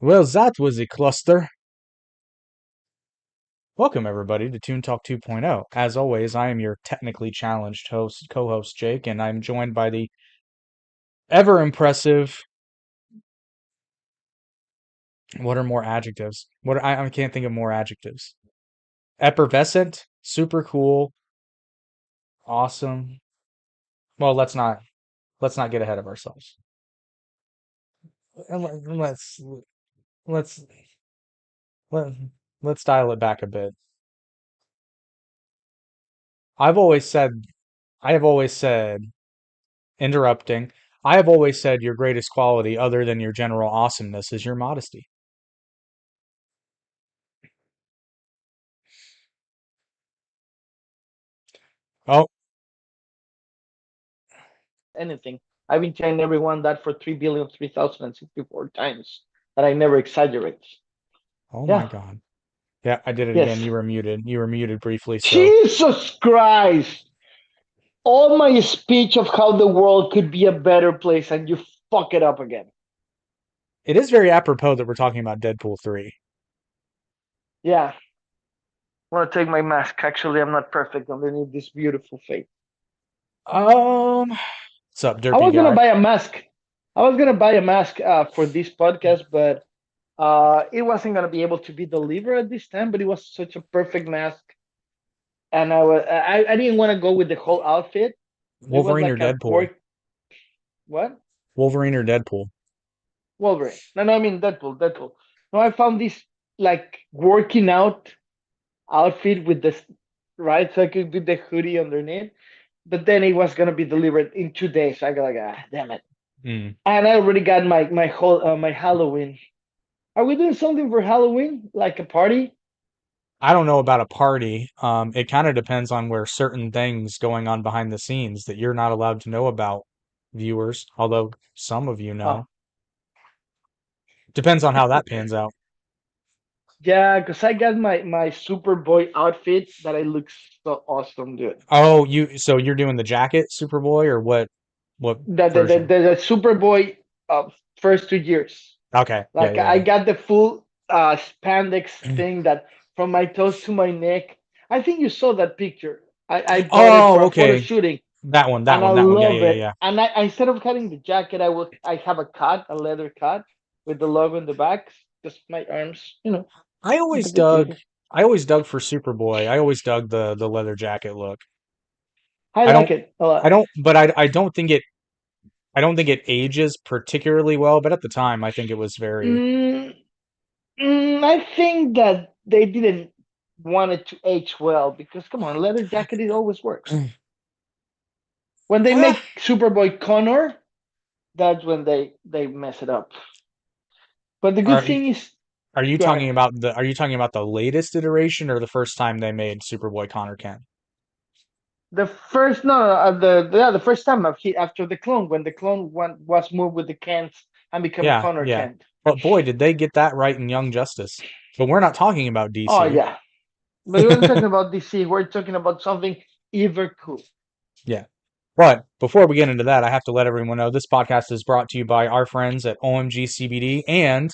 Well, that was a cluster. Welcome, everybody, to Toon Talk 2.0. As always, I am your technically challenged co-host Jake, and I'm joined by the ever impressive. What are more adjectives? I can't think of more adjectives. Effervescent, super cool, awesome. Well, let's not get ahead of ourselves. And let's let, let's dial it back a bit. I've always said, I have always said interrupting. I have always said your greatest quality, other than your general awesomeness, is your modesty. Oh, Anything. I've been telling everyone that for 3,003,064 times that I never exaggerate. oh my Yeah. God. Yeah, I did it again. Yes. You were muted. You were muted briefly, so Jesus Christ! All my speech of how the world could be a better place and you fuck it up again. it is very apropos that we're talking about Deadpool 3. Yeah. I want to take my mask. Actually, I'm not perfect underneath this beautiful face. What's up, I derpy was gonna guy? buy a mask. I was gonna buy a mask for this podcast, but it wasn't gonna be able to be delivered at this time. But it was such a perfect mask, and I didn't want to go with the whole outfit. It was Wolverine or like a Deadpool? work. What? Wolverine or Deadpool? Wolverine. No, no, I mean Deadpool. Deadpool. No, I found this like working out outfit with this right, so I could do the hoodie underneath. But then it was gonna be delivered in 2 days. So I got like, damn it. Hmm. And I already got my whole my Halloween. Are we doing something for Halloween, like a party? I don't know about a party. It kind of depends on where certain things going on behind the scenes that you're not allowed to know about, viewers, although some of you Oh, know. Depends on how that pans out. yeah, because I got my Superboy outfit that I look so awesome, dude. Oh, so you're doing the jacket, Superboy, or what version? The Superboy first 2 years. Okay. Yeah, Like yeah, I yeah. got the full spandex thing that from my toes to my neck. I think you saw that picture. I bought it for Oh, a photo okay. shooting, That one, that and I one, that one. Yeah, yeah, love yeah, it. yeah. And instead of cutting the jacket, I have a leather cut with the logo in the back, just my arms, I the always good dug beauty. I always dug for Superboy. I always dug the leather jacket look. I I like don't it a lot. I don't but I don't think it ages particularly well, but at the time I think it was very Mm, I think that they didn't want it to age well because come on, leather jacket it always works. When they Ah, make Superboy Connor, that's when they mess it up. But the good are thing is, are you go talking ahead. about the latest iteration or the first time they made Superboy Connor Kent? The first no, no, the first time after the clone when the clone was moved with the Kents and become Yeah, Connor yeah. Kent. But boy, did they get that right in Young Justice. But we're not talking about Oh DC. yeah, but we weren't talking about DC. We're talking about something ever cool. Yeah. But before we get into that, I have to let everyone know this podcast is brought to you by our friends at OMG CBD and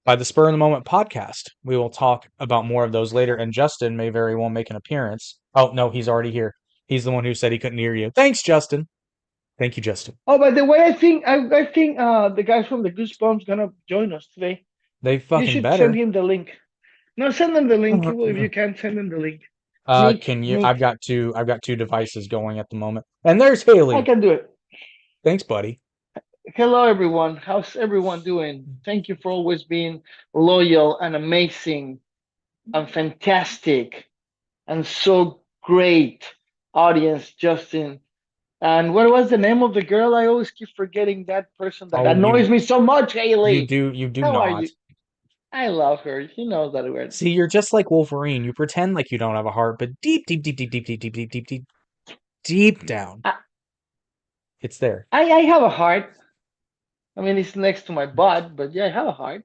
by the Spur of the Moment podcast. We will talk about more of those later, and Justin may very well make an appearance. Oh, no, he's already here. He's the one who said he couldn't hear you. Thanks, Justin. Thank you, Justin. Oh, by the way, I think the guys from the Goosebumps gonna join us today. They You fucking should send better. him the link. No, send them the link. Well, if you can, send them the link. Can you? Nick, I've got two devices going at the moment. And there's I Haley. can do it. Thanks, buddy. Hello, everyone. How's everyone doing? Thank you for always being loyal and amazing and fantastic and so great audience, Justin. And what was the name of the girl? I always keep forgetting that person that Oh, annoys me so much, you Haley. do you do How are not. you? I love her. She knows that word. See, you're just like Wolverine. You pretend like you don't have a heart, but deep, deep, deep, deep, deep, deep, deep, deep, deep, deep, deep down, I, it's there. I have a heart. I mean, it's next to my butt, but yeah, I have a heart.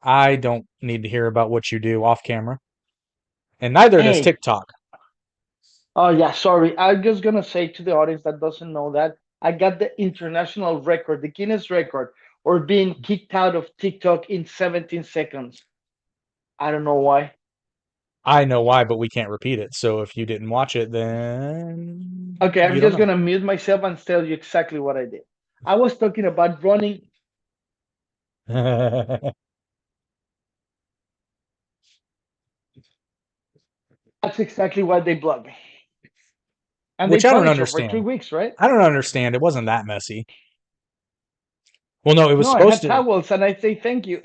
I don't need to hear about what you do off camera, and neither does Hey, TikTok. oh yeah, sorry. I'm just gonna say to the audience that doesn't know that I got the international record, the Guinness record, or being kicked out of TikTok in 17 seconds. I don't know why. I know why, but we can't repeat it. So if you didn't watch it, then Okay, I'm you don't just know. gonna mute myself and tell you exactly what I did. I was talking about running. That's exactly why they blocked me. And they Which I don't punished her for three understand. weeks, right? I don't understand. It wasn't that messy. Well, no, it was No, I supposed had to. towels and I say thank you.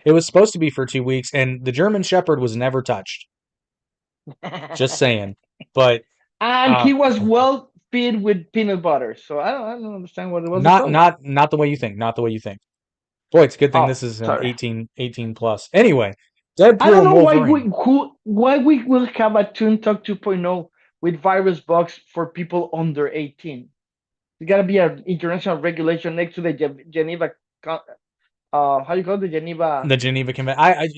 It was supposed to be for 2 weeks, and the German Shepherd was never touched. Just saying. But And uh, he was well fed with peanut butter. So I don't understand what was the not problem. not not the way you think. Not the way you think. Boy, it's a good thing Oh, this is an sorry. 18 plus. Anyway, I Deadpool don't and know Wolverine. why we will have a Toon Talk 2.0 with Virus Vox for people under 18. It's got to be an international regulation next to the Geneva, how do you call it? The Geneva The Geneva Convention.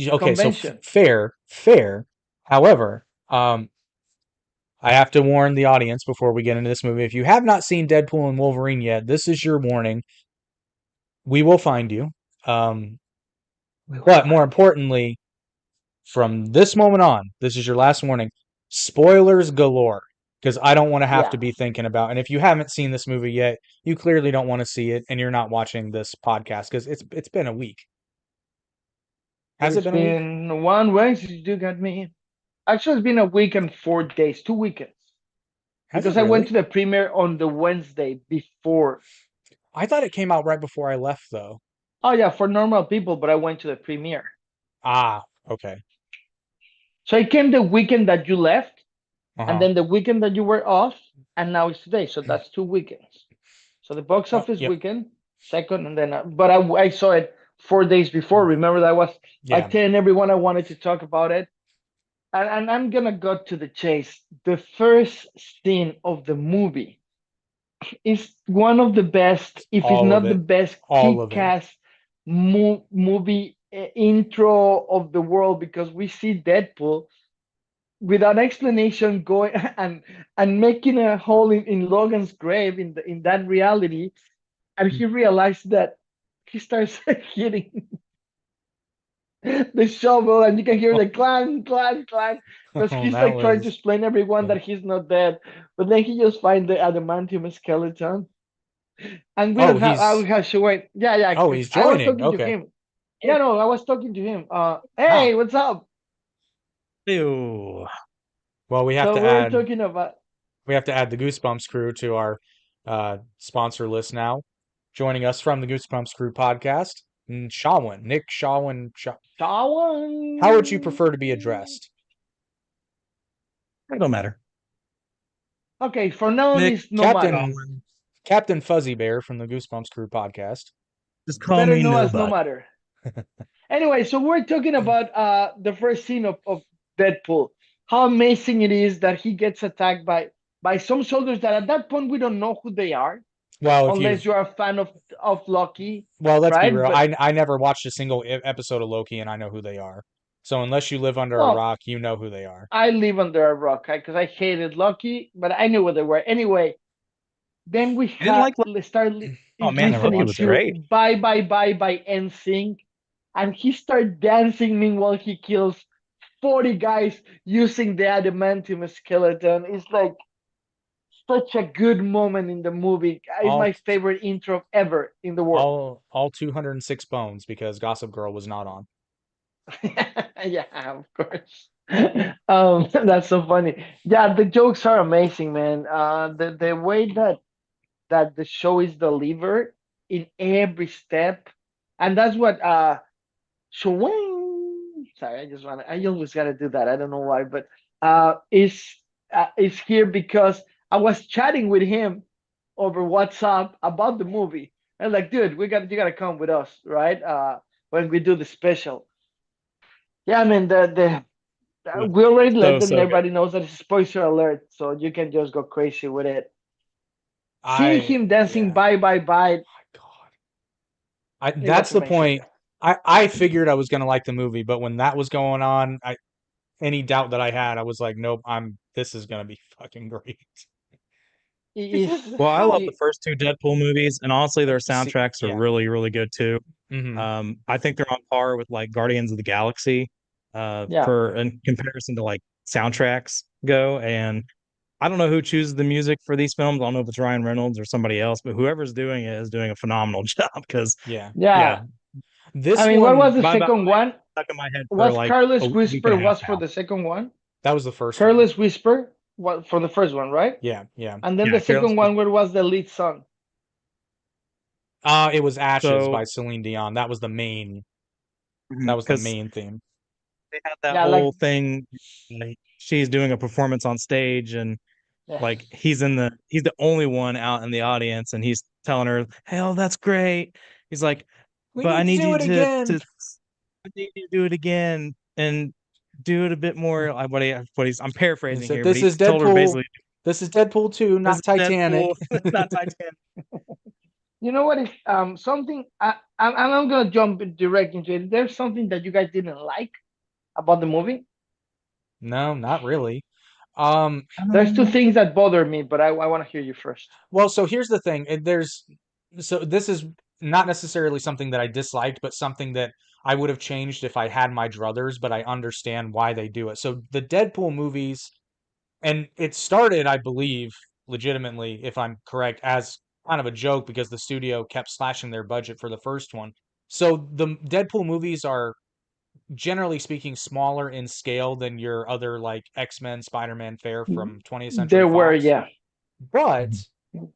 Okay, so Convention. fair. However, I have to warn the audience before we get into this movie. If you have not seen Deadpool and Wolverine yet, this is your warning. We will find you. Um, but more importantly, from this moment on, this is your last warning. Spoilers galore. Because I don't want to have Yeah, to be thinking about. And if you haven't seen this movie yet, you clearly don't want to see it, and you're not watching this podcast because it's been a week. Has it it's been a week? been one week since you got me. Actually, it's been a week and 4 days, 2 weekends. Has it Because I went really? to the premiere on the Wednesday before. I thought it came out right before I left, though. Oh yeah, for normal people, but I went to the premiere. Ah, okay. So I came the weekend that you left, Uh and huh. then the weekend that you were off, and now it's today. So that's 2 weekends. So the box Oh, office yep. weekend, second, and then but I saw it 4 days before. Remember that I was Yeah. telling everyone I wanted to talk about it, and I'm gonna go to the chase. The first scene of the movie is one of the best, if it's All of not the it. best, All of it. kick-ass movie intro of the world because we see Deadpool without explanation going and making a hole in Logan's grave in that reality, and he realized that he starts hitting the shovel, and you can hear the clang, clang, clang, because Oh, he's that like trying to was. explain everyone Yeah. that he's not dead, but then he just finds the adamantium skeleton, and we Oh, don't have. I he's. will have to wait. Yeah, yeah. Oh, he's I was joining. talking to Okay. him. Yeah, no, I was talking to him. Ah. Hey, what's up? Ew. Well, So we're talking about. we have to add the Goosebumps crew to our sponsor list now. Joining us from the Goosebumps crew podcast, Shawin, Nick Shawin. How would you Tawan. prefer to be addressed? It don't matter. Okay, for now on Nick, is no matter. Captain Fuzzy Bear from the Goosebumps crew podcast. just call Better me know as no nobody. matter. Anyway, so we're talking about the first scene of Deadpool. How amazing it is that he gets attacked by some soldiers that at that point we don't know who they are, Well, if unless you've you are a fan of Loki, Well, let's be right? real. But I never watched a single episode of Loki, and I know who they are. So unless you live under a well, rock, you know who they are. I live under a rock because I hated Loki, but I knew what they were. Anyway, then we You didn't had like? start Oh man, the Loki listening was to great. Bye Bye Bye by NSYNC, and he started dancing meanwhile he kills 40 guys using the adamantium skeleton. It's like such a good moment in the movie. It's All my favorite intro ever in the world. all 206 bones because Gossip Girl was not on. Yeah, of course. That's so funny. Yeah, the jokes are amazing, man. The way that the show is delivered in every step, and that's what Shwing. Sorry, I always gotta do that. I don't know why, but is here because I was chatting with him over WhatsApp about the movie. And like, dude, you gotta come with us, right? When we do the special. Yeah, I mean we already let them. So good. Everybody knows that it's spoiler alert, so you can just go crazy with it. Seeing I him dancing Yeah. bye bye bye, God. it That's was the amazing. point. I figured I was gonna like the movie, but when that was going on, any doubt that I had, I was like, nope, this is gonna be fucking great. Well, I love the It- first two Deadpool movies, and honestly, their See, soundtracks are yeah. really, really good too. Hmm. I think they're on par with like Guardians of the Galaxy, yeah, for in comparison to like soundtracks go. And I don't know who chooses the music for these films. I don't know if it's Ryan Reynolds or somebody else, but whoever's doing it is doing a phenomenal job. Because Yeah. yeah, yeah. This I mean, what was one, the by the second way, one? stuck in my head for Was like a Careless week and Whisper a half was for now. the second one? that was the first one. Careless Whisper what for the first one, right? Yeah, yeah. And then Yeah, the second one, where was the lead song? It was Ashes so by Celine Dion. That was the main. That was the because main theme. they had that Yeah, like whole thing, like, she's doing a performance on stage, and yeah. like he's the only one out in the audience, and he's telling her, "Hey, oh, that's great." He's like, We "But I need to need do you it again. to I need you to do it again and do it a bit more." Like what he's I'm He paraphrasing said, here, but "This he is told her Deadpool. basically, This is Deadpool 2, "This not is Titanic." Deadpool, it's not Titanic." You know what is something I'm gonna jump direct into it. There's something that you guys didn't like about the movie. No, not really. Um, There's two things that bother me, but I want to hear you first. well, so here's the thing. So this is not necessarily something that I disliked, but something that I would have changed if I had my druthers, but I understand why they do it. So the Deadpool movies, and it started, I believe, legitimately, if I'm correct, as kind of a joke because the studio kept slashing their budget for the first one. So the Deadpool movies are generally speaking smaller in scale than your other like X-Men, Spider-Man fare from 20th Century There were, Fox. yeah. But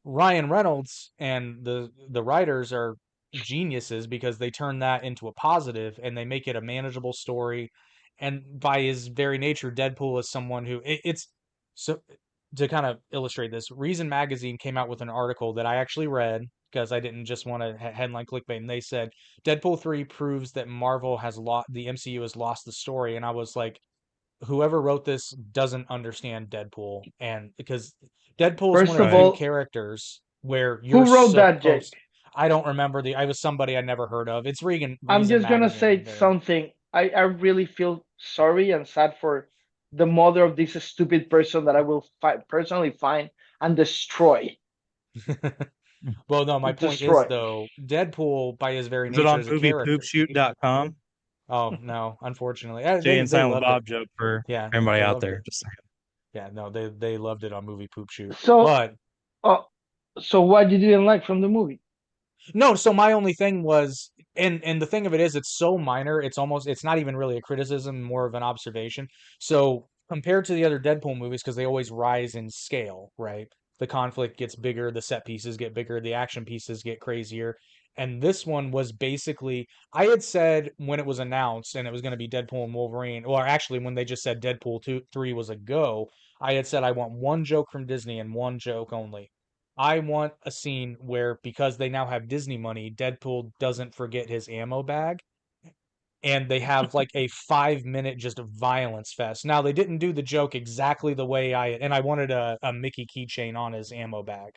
Ryan Reynolds and the writers are geniuses because they turn that into a positive and they make it a manageable story. And by his very nature, Deadpool is someone who it's so to kind of illustrate this. Reason Magazine came out with an article that I actually read because I didn't just want to headline clickbait, and they said Deadpool 3 proves that Marvel has lost the MCU has lost the story, and I was like, whoever wrote this doesn't understand Deadpool, and because Deadpool is one First of of Right. few all, characters where you're who wrote that, supposed. Jake? I don't remember I was somebody I never heard of. It's I'm Reason just gonna Magazine. say There. something. I really feel sorry and sad for the mother of this stupid person that I will personally find and destroy. Well, no, my point is Destroy. though, Deadpool by his very Is it nature on as a character. moviepoopshoot.com? Oh no, unfortunately, Jay and they Silent loved it. Bob joke for Yeah, everybody they out loved there. it. Just saying. Yeah, no, they loved it on Movie Poop Shoot. So, But uh, so what you didn't like from the movie? no, so my only thing was, and the thing of it is, it's so minor. It's not even really a criticism, more of an observation. So compared to the other Deadpool movies, because they always rise in scale, right? The conflict gets bigger, the set pieces get bigger, the action pieces get crazier. And this one was basically, I had said when it was announced and it was going to be Deadpool and Wolverine, or actually when they just said Deadpool 2, 3 was a go, I had said I want one joke from Disney and one joke only. I want a scene where, because they now have Disney money, Deadpool doesn't forget his ammo bag and they have like a 5 minute just violence fest. Now, they didn't do the joke exactly the way and I wanted a Mickey keychain on his ammo bag.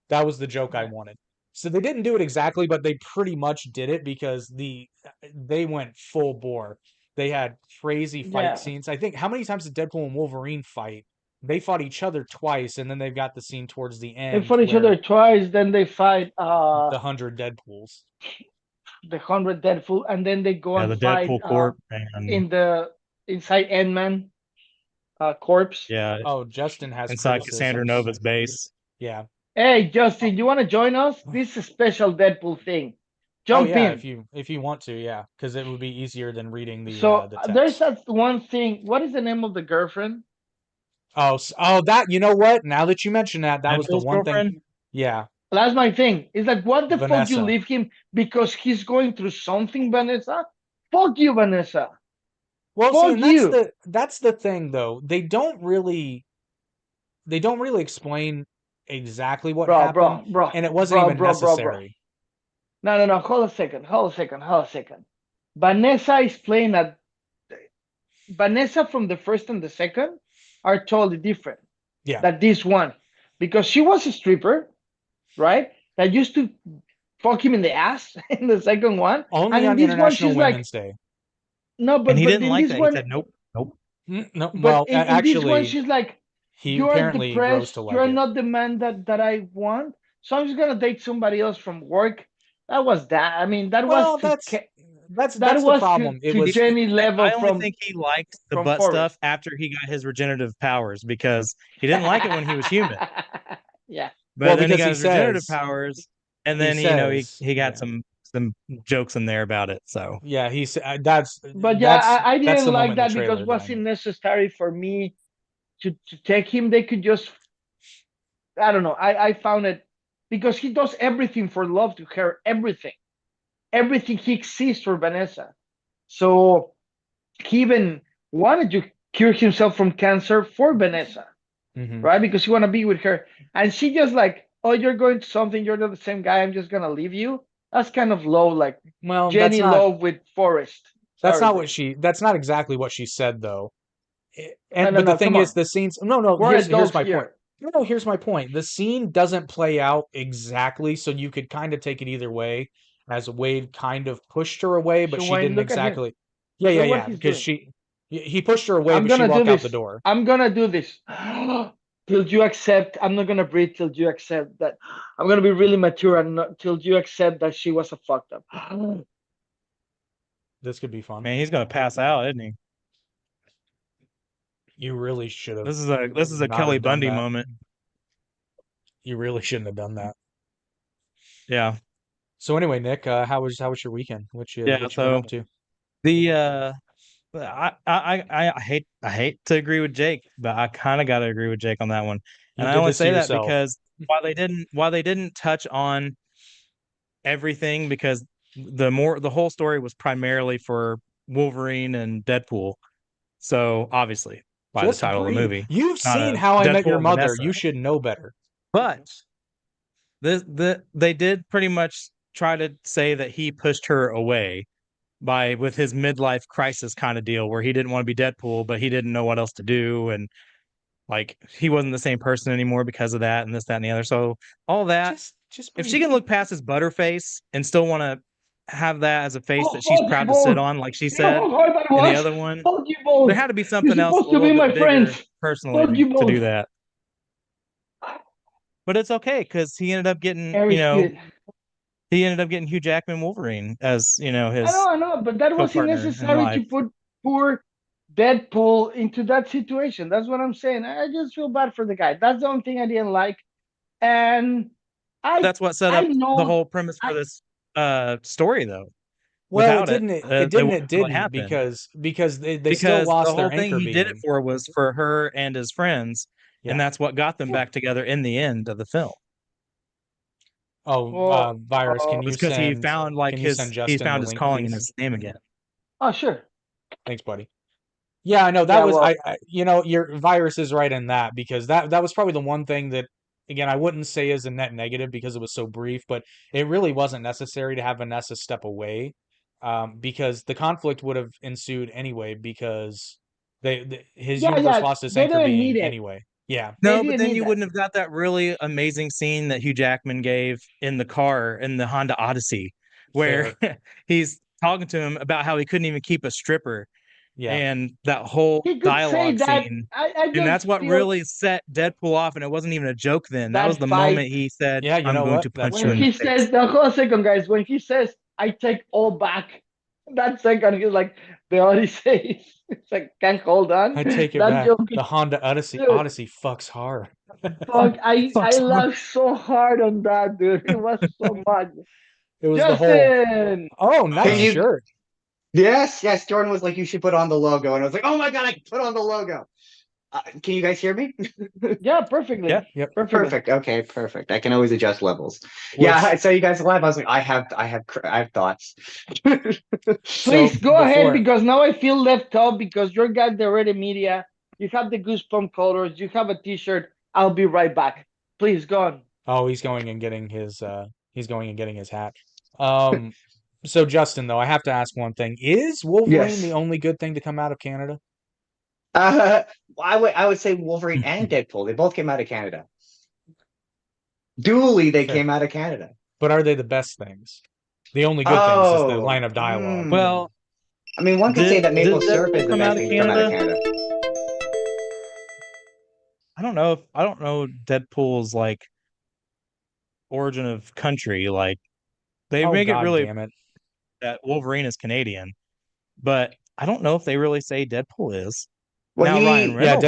That was the joke I Yeah. wanted. So they didn't do it exactly, but they pretty much did it because they went full bore. They had crazy fight Yeah. scenes. I think how many times did Deadpool and Wolverine fight? They fought each other twice, and then they've got the scene towards the They end fought each other where twice, then they fight the 100 Deadpools. the 100 Deadpool, and then they go Yeah, and the fight Deadpool Corp, and in the inside Ant-Man corpse. yeah, Oh, Justin has inside Cassandra criticisms. Nova's base. Yeah. Hey, Justin, you want to join us? This is a special Deadpool thing. Oh Jump yeah, in. if you want to, yeah, because it would be easier than reading So the there's text. that one thing. What is the name of the girlfriend? Oh, that you know what? Now that you mention that, that was the Deadpool's one thing. girlfriend? Yeah, That's my thing. It's like, what the fuck you Vanessa. leave him because he's going through something, Vanessa? Fuck you, Vanessa. Well, see, Fuck and you. that's the thing though. They don't really explain exactly what Bro, happened, bro, bro, and it wasn't bro, even bro, bro, bro. necessary. No, no, no. Hold a second. Hold a second. Hold a second. Vanessa is playing at Vanessa from the first and the second are totally different Yeah, than this one because she was a stripper, right? That used to fuck him in the ass in the second one, and only in on this one International she's like, Women's Day. no, And he but didn't in like this that. He one, said, "Nope, nope." No, but well, in this one actually, she's like, he you're apparently grows depressed. to like You're it. not the man that I want. So I'm just gonna date somebody else from work. That was that. I mean, that was Well, to that that's the was problem. It to was Jenny level I only think he liked the from butt Forrest. stuff after he got his regenerative powers because he didn't like it when he was human. Yeah. But well then he because got he his regenerative says powers, and he then says he got yeah some jokes in there about it. So yeah he's that's But yeah, that's I that's didn't the like moment in the that because trailer it that I wasn't know. necessary for me to take him. They could just, I don't know. I found it because he does everything for love to her, everything he exists for Vanessa. So he even wanted to cure himself from cancer for Vanessa, Hmm. right? Because he want to be with her, and she just like, oh, you're going to something. You're not the same guy. I'm just gonna leave you. That's kind of low, like Well, Jenny Love with Forrest. that's Sorry, not bro. what that's not exactly what she said though. No, And no, but the no. thing Come is, on. the scenes. No. We're Here's adults my point. here. No, here's my point. The scene doesn't play out exactly, so you could kind of take it either way. As Wade kind of pushed her away, but So she Wayne, didn't look at him. exactly. Yeah, yeah, Look what yeah. he's Because doing. he pushed her away, I'm but she gonna do walked out the this. door. I'm gonna do this. Till you accept. I'm not gonna breathe till you accept that. I'm gonna be really mature and not, till you accept that she was a fucked up. This could be fun. man, he's gonna pass out, isn't he? You really should have This is a not Kelly have done Bundy that. moment. You really shouldn't have done that. Yeah, So anyway, Nick, how was your weekend? yeah. What you been So up to? the I hate to agree with Jake, but I kind of got to agree with Jake on that one. And You I did only this to say that yourself. because while they didn't touch on everything because the whole story was primarily for Wolverine and Deadpool. So obviously by the Just title of the breathe. movie, You've not seen a How I Met Deadpool Your and Mother. Vanessa. You should know better. But they did pretty much try to say that he pushed her away by with his midlife crisis kind of deal where he didn't want to be Deadpool, but he didn't know what else to do. And like he wasn't the same person anymore because of that and this, that, and the other. So all that, Just if she breathe. can look past his butterface and still want to have that as a face How that she's hard you proud to sit both. on, like she You know said how hard that in the was? other one, Told you there both. had to be You're something else a supposed to little be my bit bigger friends. Told personally you to both. do that. But it's okay because he ended up getting, Very good. he ended up getting Hugh Jackman Wolverine as, his I know, but that wasn't co-partner in necessary life. to put poor Deadpool into that situation. That's what I'm saying. I just feel bad for the guy. That's the only thing I didn't like. And I That's what set I up the know whole premise for I this story though. Well, Without it, it it didn't, it wouldn't really didn't happen because they still because the lost whole their thing anchor he did it being. for was for her and his friends, and Yeah. that's what got them yeah, back together in the end of the film. Oh, well Virus, It was because can you send he Justin the found his link, calling in please? his name again. oh sure. Thanks, buddy. Yeah, I know that Yeah, was well your Virus is right in that because that was probably the one thing that again I wouldn't say is a net negative because it was so brief, but it really wasn't necessary to have Vanessa step away, because the conflict would have ensued anyway because his universe yeah, lost its they anchor didn't being need it. anyway. Yeah. They No, but didn't then need you that. wouldn't have got that really amazing scene that Hugh Jackman gave in the car in the Honda Odyssey, where Fair. he's talking to him about how he couldn't even keep a stripper Yeah. and that whole He could say dialogue that. scene. I And just that's what feel really set Deadpool off. And it wasn't even a joke then. That was that the fight moment he said, Yeah, you I'm know going what? to That's punch you when in the true. he face. says the whole second, guys, when he says I take all back, that second he's like the Odyssey. It's like can't hold on. I take it That back. joke is The Honda Odyssey dude. Odyssey fucks hard. Fuck, I Fuck's hard. laughed so hard on that, dude. It was so much. It was the whole, Justin. oh, Can nice you? shirt. Yes. Jordan was like, you should put on the logo, and I was like, oh my god, I can put on the logo. Can you guys hear me? Yeah, perfectly. Yeah. Yep. Perfectly. Perfect. Okay, perfect. I can always adjust levels. Which, Yeah, I saw you guys live. I was like, I have thoughts. so Please go ahead before, because now I feel left out because you got the ready media. You have the goosebump colors. You have a T-shirt. I'll be right back. Please go on. oh, he's going and getting his hat. Um, so Justin, though, I have to ask one thing. Is Wolverine the Yes. only good thing to come out of Canada? Uh, I would say Wolverine and Deadpool. They both came out of Canada. Dually, they Fair. came out of Canada. But are they the best things? The only good things is the Oh, line of dialogue. Well, I mean, one could say that did maple syrup Deadpool is the come best out of thing to come out of Canada? Canada. I don't know Deadpool's like origin of country. Like they Oh make it god really damn it. that Wolverine is Canadian, but I don't know if they really say Deadpool is. Well, Now Ryan Yeah, Reynolds,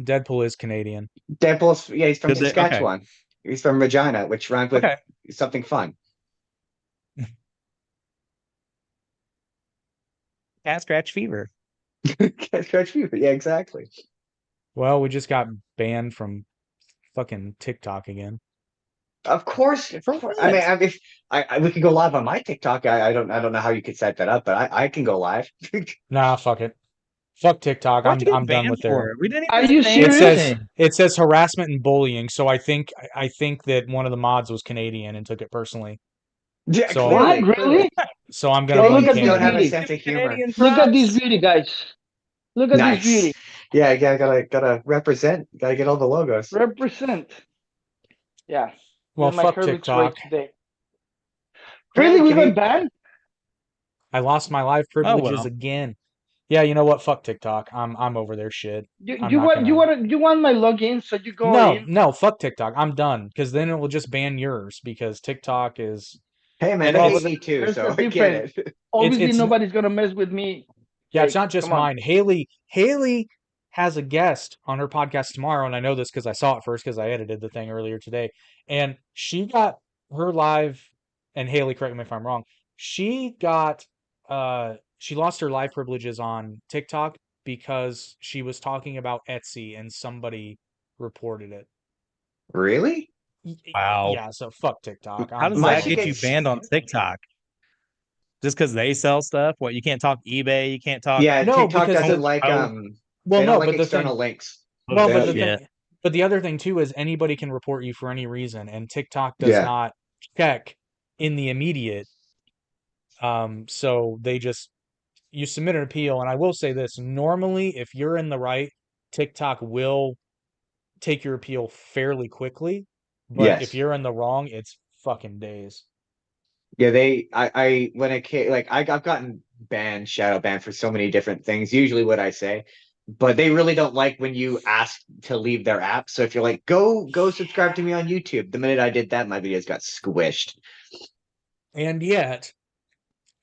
Deadpool is Canadian. Deadpool's, yeah, he's from did they? Okay, Saskatchewan. He's from Regina, which rhymes with okay. something fun. Cat scratch fever. Cat scratch fever. Yeah, exactly. Well, we just got banned from fucking TikTok again. Of course. For I mean, what? if we could go live on my TikTok. I don't know how you could set that up, but I can go live. Nah, fuck it. Fuck TikTok. What'd you get I'm done banned with their. for? We didn't Are even you say It serious? says anything. harassment and bullying. So I think that one of the mods was Canadian and took it personally. Yeah, So What? clearly. Really? so I'm gonna Well, look blame at Canadians this don't have a Canada. beauty. sense of humor. Canadian Look at this props. beauty, guys. Look at this Nice. beauty. Yeah, gotta represent. Gotta get all the logos. Represent. Yeah. Well, This is my fuck Herbert's way TikTok. today. Really? Brandon, We can got you? banned? I lost my live Oh privileges well. again. Yeah, you know what? Fuck TikTok. I'm over their shit. You, I'm you not want you gonna. want you want my login so you go No, in? no, fuck TikTok. I'm done because then it will just ban yours because TikTok is Hey man, and I Well, hate it's but you too, there's so a I get difference. it. Obviously, it's nobody's gonna mess with me. yeah, it's Jake, not just come on. mine. Haley has a guest on her podcast tomorrow, and I know this because I saw it first because I edited the thing earlier today. And she got her live, and Haley, correct me if I'm wrong. She got she lost her live privileges on TikTok because she was talking about Etsy and somebody reported it. Really? Wow. Yeah, so fuck TikTok. How does My that I'm shit get you done. gets. banned on TikTok? Just because they sell stuff? What, you can't talk eBay, you can't talk Yeah, No, TikTok because Home doesn't the like Depot? well, they don't no, like but the external thing links. Oh Well, They but don't, the shit. thing, but the other thing too is anybody can report you for any reason, and TikTok does yeah. not check in the immediate. So they just you submit an appeal, and I will say this: normally, if you're in the right, TikTok will take your appeal fairly quickly. But if Yes. you're in the wrong, it's fucking days. Yeah, I when it came, like I've gotten banned, shadow banned for so many different things, usually what I say, but they really don't like when you ask to leave their app. So if you're like, go subscribe to me on YouTube, the minute I did that, my videos got squished. And yet,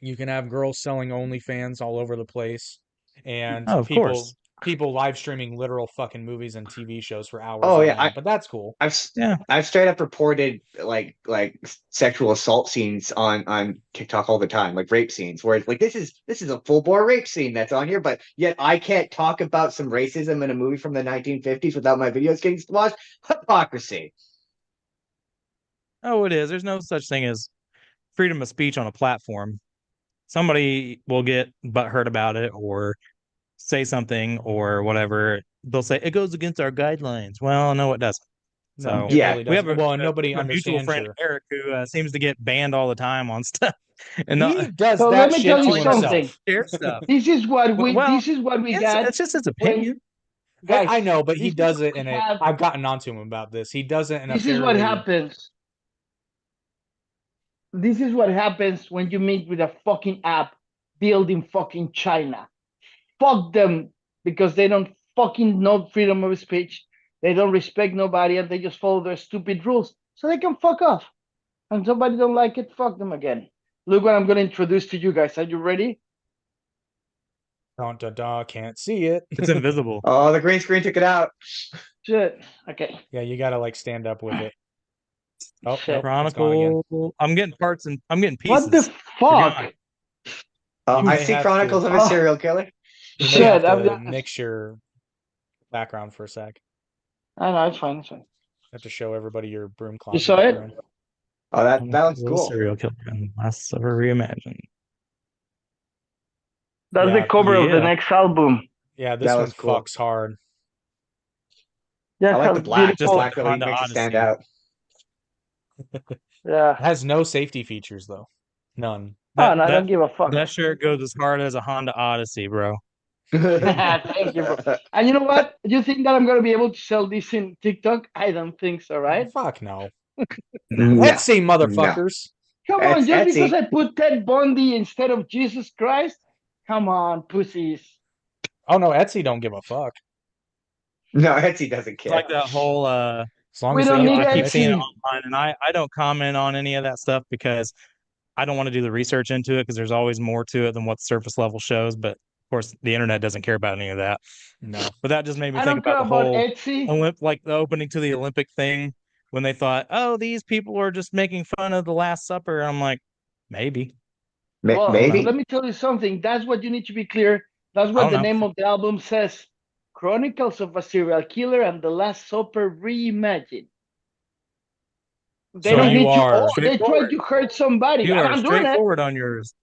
you can have girls selling OnlyFans all over the place, and Oh, of course. people live streaming literal fucking movies and TV shows for hours Oh on yeah, end. But that's cool. I've Yeah. I've straight up reported like sexual assault scenes on TikTok all the time, like rape scenes, where it's like this is a full bore rape scene that's on here, but yet I can't talk about some racism in a movie from the 1950s without my videos getting squashed. Hypocrisy. Oh, it is. There's no such thing as freedom of speech on a platform. Somebody will get butthurt about it or say something or whatever. They'll say it goes against our guidelines. Well, no, it doesn't. No, So it Yeah, really we have doesn't. Well, and nobody a mutual understands friend, your. Eric, who seems to get banned all the time on stuff and He not does So let that me shit tell you to all he does is something. himself. share stuff. This is what we Well, this is what we it's got just his when opinion. guys. I know, but he This is does what it we in a. have. I've gotten onto him about this. He does it in a This is what fairly. happens. This is what happens when you meet with a fucking app built in fucking China. Fuck them because they don't fucking know freedom of speech. They don't respect nobody and they just follow their stupid rules. So they can fuck off. And somebody don't like it, fuck them again. Look what I'm gonna introduce to you guys. Are you ready? Dun, dun, dun, can't see it. It's invisible. oh, the green screen took it out. Shit. Okay. Yeah, you gotta like stand up with it. Oh, Shit. nope, it's gone again. Chronicle. I'm getting parts and I'm getting What the pieces. They're fuck? gone. You I may see have to. Chronicles of a Oh, Serial Killer. You may have shit. I'm to just. mix your background for a sec. I know it's fine. It's fine. Have to show everybody your broom You closet saw that it? you're in. Oh, that looks Little cool. serial killer unless ever reimagined. That's the Yeah, cover of the Yeah. next album. yeah, That this one looks cool. fucks hard. Yeah, I like the how black. The Just beautiful. like black the really Honda makes it stand Odyssey. out. Yeah. It has no safety features though. None. Oh, That no, I don't that give a fuck. that shirt goes as hard as a Honda Odyssey, bro. Thank you, bro. And you know what? Do you think that I'm gonna be able to sell this in TikTok? I don't think so, right? Fuck no. No, Let's see, no. motherfuckers. Come on, It's just because Etsy. I put Ted Bundy instead of Jesus Christ? Come on, pussies. Oh no, Etsy don't give a fuck. No, Etsy doesn't It's care. like that whole As long We as they don't get need the I keep seeing it commission. Etsy. online, and I don't comment on any of that stuff because I don't want to do the research into it because there's always more to it than what surface level shows. But of course, the internet doesn't care about any of that. No. But that just made me I think don't care about the about whole Etsy. like the opening to the Olympic thing when they thought, oh, these people are just making fun of the Last Supper. I'm like, maybe. Well, Maybe. let me tell you something. That's what you need to be clear. That's I what don't the know. name of the album says. Chronicles of a Serial Killer and the Last Supper Reimagined. They So don't you need to. are Oh, they tried Straightforward. to hurt somebody. You And are I'm doing it. straightforward on yours.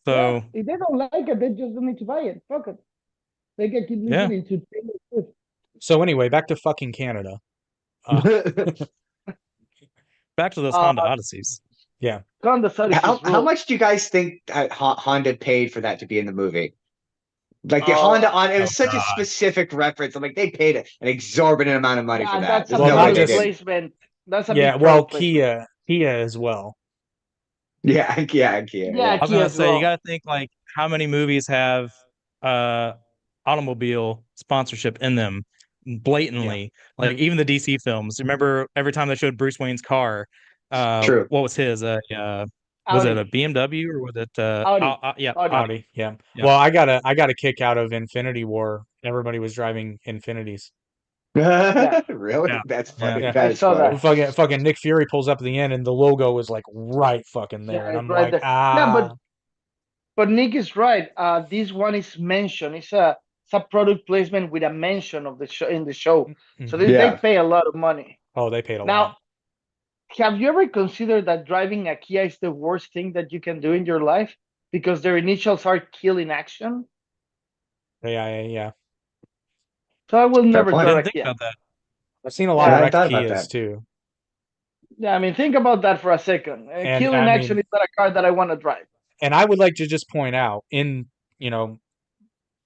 Yeah. So If they don't like it, they just don't need to buy it. Fuck it. They can keep yeah, listening to Taylor Swift. so anyway, back to fucking Canada. back to those Uh, Honda Odysseys. Yeah. Honda Odyssey's how rule. much do you guys think Honda paid for that to be in the movie? Like the Honda on it Oh was such a God. specific reference. I'm like, they paid an exorbitant amount of money for Yeah, that. that's a There's Well, no not way they product just didn't. placement. That's a yeah, big well, product placement. Kia as well. Yeah, yeah, Yeah, I was Kia gonna as say you well. got to think like how many movies have uh automobile sponsorship in them blatantly. Like even the DC films. Remember every time they showed Bruce Wayne's car, true. what was his? Was it a Audi. BMW or was it Audi. yeah, Audi. Audi. Audi, yeah. Yeah. Well, I got a kick out of Infinity War. Everybody was driving Infinities. Yeah, Really? Yeah. That's Yeah. funny. Yeah. That I is saw funny. that. Fucking Nick Fury pulls up at the end and the logo was like right fucking Yeah, there. And it's I'm right like, there. Yeah, ah. but Nick is right. This one is mentioned. It's a product placement with a mention of the show in the show. So Mhm. they Yeah. pay a lot of money. Oh, they paid a lot. Now, have you ever considered that driving a Kia is the worst thing that you can do in your life because their initials are kill in action? Yeah. So I will Fair never I point. drive didn't a think Kia. about that. I've seen a lot Yeah, of I hadn't wrecked thought about Kias that. too. yeah. I mean, think about that for a second. And Kill in I action mean, is not a car that I want to drive. and I would like to just point out in,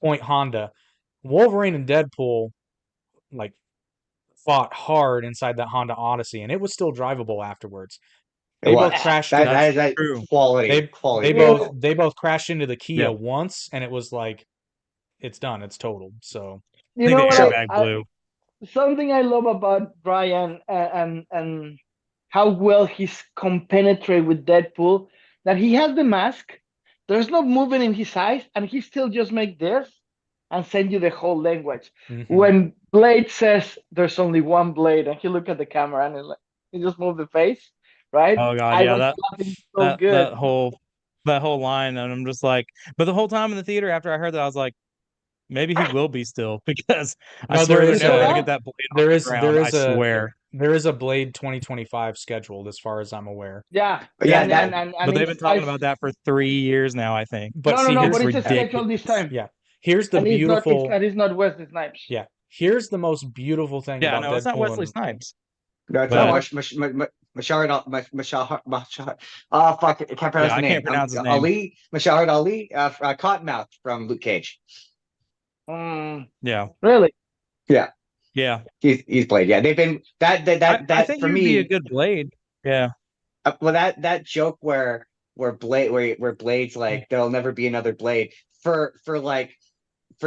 point Honda, Wolverine and Deadpool like fought hard inside that Honda Odyssey and it was still drivable afterwards. It They both was. crashed That in, That's that is that true. quality they both vehicle. they both crashed into the Kia Yeah. once and it was like it's done, it's totaled. So I You think know the what? So airbag blew. Something I love about Brian and how well he's compenetrate with Deadpool, that he has the mask, there's no movement in his eyes, and he still just make this and send you the whole language. mhm. When Blade says there's only one blade, and he look at the camera and he just move the face, right? Oh God, I yeah, was that laughing so that good. that whole line, and I'm just like, but the whole time in the theater after I heard that, I was like, maybe he will be still because I No, swear they're You saw never gonna that? get that blade off the ground. I swear. there is a Blade 2025 scheduled as far as I'm aware. Yeah, yeah, and that and and, But and they've been it's talking about that for 3 years now, I think. But no, see, no, It's but here's it's a ridiculous. schedule this time, yeah, here's the and beautiful it's not Wesley Snipes. yeah, here's the most beautiful thing Yeah, about no, it's not Deadpool Wesley and Snipes. no, it's not But Mashahar. Oh fuck! I can't pronounce yeah, the I name. can't pronounce his name. Ali Mashahar Ali, Cottonmouth from Luke Cage. Yeah, Really? Yeah, yeah. he's played. Yeah, they've been I that think for he would be a me. good Blade. Yeah. Well, that joke where Blade where Blade's like there'll never be another Blade for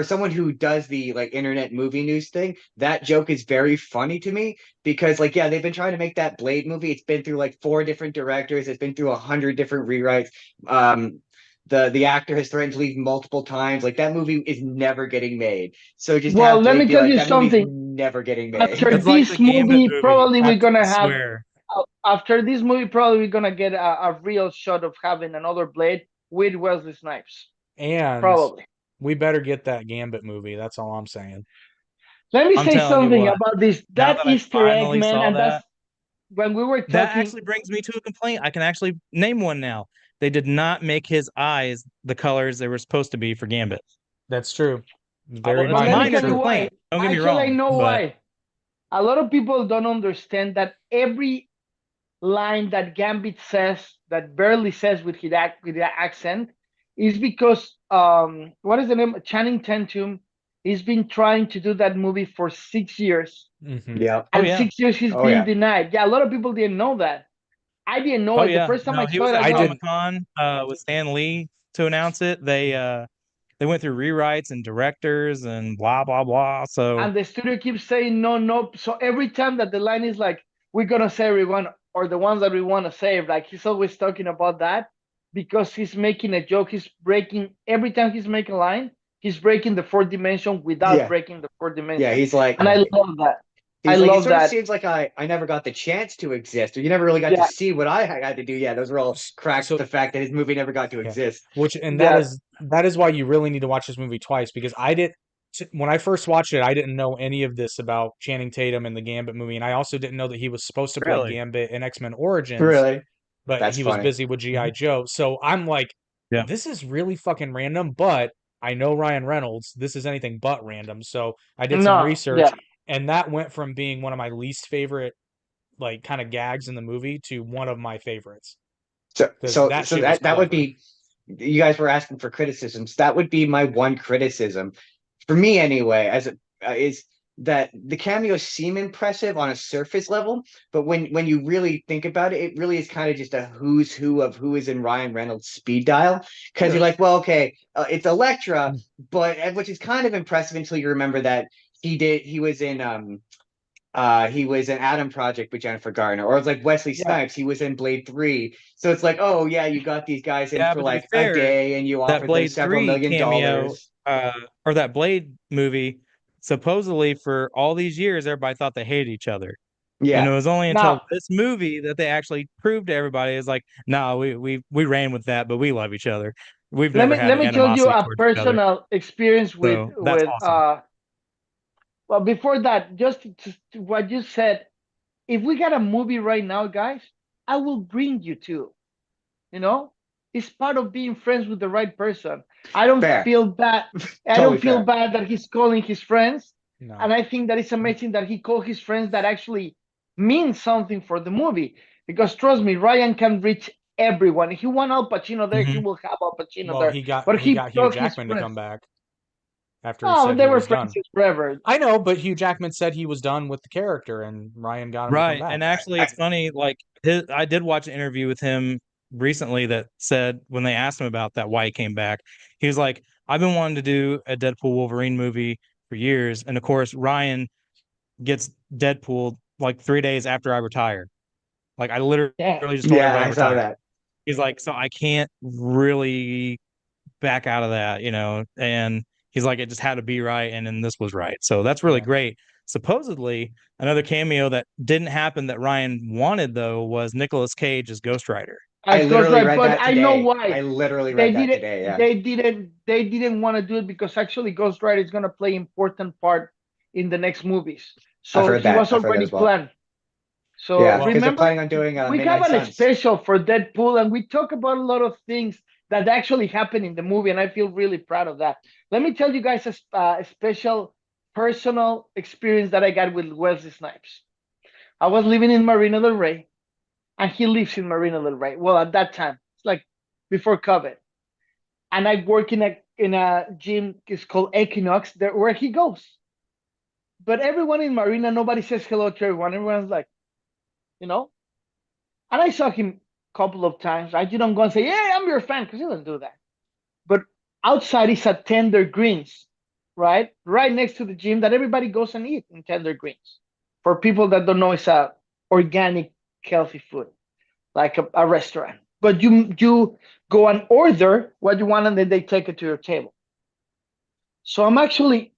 someone who does the like internet movie news thing, that joke is very funny to me because like yeah, they've been trying to make that Blade movie. It's been through like 4 different directors. It's been through 100 different rewrites. The actor has threatened to leave multiple times. Like that movie is never getting made. So just Well, have let Blade me be tell like you that movie's something. never getting After made. It's like the this Gambit movie, movie. probably we're gonna I have. swear. After this movie, probably we're gonna get a real shot of having another Blade with Wesley Snipes. and Probably. we better get that Gambit movie. That's all I'm saying. Let me I'm say telling you something what, about this. now That that I Easter egg, finally man, saw and that's that, when we were that talking. actually brings me to a complaint. I can actually name one now. They did not make his eyes the colors they were supposed to be for Gambit. That's true. Very That's But a let me minor tell minor you true. why. complaint. Don't get me Actually, I wrong, know but why. A lot of people don't understand that every line that Gambit says, that barely says with his with the accent, is because what is the name? Channing Tatum. He's been trying to do that movie for 6 years, Mhm. Yeah. oh and yeah, 6 years he's Oh been yeah. denied. Yeah, a lot of people didn't know that. I didn't know oh it. The yeah. first time I No, he saw was it, I at I go, didn't. Comic Con with Stan Lee to announce it. They they went through rewrites and directors and blah blah blah. So And the studio keeps saying no, no. So every time that the line is like, we're gonna save everyone or the ones that we want to save, like he's always talking about that because he's making a joke. He's breaking every time he's making a line, he's breaking the fourth dimension without Yeah. breaking the fourth dimension. Yeah, he's like, And I love that. I he's like, it love sort of that. seems like I never got the chance to exist, or you never really got Yeah. to see what I had to do. Yeah, those were all cracks. So- The fact that his movie never got to Yeah. exist. Yeah. that is why you really need to watch this movie twice, because when I first watched it, I didn't know any of this about Channing Tatum and the Gambit movie, and I also didn't know that he was supposed to play Really? Gambit in X-Men Origins, Really, but That's he was funny. busy with G.I. Joe. So I'm like, Yeah. this is really fucking random, but I know Ryan Reynolds. This is anything but random. So I did some research, Yeah. and that went from being one of my least favorite, like, kind of gags in the movie to one of my favorites. So 'Cause so that so shit was that would clever. be. You guys were asking for criticisms. That would be my one criticism, for me anyway. Is that the cameos seem impressive on a surface level, but when you really think about it, it really is kind of just a who's who of who is in Ryan Reynolds' speed dial. Because you're like, well, okay, it's Elektra, but which is kind of impressive until you remember that he was in Adam Project with Jennifer Garner, or it's like Wesley Yeah. Snipes, he was in Blade 3. So it's like, oh yeah, you got these guys in Yeah, for but to be like fair, a day and you that offer them Blade several 3 million cameo, dollars. or that Blade movie, supposedly for all these years, everybody thought they hated each other. And it Yeah. was only until Now, this movie that they actually proved to everybody is like, no, we ran with that, but we love each other. We've let never me had let an me tell you animosity a towards each other. personal experience with So that's awesome. well, before that, just to what you said, if we got a movie right now, guys, I will bring you to. You know, it's part of being friends with the right person. I don't Fair. feel bad. I Totally don't feel fair. bad that he's calling his friends, No. and I think that it's amazing that he called his friends that actually mean something for the movie. Because trust me, Ryan can reach everyone. If he want Al Pacino there, he Mhm. will have Al Pacino Well, there. he got But Hugh took his Jackman to friends. come back after he Oh, said they he were was done. friends forever. I know, but Hugh Jackman said he was done with the character, and Ryan got him to come Right. back. And actually, it's funny. Like I did watch an interview with him recently that said when they asked him about that, why he came back, he was like, I've been wanting to do a Deadpool Wolverine movie for years. And of course, Ryan gets Deadpool like 3 days after I retire. Like I literally Yeah. just told Yeah, everybody I I saw retired. that. He's like, so I can't really back out of that, and he's like, it just had to be right, and then this was right. So that's really Yeah. great. Supposedly, another cameo that didn't happen that Ryan wanted though was Nicolas Cage as Ghost Rider. I As Ghost literally Rider, read but that I know today. why. I literally They read that didn't. today. Yeah. They didn't want to do it because actually Ghost Rider is going to play important part in the next movies. I've So heard he that. was I've heard that already as well. planned. So Yeah, Well- because they're remember, planning on doing we Midnight have a Suns. special for Deadpool, and we talk about a lot of things that actually happen in the movie, and I feel really proud of that. Let me tell you guys a special personal experience that I got with Wesley Snipes. I was living in Marina del Rey, and he lives in Marina del Rey. Well, at that time, it's like before COVID, and I work in a gym. It's called Equinox, there where he goes. But everyone in Marina, nobody says hello to everyone. Everyone's like, you know. And I saw him a couple of times. I didn't go and say, "Yeah, I'm your fan," because he doesn't do that. But outside is at Tender Greens, right? Right next to the gym that everybody goes and eat in Tender Greens. For people that don't know, it's a organic, healthy food, like a restaurant. But you go and order what you want, and then they take it to your table. So I'm actually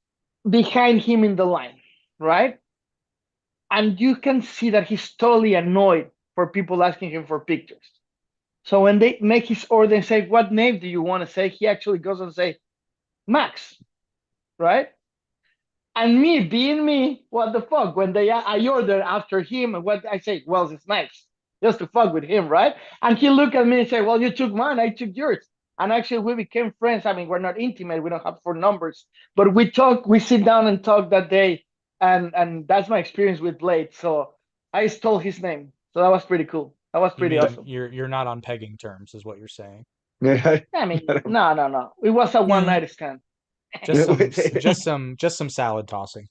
behind him in the line, right? And you can see that he's totally annoyed for people asking him for pictures. So when they make his order and say, "What name do you want to say?" he actually goes and say, "Max," right? And me being me, what the fuck? When I order after him, and what I say, "Well, it's nice," just to fuck with him, right? And he looked at me and said, "Well, you took mine, I took yours." And actually, we became friends. I mean, we're not intimate, we don't have phone numbers, but we talk, we sit down and talk that day, and that's my experience with Blade. So I stole his name, so that was pretty cool. That was You pretty mean awesome. you're not on pegging terms, is what you're saying. I mean, no. It was a one night stand. Just some salad tossing.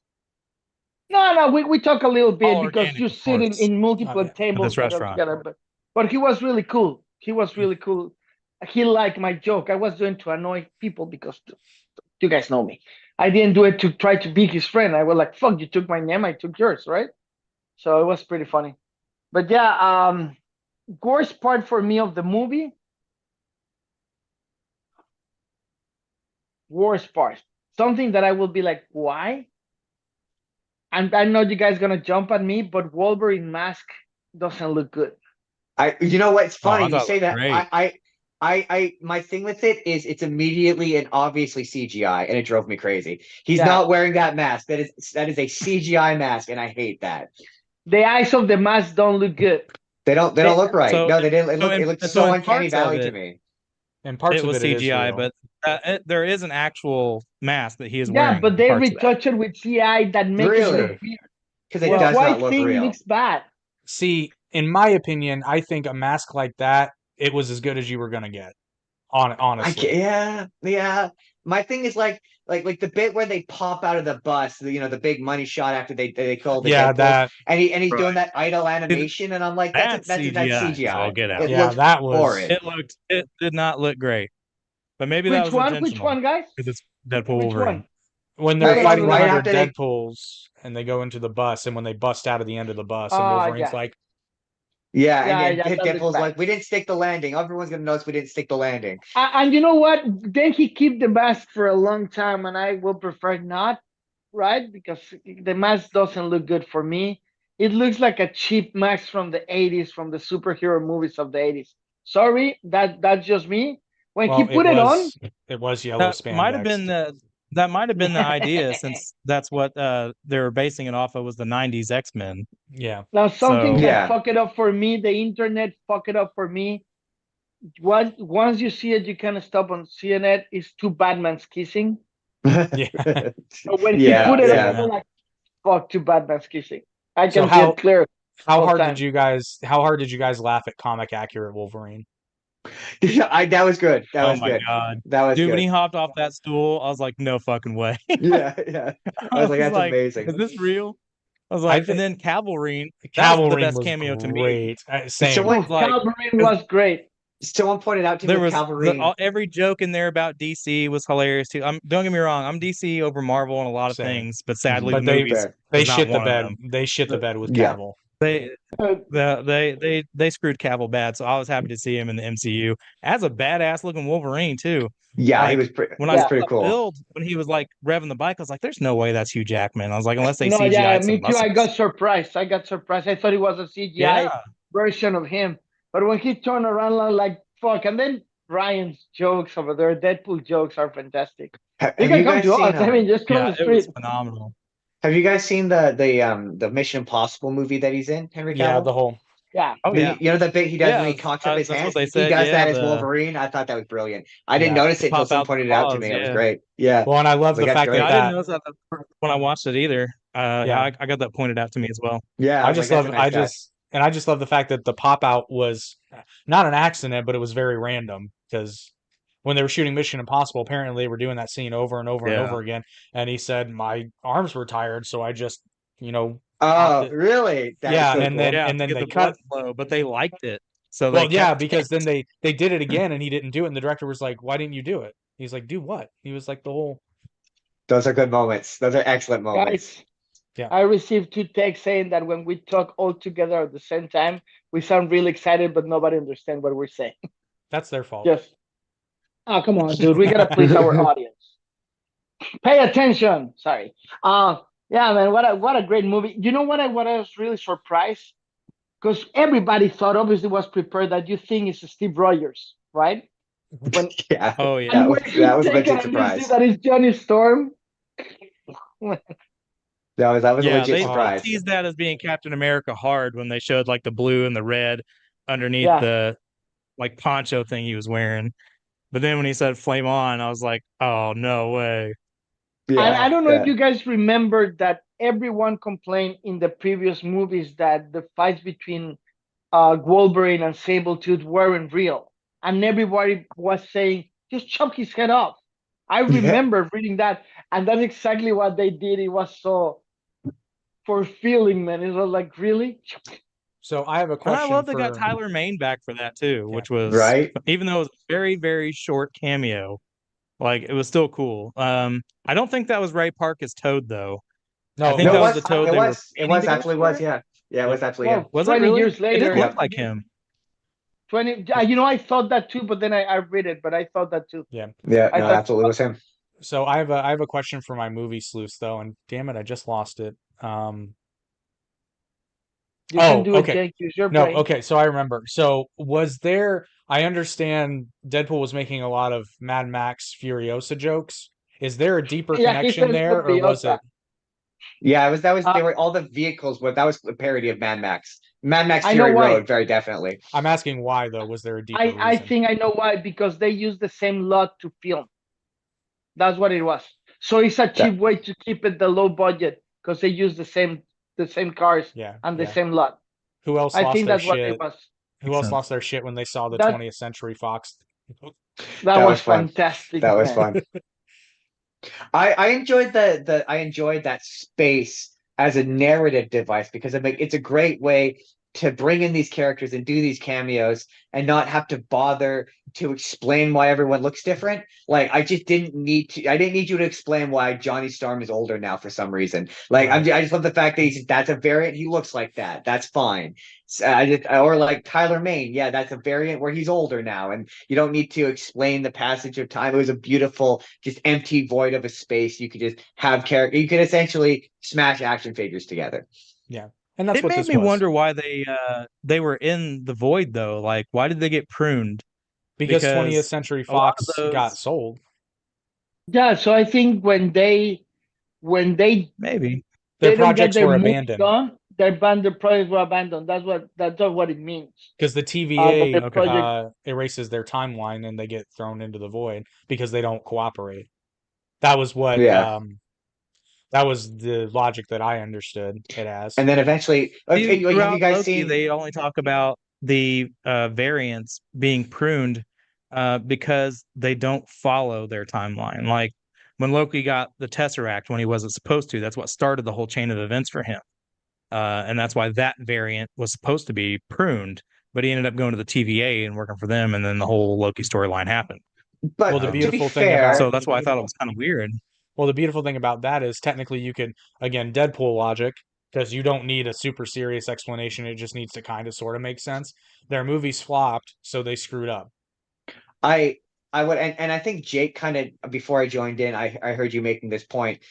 No, we talk a little bit All because organic, you of sit course. in multiple Oh, yeah. tables This restaurant. together. But he was really cool. He was really cool. He liked my joke. I was doing to annoy people because You guys know me. I didn't do it to try to be his friend. I was like, fuck, you took my name, I took yours, right? So it was pretty funny. But yeah, worst part for me of the movie, worst part. Something that I will be like, why? And I know you guys gonna jump at me, but Wolverine mask doesn't look good. You know what? It's Oh, I funny you thought it say looked that. great. My thing with it is it's immediately and obviously CGI, and it drove me crazy. He's Yeah. not wearing that mask. That is a CGI mask, and I hate that. The eyes of the mask don't look good. They don't look right. So- No, they didn't. so It in- looked so so in uncanny parts of valley to it- me. And parts it of was it is CGI, real. but there is an actual mask that he is Yeah, wearing. but they parts of that. retouch it with CI that makes it Really? look weird. Because it The does white not look thing real. looks bad. See, in my opinion, I think a mask like that, it was as good as you were gonna get. Honestly. Yeah. My thing is like the bit where they pop out of the bus, the big money shot after they call the Yeah, Deadpool, that and he's doing Right. that idle animation, and I'm like, that's CGI. I'll get out. It Yeah, looks that was- horrid. It did not look great, but maybe that Which was one? intentional. Which one, guys? Because it's Deadpool Which Wolverine. one? when they're Right- fighting the right 100 after they- Deadpools and they go into the bus, and when they bust out of the end of the bus, and Ah, Wolverine's yeah. like, Yeah, Yeah, and yeah, that looks Deadpool's bad. like, we didn't stick the landing. Everyone's gonna notice we didn't stick the landing. And you know what? Then he keep the mask for a long time, and I will prefer not, right? Because the mask doesn't look good for me. It looks like a cheap mask from the 80s, from the superhero movies of the 80s. Sorry, that's just me. When well, he put it on, it was yellow That spandex. might have been the idea, since that's what they were basing it off of, was the '90s X-Men. Yeah. now something So- that Yeah. fuck it up for me, the internet fuck it up for me. Once you see it, you can't stop on seeing it. Is two Batmans kissing. Yeah. So when Yeah, he put it yeah. on, I'm like, fuck, two Batmans kissing. I So can how- get clear. How Full hard time. did you guys laugh at comic accurate Wolverine? That was good. That Oh was my good. god, That was dude! good. When he hopped off that stool, I was like, no fucking way. Yeah. I was like, that's amazing. Is this real? I was I like, thi- and then Cavalry. That was the Cavalry best was cameo to me. great. Same. Someone- Like, Calvary was great. Someone pointed out to me There with was Calvary. every joke in there about DC was hilarious too. Don't get me wrong, I'm DC over Marvel on a lot of Same. things, but sadly, But the they- movies They is not shit the one of bed. them. They shit the bed with Yeah. Cavill. They screwed Cavill bad, so I was happy to see him in the MCU as a badass looking Wolverine too. Yeah, he Like, was pretty. When He I was saw pretty the cool. build, when he was like revving the bike, I was like, "There's no way that's Hugh Jackman." I was like, "Unless they No, CGI yeah, some me too. I muscles." got surprised. I thought it was a CGI Yeah, version of him. But when he turned around, I'm like, fuck. And then Ryan's jokes over there, Deadpool jokes are fantastic. Have They you can come guys to seen? us. I mean, just come yeah, on the it was street. phenomenal. Have you guys seen the Mission Impossible movie that he's in? Henry Cavill. Yeah, the whole. Yeah. Oh yeah, You know the bit he does Yeah, when he cocks up his that's what hands. they He said, does yeah, that as the- Wolverine. I thought that was brilliant. I didn't Yeah. notice it until Pop someone out the pointed it out to claws, me. It was yeah. great. Yeah. Well, and I love Like, the that's fact great. Yeah, that I didn't notice that when I watched it either. Yeah. I got that pointed out to me as well. Yeah. I was just like, love that's a nice touch. I just love the fact that the pop out was not an accident, but it was very random, because when they were shooting Mission Impossible, apparently they were doing that scene over and over and Yeah. over again. And he said, "My arms were tired, so I just, Oh, popped it." really? That is Yeah, so and cool. then- Yeah, to they get the cut- blood flow, but they liked it. So well, they yeah, kept because it. then they did it again, and he didn't do it, and the director was like, "Why didn't you do it?" He's like, "Do what?" He was like, "The whole." Those are good moments. Those are excellent moments. Guys, Yeah. I received 2 texts saying that when we talk all together at the same time, we sound really excited, but nobody understands what we're saying. That's their fault. Just, oh, come on, dude. We got to please our audience. Pay attention. Sorry. Yeah, man, what a great movie. You know what I was really surprised? Because everybody thought, obviously was prepared, that you think it's Steve Rogers, right? When Yeah. Oh yeah, and was- when he's that was a taken legit and you see surprise. that is Johnny Storm. That was a yeah. legit They surprise. teased that as being Captain America hard when they showed like the blue and the red underneath Yeah. the like poncho thing he was wearing. But then when he said "flame on," I was like, "Oh no way!" Yeah. And I don't know yeah. if you guys remember that everyone complained in the previous movies that the fights between Wolverine and Sabretooth weren't real. And everybody was saying, just chop his head off. I remember reading that, and that's exactly what they did. It was so fulfilling, man. It was like, really? So I have a And question. I love they for... got Tyler Mane back for that too, Yeah. which was Right? Even though it was a very very short cameo, Like it was still cool. I don't think that was Ray Park as Toad though. No, I think No, that it was was. the Toad It they were was. It planning was to go actually for. was. Yeah. Yeah. It Yep. was actually him. Well, Was it 20 really? years It didn't later, look like him. 20. You know, I thought that too, but then I read it, but I thought that too. Yeah. Yeah. I No, thought absolutely was him. So I have a question for my movie sleuths though, and damn it, I just lost it. you can Oh, do it, okay. Jake. Use your No, brain. okay. So I remember. So was there? I understand Deadpool was making a lot of Mad Max Furiosa jokes. Is there a deeper Yeah, he connection says there, or was Furiosa. it? Yeah, it was. That was. Uh, They were all the vehicles. But that was a parody of Mad Max. Mad Max I know Fury why. Road, very definitely. I'm asking why though. Was there a deeper I reason? think I know why, because they use the same lot to film. That's what it was. So it's a That cheap way to keep it the low budget because they use the same cars Yeah, and the yeah. same lot. Who else I lost think their that's what it shit? was. Who Makes else lost sense. their shit when they saw the That 20th Century Fox? that that was was fun. fantastic, That was man. fun. I enjoyed the I enjoyed that space as a narrative device because it's a great way to bring in these characters and do these cameos and not have to bother to explain why everyone looks different. Like I didn't need you to explain why Johnny Storm is older now for some reason. Like Right. I just love the fact that that's a variant. He looks like that. That's fine. Or like Tyler Mane. Yeah, that's a variant where he's older now, and you don't need to explain the passage of time. It was a beautiful, just empty void of a space. You could just have character. You could essentially smash action figures together. Yeah. And that's It what made this me was. wonder why they were in the void though. Like why did they get pruned? Because 20th Because Century a lot of Fox got those sold. Yeah, so I think when they maybe. Their didn't get projects their were movie abandoned done, their projects were abandoned. That's what it means. because the That the TVA Okay. project. erases their timeline and they get thrown into the void because they don't cooperate. That was what Yeah, that was the logic that I understood it as. and then eventually, okay, Even like, have you throughout guys Loki, seen? they only talk about the variants being pruned because they don't follow their timeline. Like when Loki got the Tesseract when he wasn't supposed to, that's what started the whole chain of events for him. And that's why that variant was supposed to be pruned, but he ended up going to the TVA and working for them, and then the whole Loki storyline happened. Well, the But to be beautiful thing about fair, So that's why I thought it was kind of weird. well, the beautiful thing about that is technically you could again Deadpool logic because you don't need a super serious explanation. It just needs to kind of sort of make sense. Their movies flopped, so they screwed up. I I would, and I think Jake kind of before I joined in, I heard you making this point.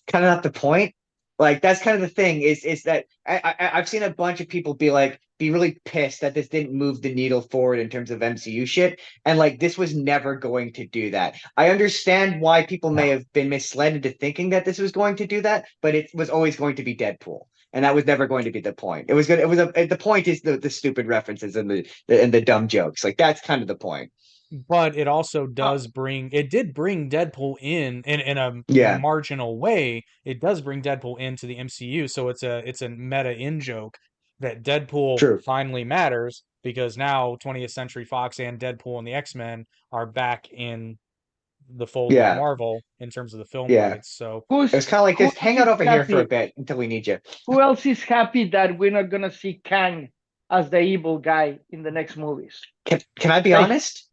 Kind of not the point. Like that's kind of the thing is that I've seen a bunch of people be really pissed that this didn't move the needle forward in terms of MCU shit, and like this was never going to do that. I understand why people may have been misled into thinking that this was going to do that, but it was always going to be Deadpool. And that was never going to be the point. It was good. It was the point is the stupid references and the dumb jokes. Like that's kind of the point. But it also Uh, it did bring Deadpool in a Yeah, marginal way. It does bring Deadpool into the MCU, so it's a meta in joke that Deadpool true. finally matters because now 20th Century Fox and Deadpool and the X-Men are back in the fold with Yeah, Marvel in terms of the film yeah. rights. So It was kind of like who just else hang out is over here for a happy? bit until we need you. Who else is happy that we're not gonna see Kang as the evil guy in the next movies? Can I be Like, honest?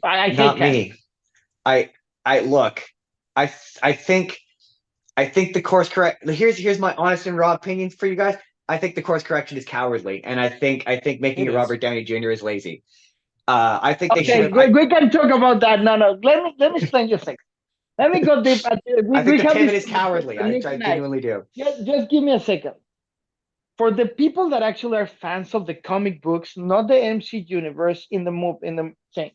I hate Not Kang. me. I I look. I think the course correct. Here's my honest and raw opinion for you guys. I think the course correction is cowardly, and I think making it it is. Robert Downey Jr. is lazy. I think they should Okay, have. we can talk about that. No. Let me explain you a second. Let me go deep. I We think the have pivot this is cowardly. conversation, Nick I and I. genuinely do. Just give me a second. For the people that actually are fans of the comic books, not the MC universe in the thing,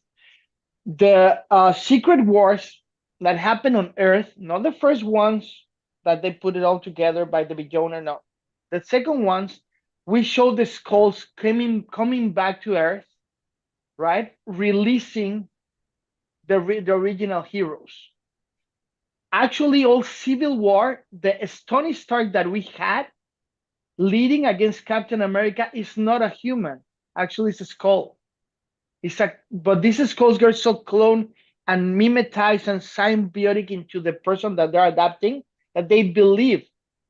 the Secret Wars that happened on Earth, not the first ones that they put it all together by the Beyonder, no. The second ones, we show the skulls coming back to Earth, right? Releasing the original heroes. Actually, all Civil War, the Tony Stark that we had leading against Captain America is not a human. Actually, it's a skull. But these skulls get so cloned and mimetized and symbiotic into the person that they're adapting that they believe.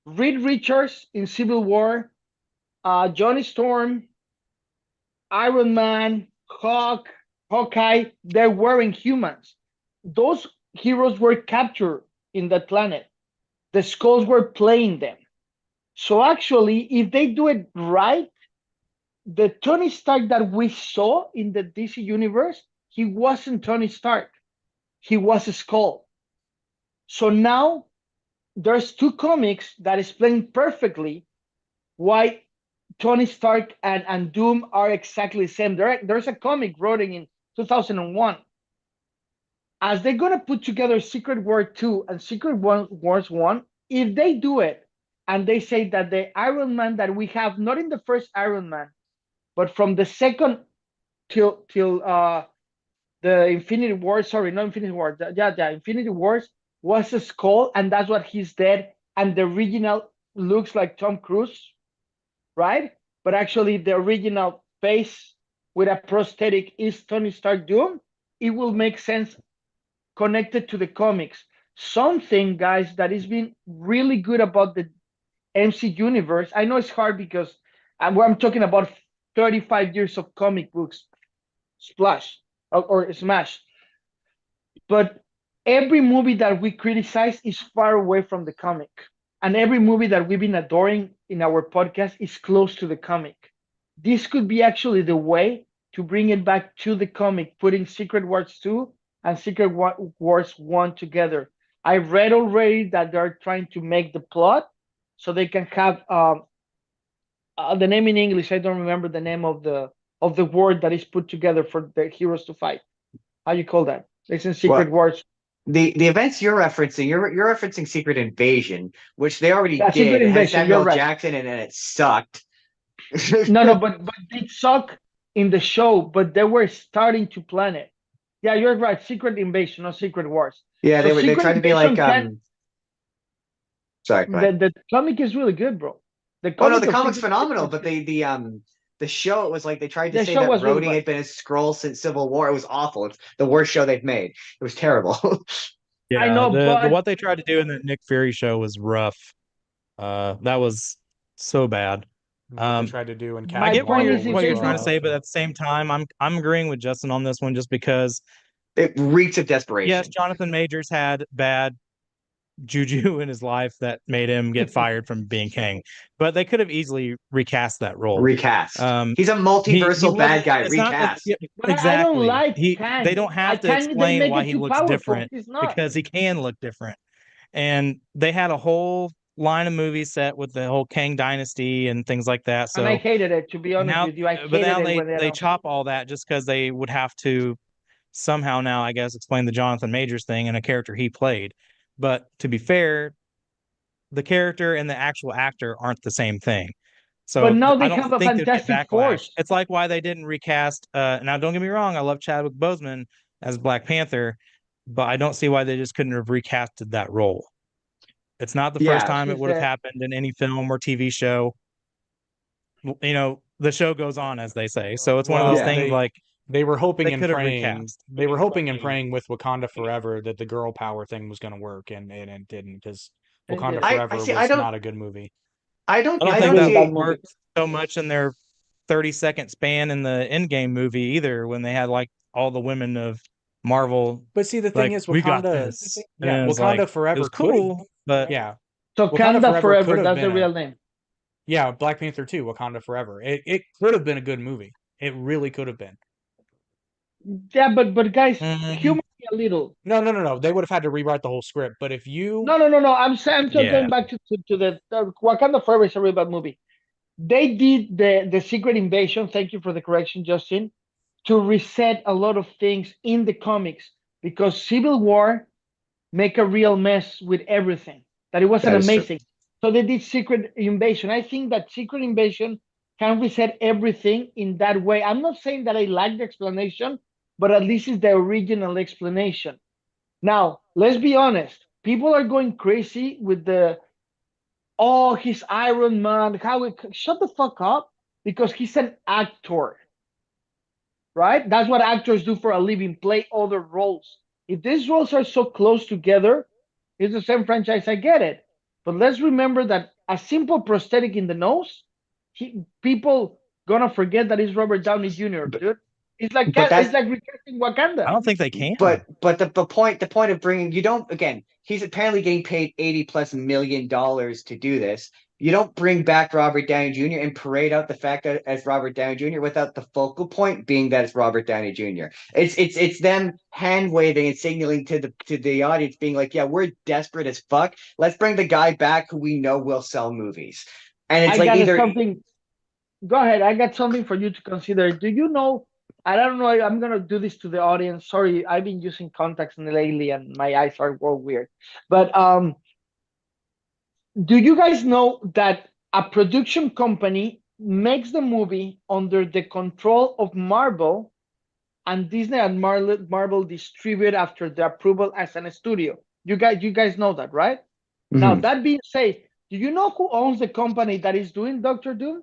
Reed Richards in Civil War, Johnny Storm, Iron Man, Hawkeye, they're wearing humans. Those heroes were captured in that planet. The skulls were playing them. So actually, if they do it right, the Tony Stark that we saw in the DC universe, he wasn't Tony Stark. He was a Skull. So now there's two comics that explain perfectly why Tony Stark and Doom are exactly the same. There's a comic written in 2001. As they're going to put together Secret War 2 and Secret Wars 1, if they do it and they say that the Iron Man that we have, not in the first Iron Man, but from the second till the Infinity War, sorry, not Infinity War, Infinity Wars was a skull, and that's what he's dead, and the original looks like Tom Cruise, right? But actually the original face with a prosthetic is Tony Stark Doom. It will make sense connected to the comics. Something, guys, that has been really good about the MC universe. I know it's hard because I'm talking about 35 years of comic books splash or smash. But every movie that we criticize is far away from the comic. And every movie that we've been adoring in our podcast is close to the comic. This could be actually the way to bring it back to the comic, putting Secret Wars 2 and Secret Wars 1 together. I read already that they're trying to make the plot so they can have the name in English. I don't remember the name of the word that is put together for the heroes to fight. How you call that? It's in Secret Wars. The events you're referencing, you're referencing Secret Invasion, which they already did. Secret It had Invasion, Samuel you're right. Jackson and it sucked. No, but it sucked in the show, but they were starting to plan it. Yeah, you're right. Secret Invasion, not Secret Wars. Yeah, So they tried to be like sorry, go ahead. The comic is really good, bro. The comic's phenomenal, but the show, it was like they tried to say that Rhodey had been a Skrull since Civil War. It was awful. It's the worst show they've made. It was terrible. Yeah, I know, but what they tried to do in the Nick Fury show was rough. That was so bad. What they tried to do in My I get what point you're, is if what they you're trying to do- say, but at the same time, I'm agreeing with Justin on this one just because It reeks of desperation. yes, Jonathan Majors had bad juju in his life that made him get fired from being king, but they could have easily recast that role. Recast. He's a multiversal bad guy. it's not- Recast. But exactly. I don't like Kang. They don't have to Kang, they explain make why it he too looks powerful. different He's not. because he can look different. And they had a whole line of movies set with the whole Kang dynasty and things like that. So And I hated it, to be honest now, with you. I but hated now it when they chop all that just because they would have to somehow now, I guess, explain the Jonathan Majors thing and a character he played. But to be fair, the character and the actual actor aren't the same thing. So But now they I don't have a think there'd be Fantastic backlash. Force. It's like why they didn't recast. Now, don't get me wrong, I love Chadwick Boseman as Black Panther, but I don't see why they just couldn't have recasted that role. It's not the first time it would have happened in any film or TV show. You know, the show goes on, as they say. So it's one of those things like they were hoping they and could have praying. recast. They were hoping and praying with Wakanda Forever that the girl power thing was going to work, and it didn't, because Wakanda Forever was not a good movie. I don't think that worked so much in their 30-second span in the Endgame movie either, when they had like all the women of Marvel. But see, the thing is, Wakanda, Wakanda Forever was cool, but so Wakanda Forever, that's the real name. Yeah, Black Panther 2, Wakanda Forever. It could have been a good movie. It really could have been. Yeah, but guys, humor me a little. No. They would have had to rewrite the whole script. But if you no, I'm just going back to the Wakanda Forever is a real bad movie. They did the Secret Invasion. Thank you for the correction, Justin. To reset a lot of things in the comics, because Civil War make a real mess with everything. That it wasn't amazing. So they did Secret Invasion. I think that Secret Invasion can reset everything in that way. I'm not saying that I like the explanation, but at least it's the original explanation. Now, let's be honest. People are going crazy with he's Iron Man. Shut the fuck up, because he's an actor. Right? That's what actors do for a living, play other roles. If these roles are so close together, it's the same franchise, I get it. But let's remember that a simple prosthetic in the nose, people gonna forget that it's Robert Downey Jr., dude. It's like But that's recasting Wakanda. I don't think they can. but the point of bringing you don't again he's apparently getting paid $80+ million to do this. You don't bring back Robert Downey Jr. and parade out the fact that as Robert Downey Jr. without the focal point being that it's Robert Downey Jr. It's them hand waving and signaling to the audience being like, yeah, we're desperate as fuck. Let's bring the guy back who we know will sell movies. And it's I like got either something. Go ahead. I got something for you to consider. Do you know? I don't know. I'm gonna do this to the audience. Sorry, I've been using contacts lately, and my eyes are all weird. But do you guys know that a production company makes the movie under the control of Marvel, and Disney and Marvel distribute after the approval as an studio? You guys know that, right? Now, Mhm. that being said, do you know who owns the company that is doing Doctor Doom?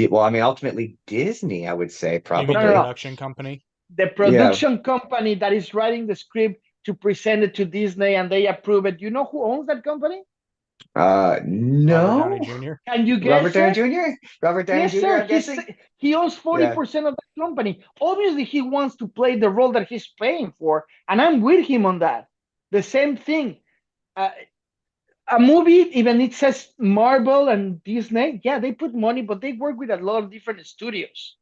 Well, I mean, ultimately Disney, I would say You mean No, the no, probably. no. production company? The Yeah. production company that is writing the script to present it to Disney and they approve it. You know who owns that company? Robert Downey No. Jr. Can you Robert guess Downey it? Jr. Robert Downey Yes, Jr. sir. I'm guessing. He owns Yeah. 40% of the company. Obviously, he wants to play the role that he's paying for, and I'm with him on that. The same thing. Uh, a movie, even it says Marvel and Disney, yeah, they put money, but they work with a lot of different studios.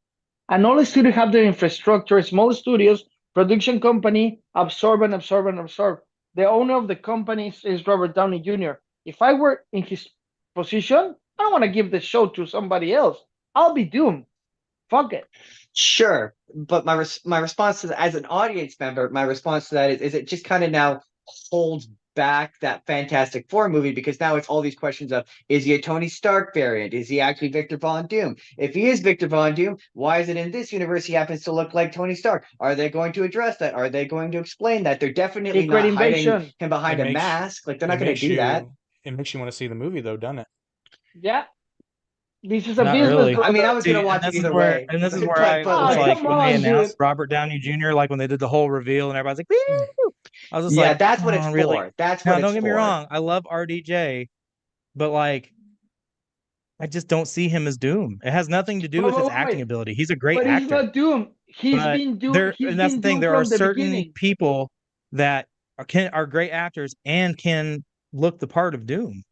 And all the studios have their infrastructure, small studios, production company, absorb and absorb and absorb. The owner of the company is Robert Downey Jr. If I were in his position, I don't want to give the show to somebody else. I'll be doomed. Fuck it. Sure, but my response to that, as an audience member, my response to that is it just kind of now holds back that Fantastic Four movie because now it's all these questions of is he a Tony Stark variant? Is he actually Victor Von Doom? If he is Victor Von Doom, why is it in this universe he happens to look like Tony Stark? Are they going to address that? Are they going to explain that? They're definitely Secret not hiding invasion. him It behind a makes mask. Like they're it not going to makes do that. you want to see the movie though, doesn't it? Yeah. This is a Not business, really. I mean, I brother. was See, gonna watch it either way, and this is where but I was like, like, Come when they on, dude. announced Robert Downey Jr., like when they did the whole reveal and everybody's like, woo! I was just yeah, like, that's what it's oh, really? for. That's what Now, it's don't get me for. wrong, I love RDJ, but like, I just don't see him as Doom. It has nothing to do with his acting Wait. ability. He's a great But he's actor, not doomed. but He's and that's the been thing. doomed There are from the certain beginning. people that are great actors and can look the part of Doom.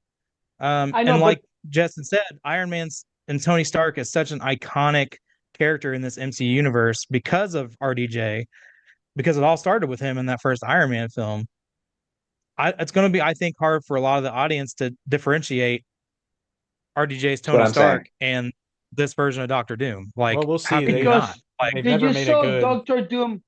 I know, And but like Justin said, Iron Man's and Tony Stark is such an iconic character in this MCU universe because of RDJ, because it all started with him in that first Iron Man film. It's going to be, I think, hard for a lot of the audience to differentiate RDJ's That's what Tony I'm saying. Stark and this version of Doctor Doom. Like, Well, we'll how see. can you They've not? because Like, they've did never you made it saw good. Doctor Doom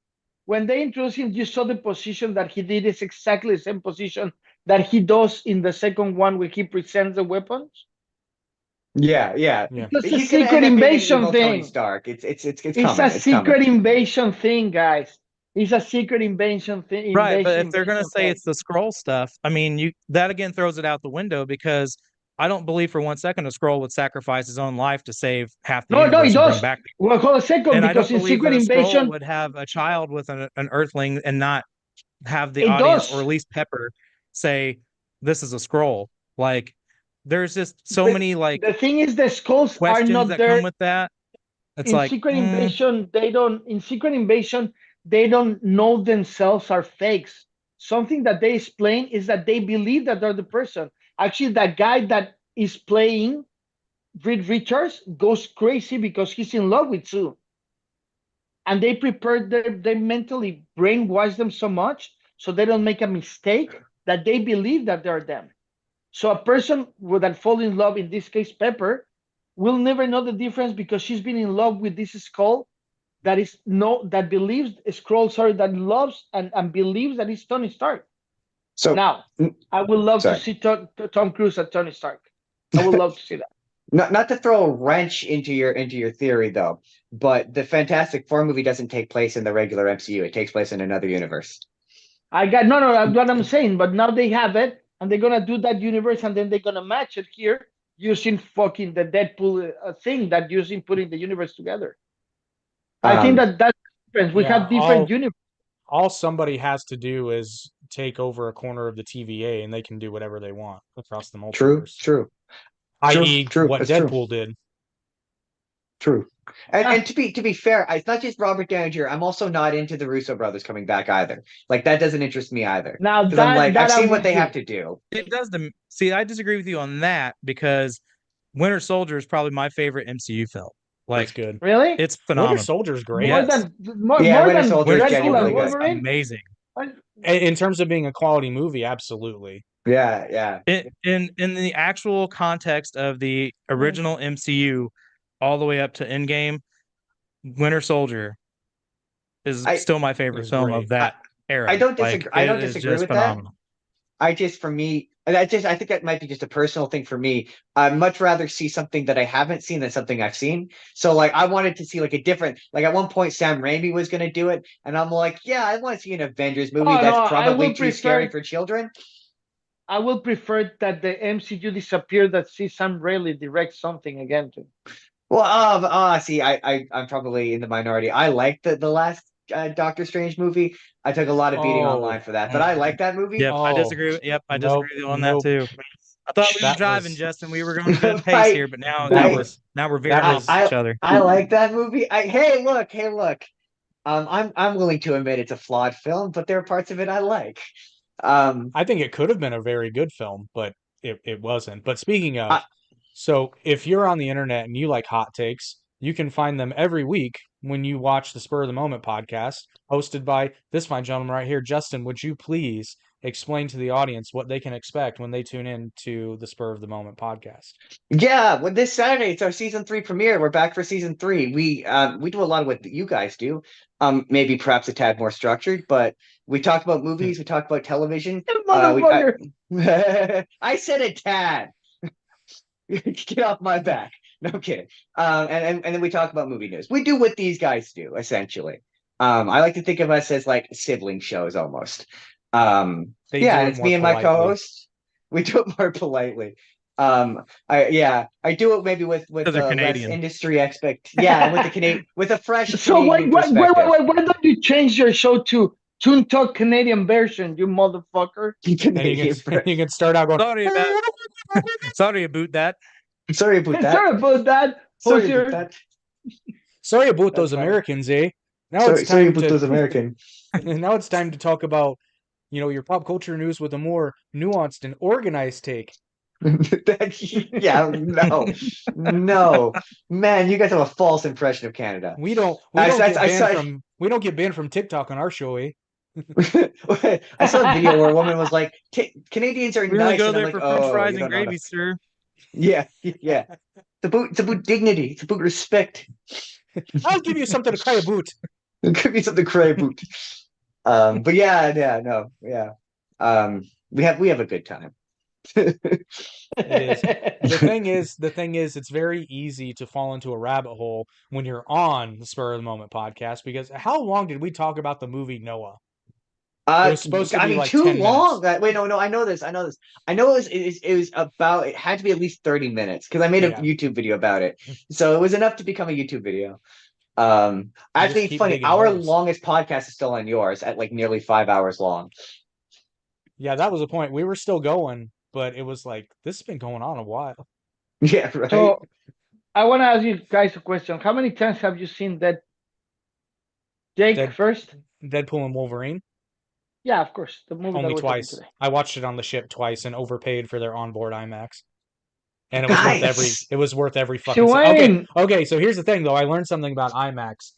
when they introduced him? You saw the position that he did is exactly the same position that he does in the second one where he presents the weapons. Yeah, yeah. Yeah. It's a He's gonna secret end up being an invasion evil Tony thing. Stark. It's It's a coming. It's coming. secret invasion thing, guys. It's a secret invasion thing. right, but if they're going to Invasion say thing. it's the scroll stuff, I mean, you that again throws it out the window because I don't believe for one second a scroll would sacrifice his own life to save half the No, no, it universe and bring does. back people. Well, hold a second, And I because don't in believe secret that a scroll invasion, would have a child with an earthling and not have the it audience or does. at least Pepper say this is a scroll. Like there's just so But many like the thing is, the skulls are questions not that come there with that. It's in like, secret invasion. They don't. In secret invasion, they don't know themselves are fakes. Something that they explain is that they believe that they're the person. Actually, that guy that is playing Reed Richards goes crazy because he's in love with Sue, and they prepare they mentally brainwash them so much so they don't make a mistake that they believe that they're them. So a person would that fall in love, in this case Pepper, will never know the difference because she's been in love with this skull that is no that believes scroll sorry that loves and believes that it's Tony Stark. So, Now, I would love to sorry. see Tom Cruise as Tony Stark. I would love to see that. Not to throw a wrench into your theory though, but the Fantastic Four movie doesn't take place in the regular MCU. It takes place in another universe. I got no, that's what I'm saying. But now they have it, and they're gonna do that universe, and then they're gonna match it here using fucking the Deadpool thing that using putting the universe together. I think Um, that that's the difference. We Yeah. have different universe. All somebody has to do is take over a corner of the TVA and they can do whatever they want across the true, multiverse. true, true, I.e. true. what That's true. Deadpool did. True. And to be fair, it's not just Robert Downey Jr. I'm also not into the Russo brothers coming back either. Like that doesn't interest me either. Now Because I'm like, I've that I'm seen what with they you. have to do. It does the see. I disagree with you on that because Winter Soldier is probably my favorite MCU film. That's Like good. Really? it's Winter phenomenal. Soldier's great. More Yes. than more, Yeah, more Winter than Soldier is Winter Deadpool Soldier and genuinely was good. Wolverine? amazing. In terms of being a quality movie, absolutely. Yeah. In the actual context of the original MCU, all the way up to Endgame, Winter Soldier is I still my It favorite was film great. of that era. I don't Like disagree. I it don't is disagree just with that. phenomenal. I just, for me, and I think that might be just a personal thing for me. I'd much rather see something that I haven't seen than something I've seen. So, like, I wanted to see like a different. Like at one point, Sam Raimi was going to do it, and I'm like, yeah, I want to see an Avengers movie Oh no, that's I probably will too scary prefer for children. I will prefer that the MCU disappear that see Sam Raimi direct something again too. Well, see, I'm probably in the minority. I liked the last Doctor Strange movie. I took a lot of beating Oh, online for that, but I like that movie. Yep, I oh, disagree. Yep, I nope, disagree with you on that nope. too. I thought we were That driving, was Justin. We were going a good pace I, here, but now that I, was we're that veering off was each I, other. I like that movie. Hey, look. I'm willing to admit it's a flawed film, but there are parts of it I like. Um, I think it could have been a very good film, but it wasn't. But speaking of, I, so if you're on the internet and you like hot takes, you can find them every week when you watch the Spur of the Moment podcast, hosted by this fine gentleman right here. Justin, would you please explain to the audience what they can expect when they tune in to the Spur of the Moment podcast? yeah, well, this Saturday it's our season 3 premiere. We're back for season 3. We do a lot of what you guys do. Maybe perhaps a tad more structured, but we talk about movies. We talk about television. Motherfucker. I said a tad. Get off my back. No kidding. And then we talk about movie news. We do what these guys do, essentially. I like to think of us as like sibling shows almost. They Yeah, do and it it's more me and my politely. co-host. We do it more politely. I do it maybe with Because they're less Canadian. industry expect. Yeah, with the Canadian with a fresh So Canadian perspective. why don't you change your show to Toon Talk Canadian version, you motherfucker? Canadian You can start out going, Sorry about that. Sorry about that. Sorry about that. Sorry about that. sorry about those That's fine. Americans, eh? Now Sorry, it's sorry time about to those American. now it's time to talk about, your pop culture news with a more nuanced and organized take. Yeah, no, man, you guys have a false impression of Canada. We don't we don't get banned from TikTok on our show, eh? I saw a video where a woman was like, "Canadians are We only nice," go and I'm there like, for French "Oh, fries you and don't know." gravy, sir. Yeah. It's about dignity. It's about respect. I'll give you something to cry about. Give me something to cry about. But yeah. We have a good time. It is. The thing is, it's very easy to fall into a rabbit hole when you're on the Spur of the Moment podcast, because how long did we talk about the movie Noah? It was supposed to I be mean, like too 10 long. minutes. Wait, no, I know this. I know it was about. It had to be at least 30 minutes because I made a Yeah. YouTube video about it, so it was enough to become a YouTube video. just Actually, it's keep funny. digging Our holes. longest podcast is still on yours at like nearly 5 hours long. Yeah, that was the point. We were still going, but it was like, this has been going on a while. Yeah, right. So I want to ask you guys a question. How many times have you seen that? Jake Dead- first? Deadpool and Wolverine, Yeah, of course. The movie that only we're talking twice. today. I watched it on the ship twice and overpaid for their onboard IMAX. And it was worth Nice. every fucking cent. Dwayne. Okay, so here's the thing though. I learned something about IMAX.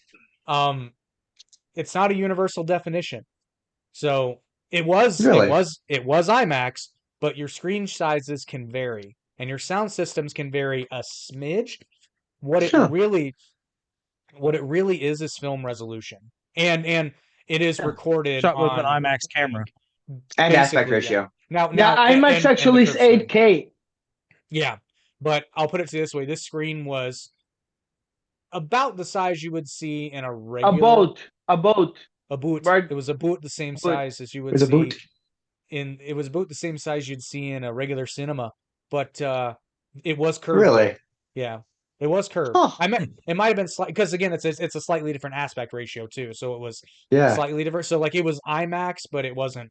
It's not a universal definition. So it was Really? IMAX, but your screen sizes can vary and your sound systems can vary a smidge. What it Huh. really is film resolution. And it is recorded Shot with on an IMAX camera. And aspect basically, ratio. Now Yeah, IMAX and actually the is curve setting. 8K. Yeah, but I'll put it to this way: this screen was about the size you would see in a A regular boat. boot. Right. It was a boot the same Boot. size as you would There's a see boot. it was about the same size you'd see in a regular cinema, but it was curved. Really? Yeah, it was curved. Huh. I meant it might have been slight because again, it's a slightly different aspect ratio too, so it was Yeah. slightly different. So like it was IMAX, but it wasn't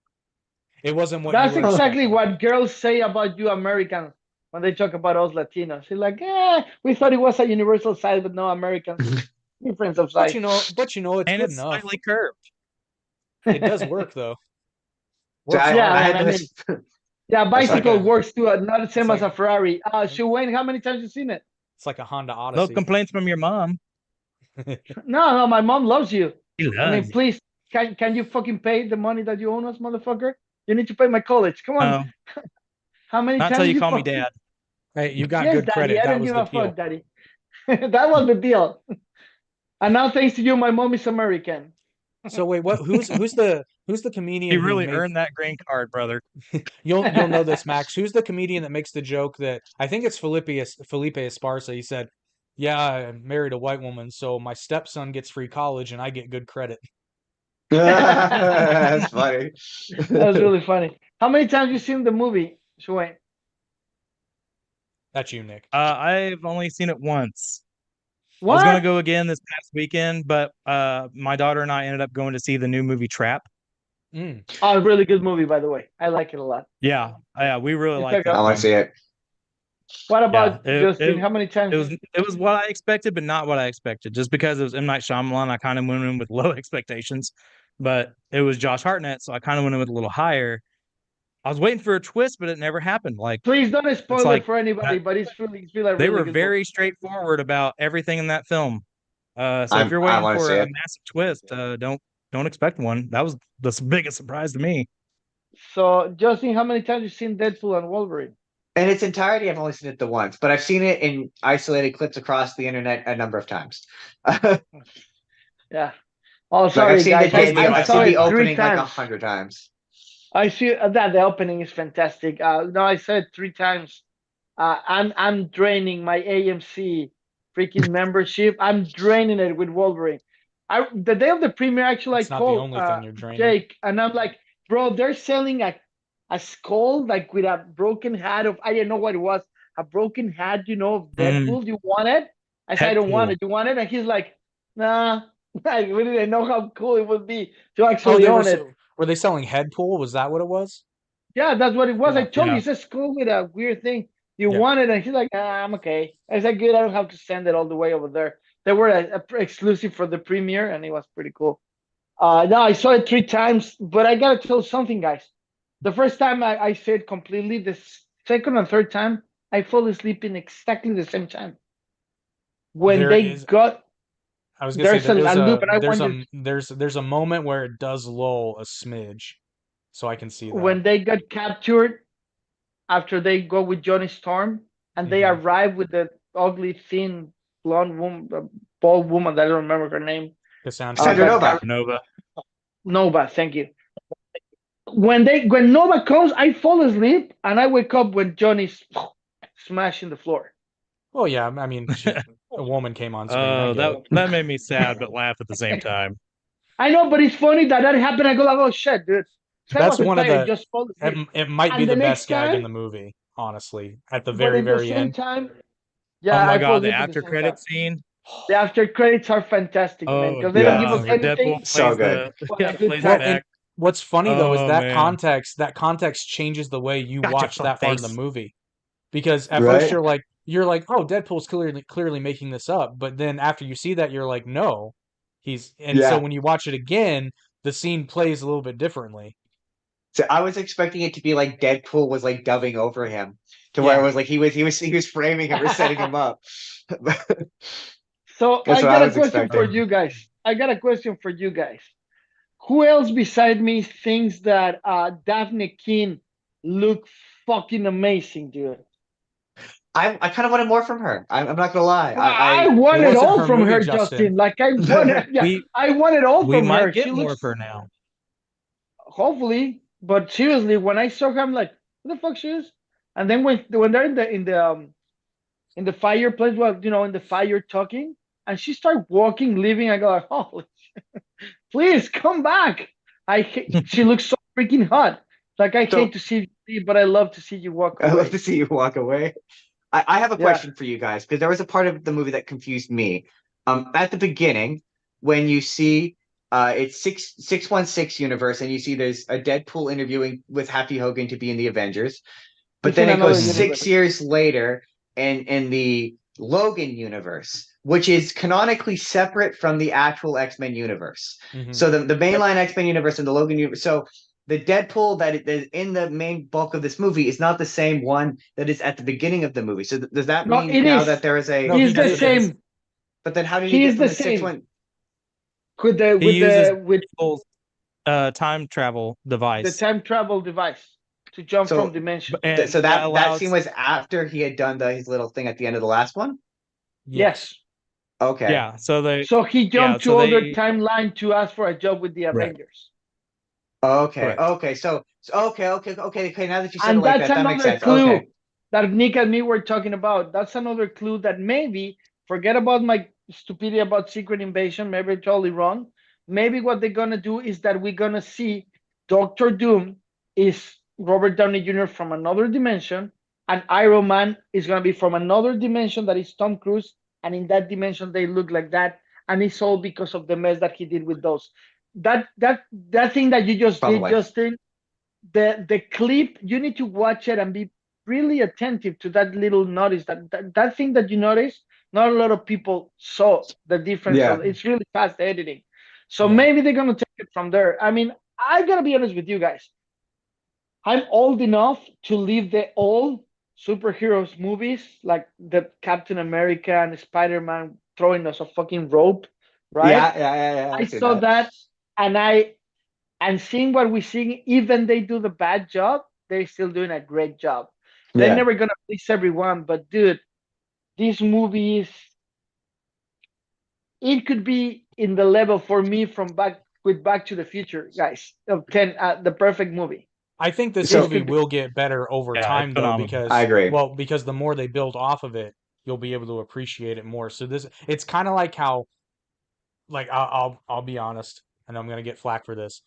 what That's you were exactly expecting. what girls say about you Americans. when they talk about us Latinos. He's like, we thought it was a universal size, but no, Americans is difference of But size. you know, it's And good it's enough. slightly curved. It does work though. So Works Yeah, hard. I man. had I mean, this. yeah, Oh, sorry, bicycle go ahead. works too. Not the same as like- a Ferrari. Wayne, how many times you seen it? It's like a Honda No Odyssey. complaints from your mom. No, my mom loves you. She I mean, loves you. please, can you fucking pay the money that you owe us, motherfucker? You need to pay my college. Come on. No, How many not times until you call me fucking- dad. Hey, you got Yes, good daddy. credit. I That don't was give the a fuck, deal. daddy. That was the deal. And now, thanks to you, my mom is American. So wait, what? Who's the You comedian who really made? earned that green card, brother. You'll know this, Max. Who's the comedian that makes the joke that I think it's Felipe Esparza? He said, "Yeah, I married a white woman, so my stepson gets free college and I get good credit." That's funny. That was really funny. How many times you seen the movie, Wayne? That's you, Nick. I've only seen it once. I was What? gonna go again this past weekend, but my daughter and I ended up going to see the new movie Trap. Mm. Oh, really good movie, by the way. I like it a lot. Yeah, we really It's like like that. I want to see it. What about Yeah, Justin? How many times? it was what I expected, but not what I expected. Just because it was M. Night Shyamalan, I kind of went in with low expectations, but it was Josh Hartnett, so I kind of went in with a little higher. I was waiting for a twist, but it never happened. Like Please don't it's spoil it like for anybody, but it's really a they really were good very straightforward about everything in that film. So if you're I waiting want to for see a it. massive twist, don't expect one. That was the biggest surprise to me. movie. So, Justin, how many times you seen Deadpool and Wolverine? In its entirety, I've only seen it the once, but I've seen it in isolated clips across the internet a number of times. Like Yeah. Oh, I've sorry, seen the guys. cameo, I I've saw seen the it three opening like times. 100 times. I see that the opening is fantastic. No, I saw it three times. I'm draining my AMC freaking membership. I'm draining it with Wolverine. The day of the premiere, actually, I It's not the called only thing you're draining. Jake, and I'm like, bro, they're selling a skull like with a broken hat of I didn't know what it was, a broken hat, of Deadpool. You want it? I said I don't want Deadpool. it. You want it? And he's like, nah. I really didn't know how cool it would be to Oh, actually own it. were they selling Headpool? Was that what it was? Yeah, that's what it was. Yeah, I told you, yeah. it's a skull with a weird thing. You Yeah. want it? And he's like, I'm okay. I said, good. I don't have to send it all the way over there. They were exclusive for the premiere, and it was pretty cool. No, I saw it three times, but I gotta tell something, guys. The first time I saw it completely. The second and third time, I fall asleep in exactly the same time. When There they is- got I was gonna there's say a loop, and I wondered there's a moment where it does lull a smidge, so I can see that. when they got captured after they go with Johnny Storm, and they Mhm. arrive with the ugly, thin, blonde woman, bald woman that I don't remember her name. Cassandra. Sandra got Nova. captured. Nova. Nova, thank you. When Nova comes, I fall asleep and I wake up when Johnny's smashing the floor. Oh yeah, I mean, a woman came on screen. I Oh, get it. that made me sad but laugh at the same time. I know, but it's funny that happened. I go like, oh shit, dude. So I That's wasn't one of tired, the. just fall asleep. It might be And the the best next gag in time- the movie, honestly. At the But very at the very same end. time, Oh yeah, my I fall god, the asleep at after same credit time. scene. The after credits are fantastic, man, Oh because they don't give yeah. us where anything. Deadpool plays So good. plays Well, the and back. what's funny though is Oh, that man. context changes the way you Gotcha, watch that part of the fuckface. movie. Because at Right? first you're like, oh, Deadpool's clearly making this up, but then after you see that, you're like, no, so Yeah. when you watch it again, the scene plays a little bit differently. So I was expecting it to be like Deadpool was like dubbing over him, to where Yeah. it was like he was framing him or setting him up. So That's I what got I a was question for expecting. you guys. Who else beside me thinks that Daphne Keane look fucking amazing, dude? I kind of wanted more from her. I'm not gonna lie. I I want It it wasn't all her from movie, her, Justin. Justin. Like I wanted, We I want it all we from might her. get She more looks, of her now. hopefully, but seriously, when I saw her, I'm like, who the fuck she is? And then when they're in the fireplace, well, in the fire talking, and she started walking, leaving, I go like, holy shit, please come back. She looks so freaking hot. Like I So- hate to see you leave, but I love to see you walk away. I love to see you walk away. I have a Yeah. question for you guys, because there was a part of the movie that confused me. At the beginning, when you see it's 616 universe, and you see there's a Deadpool interviewing with Happy Hogan to be in the Avengers. But He's then in it goes another 6 universe. years later, and in the Logan universe, which is canonically separate from the actual X-Men universe. Mhm. So the mainline X-Men universe and the Logan universe. So the Deadpool that is in the main bulk of this movie is not the same one that is at the beginning of the movie. So does that No, mean it now is. that there is a? No, He's the yes, it is. same. But then how did He he is get from the the sixth same. one? With He uses with people's time travel the device. time travel device to jump So- from dimension. And So that allows, scene was after he had done his little thing at the end of the last one. Yes. Okay. yeah. So they So he jumped so to other they- timeline to ask for a job with the Right. Avengers. Okay. Correct. Okay. So okay. Now that you said And it like that's that, that makes another sense. clue Okay. that Nick and me were talking about. That's another clue that maybe, forget about my stupidity about Secret Invasion, maybe I'm totally wrong. Maybe what they're gonna do is that we're gonna see Doctor Doom is Robert Downey Jr. from another dimension, and Iron Man is gonna be from another dimension that is Tom Cruise, and in that dimension they look like that, and it's all because of the mess that he did with those. That thing that you just did, Probably. Justin, the clip, you need to watch it and be really attentive to that little notice, that thing that you noticed. Not a lot of people saw the difference. Yeah. Of, it's really fast editing, so Yeah. maybe they're gonna take it from there. I mean, I gotta be honest with you guys. I'm old enough to leave the old superheroes movies like the Captain America and Spider-Man throwing us a fucking rope, right? Yeah. I see saw that, and seeing what we're seeing, even they do the bad job, they're still doing a great job. They're Yeah. never gonna please everyone, but dude, these movies, it could be in the level for me from Back to the Future, guys. Of 10, the perfect movie. I think this So- movie will get better over Yeah, time, it's though, phenomenal. because I agree. well, because the more they build off of it, you'll be able to appreciate it more. So it's kind of like how, like I'll be honest, and I'm gonna get flack for this.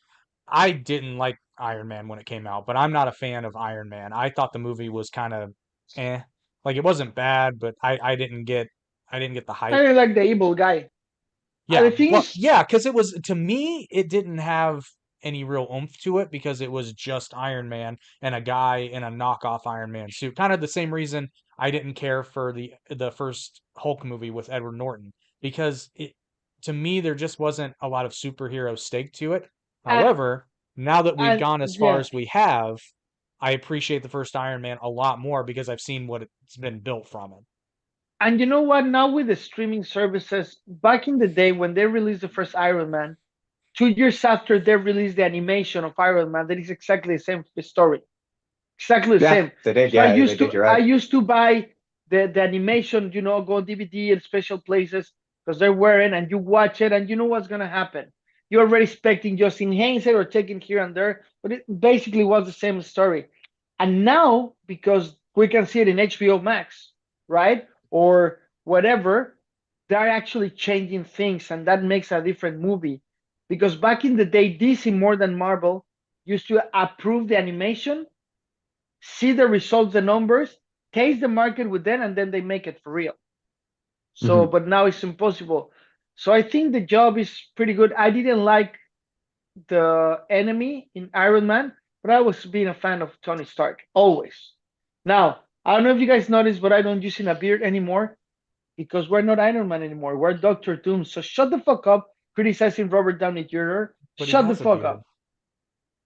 I didn't like Iron Man when it came out, but I'm not a fan of Iron Man. I thought the movie was kind of like it wasn't bad, but I didn't get the hype. I really like the evil guy. Yeah, The thing is, yeah, because it was, to me, it didn't have any real oomph to it because it was just Iron Man and a guy in a knockoff Iron Man suit. Kind of the same reason I didn't care for the first Hulk movie with Edward Norton, because to me there just wasn't a lot of superhero stake to it. However, now that we've gone as far yeah. as we have, I appreciate the first Iron Man a lot more because I've seen what it's been built from it. And you know what? Now with the streaming services, back in the day when they released the first Iron Man, 2 years after they released the animation of Iron Man, that is exactly the same story. Exactly the Yeah, same. they did. So Yeah, they did. You're I right. used to buy the animation, go DVD in special places because they're wearing, and you watch it and you know what's gonna happen. You're already expecting just enhance it or taking here and there, but it basically was the same story. And now, because we can see it in HBO Max, right? Or whatever, they're actually changing things, and that makes a different movie. Because back in the day, DC more than Marvel used to approve the animation, see the results, the numbers, taste the market with them, and then they make it for real. So, but now it's impossible. So I think the job is pretty good. I didn't like the enemy in Iron Man, but I was being a fan of Tony Stark always. Now, I don't know if you guys noticed, but I don't using a beard anymore because we're not Iron Man anymore. We're Doctor Doom. So shut the fuck up criticizing Robert Downey Jr. But he Shut the has a fuck beard. up.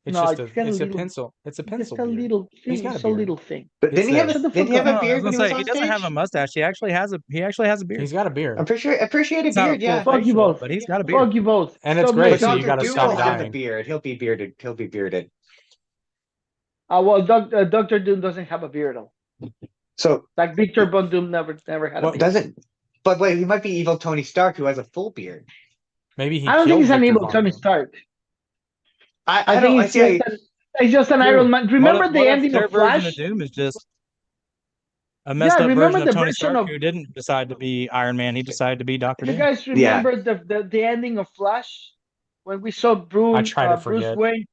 It's No, just it's got a it's a little, pencil. It's a just pencil a beard. little He's thing. got a It's a beard. little thing. But It's didn't he have there. Shut the didn't fuck he have up. a No, I beard was when gonna he say was he on doesn't have a stage? mustache. He actually has a beard. He's got a beard. The I'm pretty sure he had a It's not beard. Yeah. full fuck you facial, both. but he's got a beard. Fuck you both. And it's Stop great, But so listening. you Doctor gotta Doom stop will have the dying. beard. He'll be bearded. He'll be bearded. Well, Doctor Doom doesn't have a beard though. So Like Victor Von Doom never had a Well, beard. doesn't. But wait, he might be evil Tony Stark who has a full beard. Maybe he I don't think killed he's an Victor evil Von Tony Doom. Stark. I I don't. think I see. it's just an True. Iron Man. Remember the What if ending their of version of Flash? Doom is just a Yeah, messed up remember version of the Tony version Stark of who didn't decide to be Iron Man? He decided to be Doctor you Doom. guys Yeah. remember the ending of Flash when we saw I try to Bruce forget. Wayne?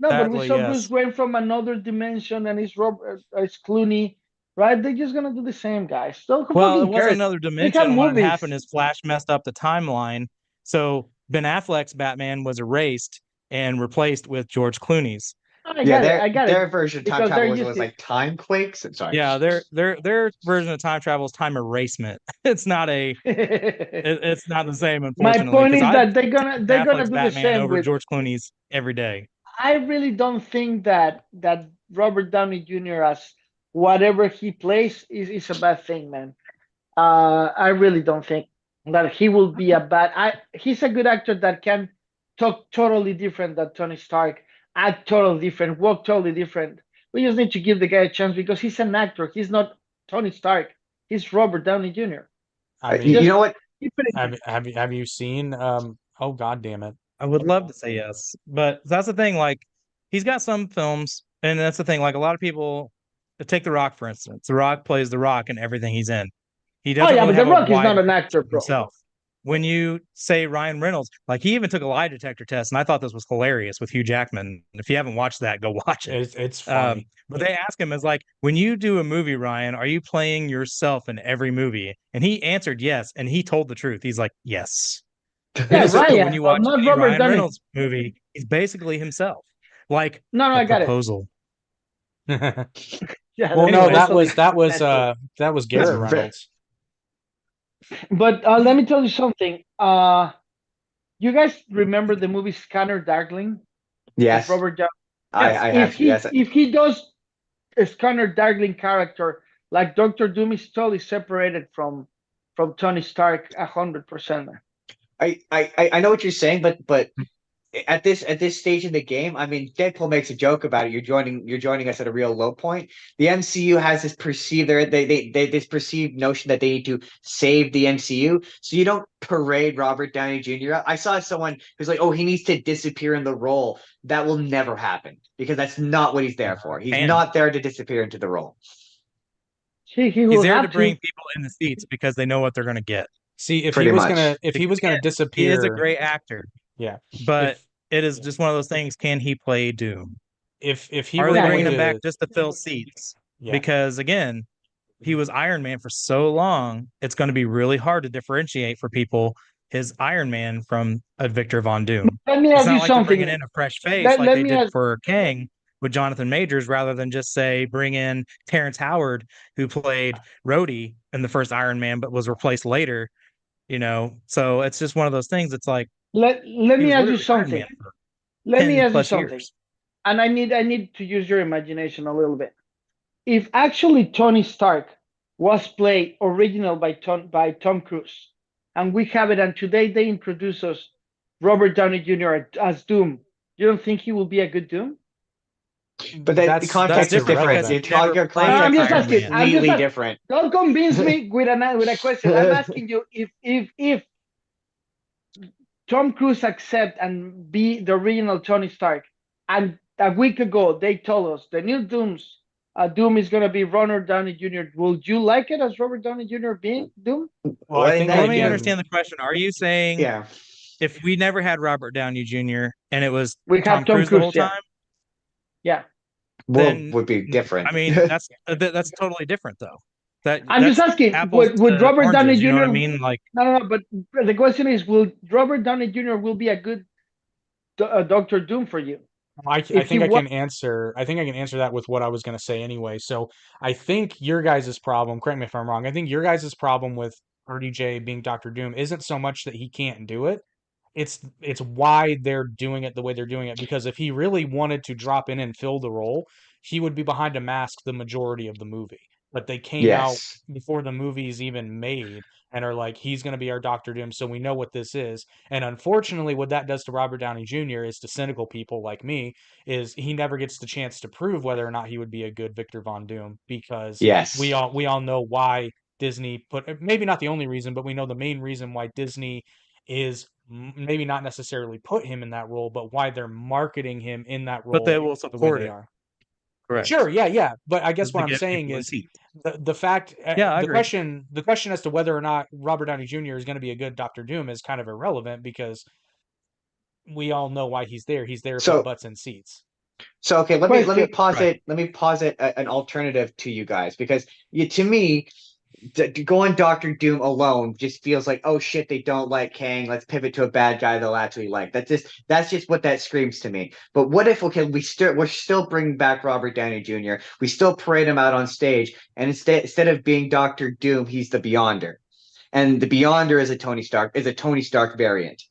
No, but we Sadly, saw Bruce yes. Wayne from another dimension, and it's Clooney, right? They're just gonna do the same, guys. So who Well, it fucking was cares? another They have dimension. What had movies. happened is Flash messed up the timeline, so Ben Affleck's Batman was erased and replaced with George Clooney's. I Yeah, got it. I got their it version of time because they're travel used was to. like time quakes. I'm sorry. Yeah, their version of time travel is time erasement. It's not it's not the same, My unfortunately, point because is I that they're gonna Affleck's do the Batman same over with. George Clooney's every day. I really don't think that Robert Downey Jr. as whatever he plays is a bad thing, man. I really don't think that he will be a bad. He's a good actor that can talk totally different than Tony Stark, act totally different, walk totally different. We just need to give the guy a chance because he's an actor. He's not Tony Stark. He's Robert Downey Jr. I You mean, Just know what? keep it in. have you seen? Oh God damn it! I would love to say yes, but that's the thing. Like, he's got some films, and that's the thing. Like, a lot of people take The Rock, for instance. The Rock plays The Rock in everything he's in. He Oh doesn't yeah, really but The have a Rock is wide not an range actor, of bro. himself. When you say Ryan Reynolds, like, he even took a lie detector test, and I thought this was hilarious with Hugh Jackman. If you haven't watched that, go watch it. It's funny. But they ask him, as like, when you do a movie, Ryan, are you playing yourself in every movie? And he answered yes, and he told the truth. He's like, yes. Yeah, So when Ryan, you but watch not any Robert Ryan Downey. Reynolds movie, he's basically himself. Like No, The I got it. Proposal. Yeah, Well, that's no, Anyways, totally mental. that was That's Garrett very, Reynolds. But let me tell you something. You guys remember the movie Scanner Darkling with yes, Robert Downey? yes. I have. Yes, If he does a Scanner Darkling character like Doctor Doom is totally separated from Tony Stark 100%. I know what you're saying, but at this stage in the game, I mean, Deadpool makes a joke about it. You're joining us at a real low point. The MCU has this perceived they this perceived notion that they need to save the MCU, so you don't parade Robert Downey Jr. out. I saw someone who's like, "Oh, he needs to disappear in the role." That will never happen because that's not what he's there for. He's And not there to disappear into the role. He he's will there to have bring to. people in the seats because they know what they're going to get. See, Pretty much. if he Because was gonna again, he is a disappear, great actor, yeah. but If it is just one of those things. Can he play Doom? if he Are were they Yeah, going bringing him to, back just to fill seats? yeah, Because again, he was Iron Man for so long, it's going to be really hard to differentiate for people his Iron Man from a Victor Von Doom. let me It's ask not you like they're bringing something. in a fresh face like Let they me did ask. for Kang with Jonathan Majors, rather than just say bring in Terrence Howard, who played Rhodey in the first Iron Man, but was replaced later. So it's just one of those things. It's like Let he me was ask you literally Iron something. Man for Let me 10 ask you plus something. years. And I need to use your imagination a little bit. If actually Tony Stark was played original by Tom Cruise, and we have it, and today they introduce us Robert Downey Jr. as Doom, you don't think he will be a good Doom? But the That's context is different different. because irrelevant. he never Your played I'm context is just Iron asking. Man. I'm just completely asking. different. Don't convince me with a question. I'm asking you if Tom Cruise accept and be the original Tony Stark, and a week ago they told us the new Doom is gonna be Robert Downey Jr. Would you like it as Robert Downey Jr. being Doom? Well, I In think So let that me again, understand the question. Are you saying yeah. if we never had Robert Downey Jr. and it was We Tom have Tom Cruise the whole Cruise, yeah, time, yeah. Well, then would be I different. mean that's totally different though. I'm just That's asking, apples would to Robert Downey oranges. You know what I Jr. mean? Like, No, but the question is, will Robert Downey Jr. will be a good Doctor Doom for you I if he think I was? can answer. I think I can answer that with what I was going to say anyway. So I think your guys' problem. Correct me if I'm wrong. I think your guys' problem with RDJ being Doctor Doom isn't so much that he can't do it. It's why they're doing it the way they're doing it. Because if he really wanted to drop in and fill the role, he would be behind a mask the majority of the movie. But they came out Yes. before the movie's even made and are like, he's going to be our Doctor Doom, so we know what this is. And unfortunately, what that does to Robert Downey Jr. is to cynical people like me, is he never gets the chance to prove whether or not he would be a good Victor Von Doom because Yes. we all know why Disney put, maybe not the only reason, but we know the main reason why Disney is maybe not necessarily put him in that role, but why they're marketing him in that but role they will the way support they it. are. Correct. Sure, yeah, yeah. But I guess To what I'm get saying people in is seats. the fact Yeah, I agree. the question as to whether or not Robert Downey Jr. is going to be a good Doctor Doom is kind of irrelevant because we all know why he's there. He's there to put So butts in seats. okay, let me Question. posit Right. an alternative to you guys because to me going Doctor Doom alone just feels like, oh shit, they don't like Kang. Let's pivot to a bad guy they'll actually like. That's just what that screams to me. But what if okay, we're still bringing back Robert Downey Jr. We still parade him out on stage, and instead of being Doctor Doom, he's the Beyonder, and the Beyonder is a Tony Stark variant.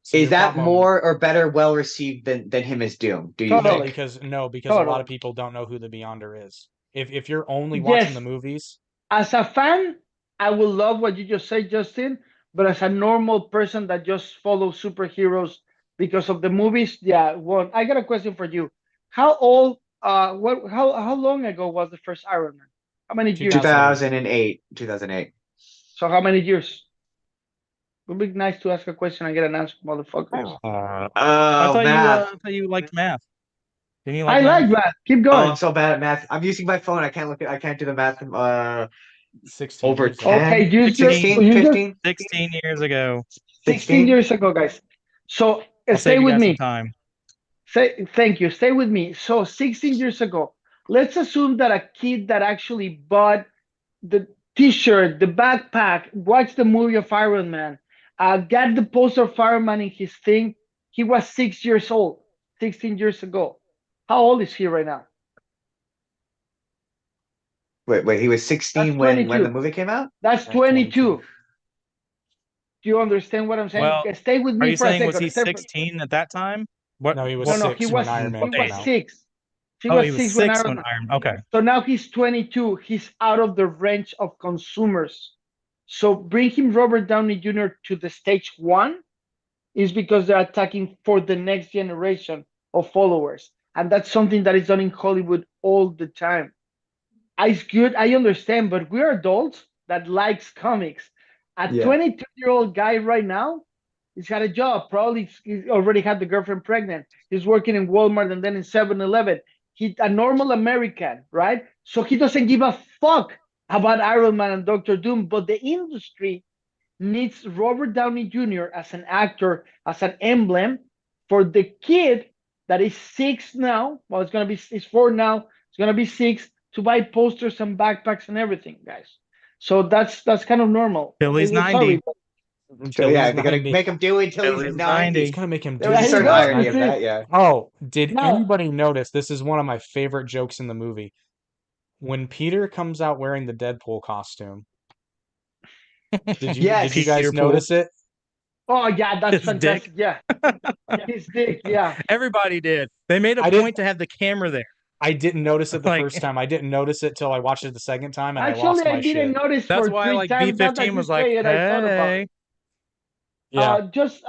So Is your that problem, more or better well received than him as Doom? Do you no, Totally. think? because a lot Totally. of people don't know who the Beyonder is. If you're only watching Yes. the movies, As a fan, I will love what you just said, Justin. But as a normal person that just follows superheroes because of the movies, yeah. Well, I got a question for you. How old? How long ago was the first Iron Man? How many years? 2008. 2008. 2008. So how many years? It would be nice to ask a question and get an answer, motherfuckers. I Oh, math. thought you liked math. Didn't you I like math? like that. Keep Oh, I'm going. so bad at math. I'm using my phone. I can't do the math. 16 Over years ago. Okay, 10, use your 16. 16, use your 15, 16 years ago. 16 16. years ago, guys. So I'll stay save you with guys some me. time. Thank you. Stay with me. So 16 years ago, let's assume that a kid that actually bought the T-shirt, the backpack, watched the movie of Iron Man, got the poster of Iron Man in his thing. He was 6 years old, 16 years ago. How old is he right now? Wait. He was That's 16 when the 22. movie came out? That's At 22. 22. Do you understand what I'm saying? Well, Stay with are me you for a saying was second. he 16 at that time? What? No, he was No, What? no, 6 when Iron Man he was came Okay. out. six. He Oh, was he was six when 6 Iron when Man. Iron. Okay. So now he's 22. He's out of the range of consumers. So bring him Robert Downey Jr. to the stage one is because they're attacking for the next generation of followers. And that's something that is done in Hollywood all the time. It's good, I understand, but we're adults that likes comics. A Yeah. 22-year-old guy right now, he's got a job. Probably he's already had the girlfriend pregnant. He's working in Walmart and then in 7-Eleven. He's a normal American, right? So he doesn't give a fuck about Iron Man and Doctor Doom, but the industry needs Robert Downey Jr. as an actor, as an emblem for the kid that is 6 now. Well, it's 4 now. It's gonna be 6 to buy posters and backpacks and everything, guys. So that's kind of normal. Till he's Sorry. 90. So Until yeah, he's they're gonna 90. make him do it until Till he's he's 90. It's 90. gonna make him There do was it a There you certain until he's go. irony of 90. that, yeah. Oh, did Now, anybody notice? This is one of my favorite jokes in the movie. When Peter comes out wearing the Deadpool costume, did you Yes. Peter guys Pool. notice it? oh yeah, that's His dick. fantastic. Yeah, his dick. Yeah. Everybody did. They made a I didn't point to have the camera there. I didn't notice it the Like first time. I didn't notice it till I watched it the second time and I Actually, lost I my didn't shit. notice that's for why three like times. Now that B-15 you was like, say it, I thought about it. hey. Yeah. Just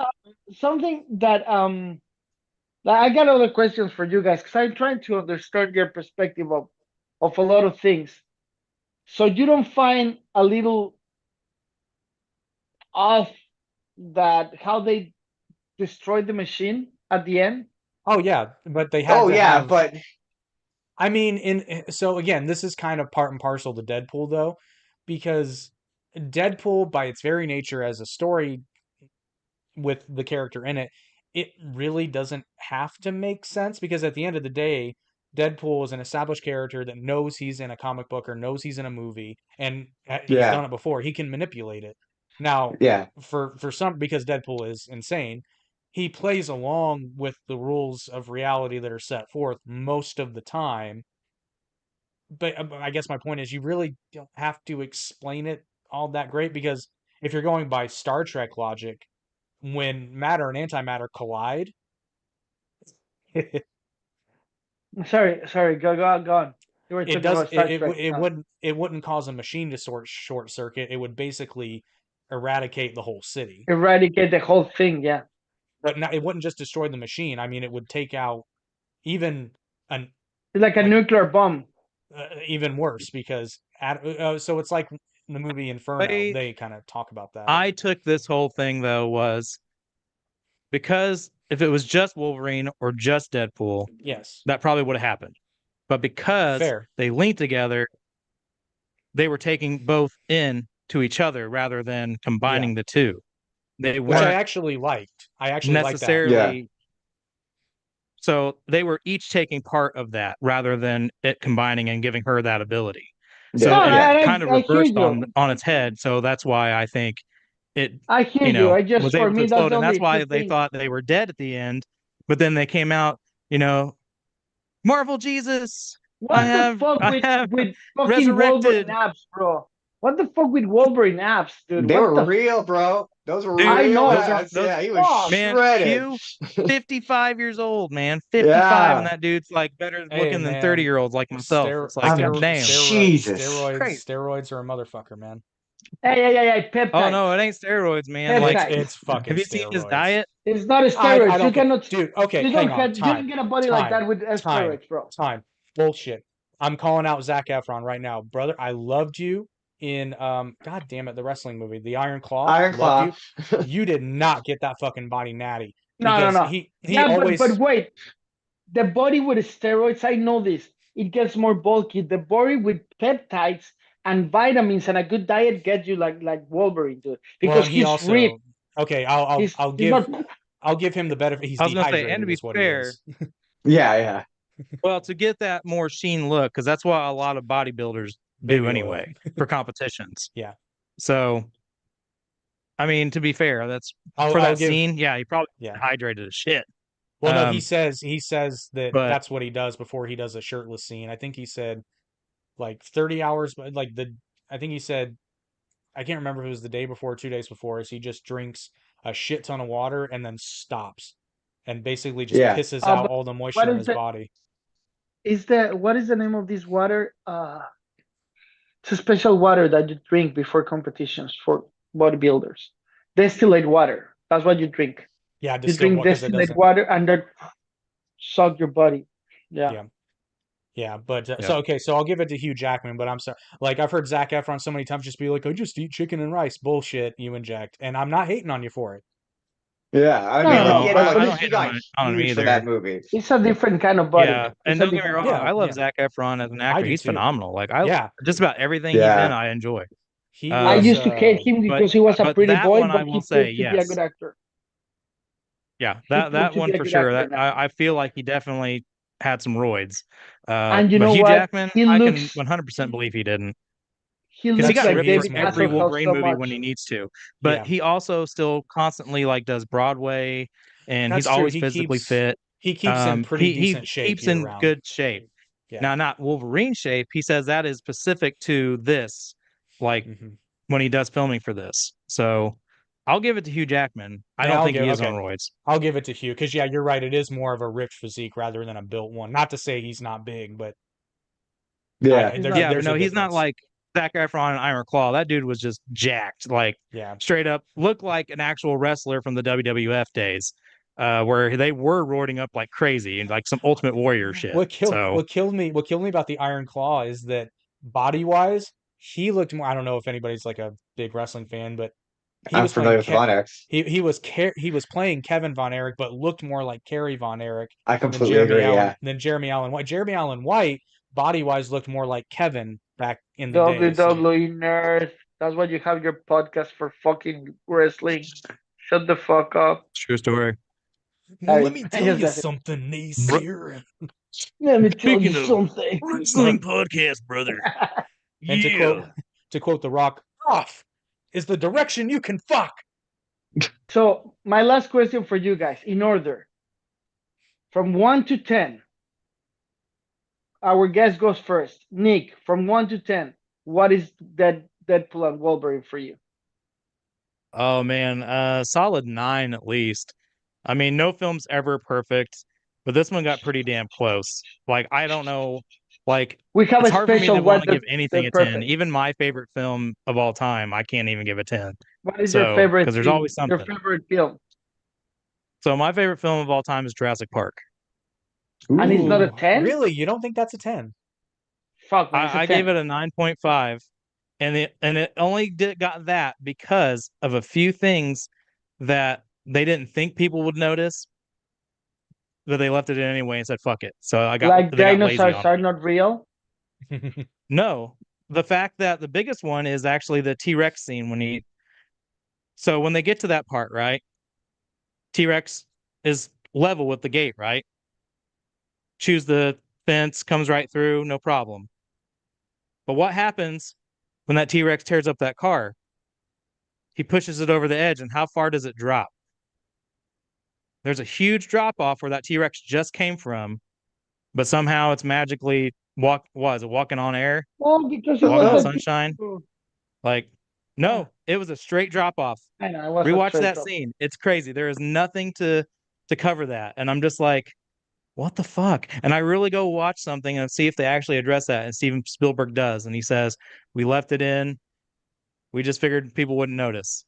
something that I got other questions for you guys because I'm trying to understand your perspective of a lot of things. So you don't find a little off that how they destroyed the machine at the end? Oh yeah, but they had Oh to yeah, have but I mean so again, this is kind of part and parcel to Deadpool though, because Deadpool by its very nature as a story with the character in it, it really doesn't have to make sense because at the end of the day, Deadpool is an established character that knows he's in a comic book or knows he's in a movie, and he's yeah, done it before. He can manipulate it. Now, yeah, for some, because Deadpool is insane, he plays along with the rules of reality that are set forth most of the time. But I guess my point is, you really don't have to explain it all that great because if you're going by Star Trek logic, when matter and antimatter collide, it Sorry, go on. You were talking does about Star Trek. it wouldn't cause a machine to short circuit. It would basically eradicate the whole city. Eradicate the whole thing. Yeah, But it wouldn't just destroy the machine. I mean, it would take out even an it's like a like nuclear bomb. even worse because so it's like the movie Inferno. Wait, They kind of talk about that. I took this whole thing though was because if it was just Wolverine or just Deadpool, Yes, that probably would have happened. But because fair. they linked together, they were taking both in to each other rather than Yeah, combining the two. They which I weren't actually liked. I actually liked that. yeah. necessarily. So they were each taking part of that rather than it combining and giving her that ability. So No, it I, kind of I hear reversed you. on its head. So that's why I think it, I hear you you. know, I just was for able to me that's explode. the And that's only why two they things. thought they were dead at the end. But then they came out, you know, Marvel Jesus, I What the have fuck I have with fucking Wolverine resurrected. apps, bro? What the fuck with Wolverine apps, dude? They What were the real, bro. Those were Dude, I real know, those are but ass. those Yeah, he was fuck. man, shredded. Q, 55 years old, man. 55, and Yeah. that dude's like better Hey, looking than man. 30-year-olds like myself. It's like, I'm damn. Jesus. Crazy. Steroids are a motherfucker, man. Hey, Oh no, peptides. it ain't steroids, man. Like, Peptides. It's fucking have you seen his steroids. diet? It's not I steroids. You don't get, cannot. dude. Okay, You hang don't on. get. You don't get a body like that with Time, steroids, bro. time. Bullshit. I'm calling out Zac Efron right now, brother. I loved you in God damn it, the wrestling movie, The Iron Claw. Iron Loved Claw. you. You did not get that fucking body natty No, because no. he Yeah, but always. wait. The body with steroids, I know this. It gets more bulky. The body with peptides and vitamins and a good diet gets you like Wolverine, dude. Well, Because and he he's ripped. also. Okay, I'll He's not. give him the benefit. He's I was gonna say, and to dehydrated, be is what he fair, is. Yeah. well, to get that more sheen look, because that's what a lot of bodybuilders Baby do oil. anyway for competitions. Yeah. So, I mean, to be fair, that's for I'll that give. scene. Yeah, he probably Yeah. hydrated as shit. Well, no, Um, he says that but that's what he does before he does a shirtless scene. I think he said like 30 hours, but like I think he said, I can't remember if it was the day before or 2 days before, is he just drinks a shit ton of water and then stops and basically just Yeah. pisses out But all the what moisture in is his the body. what is the name of this water? It's a special water that you drink before competitions for bodybuilders. Distillate water. That's what you drink. Yeah, You distilled drink water because it distillate doesn't. water and then suck your body. Yeah. Yeah. Yeah, but yeah. so okay, so I'll give it to Hugh Jackman, but I'm sorry. Like I've heard Zac Efron so many times just be like, "I just eat chicken and rice." Bullshit, you inject, and I'm not hating on you for it. Yeah. I No, mean, no, like, no. No, he had, But I like, don't he hate got on him huge for that either. movie. it's a different kind of body. Yeah, It's and a don't get me different. wrong, Yeah, I love yeah, Zac Efron as an I actor. do He's too. phenomenal. Like I Yeah, just about everything he's in, Yeah. I enjoy. he I was. used to hate him But because he was a pretty that boy, one I but will he say proved to be a yes. good actor. Yeah, He that proved that to one be a for good sure. actor That now. I feel like he definitely had some roids. And you But know Hugh what? Jackman, He I can looks 100% believe he didn't, he because he looks That's got true. like ripped He for is David more. every Hasselhoff Wolverine so movie when he much. needs to. But Yeah, he also still constantly like does Broadway, and he's that's true. always physically fit. He keeps in pretty He decent shape keeps year in round. good shape. Yeah. Now, not Wolverine shape. He says that is specific to this, like Hmm. when he does filming for this. So I'll give it to Hugh Jackman. I Yeah, don't I'll think give. he is on Okay, roids. I'll give it to Hugh because yeah, you're right. It is more of a ripped physique rather than a built one. Not to say he's not big, but Yeah. He's there's not. Yeah, but there's a no, he's not difference. like Zac Efron and Iron Claw. That dude was just jacked, like Yeah. straight up, looked like an actual wrestler from the WWF days, where they were roiding up like crazy and like some Ultimate Warrior shit. So What killed me about the Iron Claw is that body wise, he looked more. I don't know if anybody's like a big wrestling fan, but he I'm was playing familiar with the Von X. he was playing Kevin Von Erich, but looked more like Kerry Von Erich I completely agree. Yeah. Than Jeremy Allen White. Jeremy Allen White body wise looked more like Kevin back in the day. So WWE nerd. That's why you have your podcast for fucking wrestling. Shut the fuck up. true story. well, Hey, let me I tell just you got it. something, naysayer. Let me tell you Speaking of something. wrestling podcast, brother. And Yeah. to quote The Rock, off is the direction you can fuck. So my last question for you guys, in order, from 1 to 10. Our guest goes first. Nick, from 1 to 10, what is that Deadpool and Wolverine for you? Oh man, solid 9 at least. I mean, no film's ever perfect, but this one got pretty damn close. Like, I don't know, like We have it's a hard for me special to want one to that give anything they're a 10. perfect. Even my favorite film of all time, I can't even give a 10. What is your So, favorite because there's thing? always Your something. favorite film? So, my favorite film of all time is Jurassic Park. And it's not a Ooh, 10? really? You don't think that's a 10? Fuck, man, it's a I gave 10. it a 9.5, and it only got that because of a few things that they didn't think people would notice, but they left it in anyway and said fuck it. So Like they got lazy dinosaurs on are me. not real? No, the fact that the biggest one is actually the T-Rex scene when they get to that part, right? T-Rex is level with the gate, right? Choose the fence, comes right through, no problem. But what happens when that T-Rex tears up that car? He pushes it over the edge, and how far does it drop? There's a huge drop off where that T-Rex just came from, but somehow it's magically walking on air, Well, because it walking on was sunshine. Like, Yeah. no, it was a straight drop off. I know. It was a Rewatch straight that drop. scene. It's crazy. There is nothing to cover that, and I'm just like, what the fuck? And I really go watch something and see if they actually address that. And Steven Spielberg does, and he says, "We left it in. We just figured people wouldn't notice."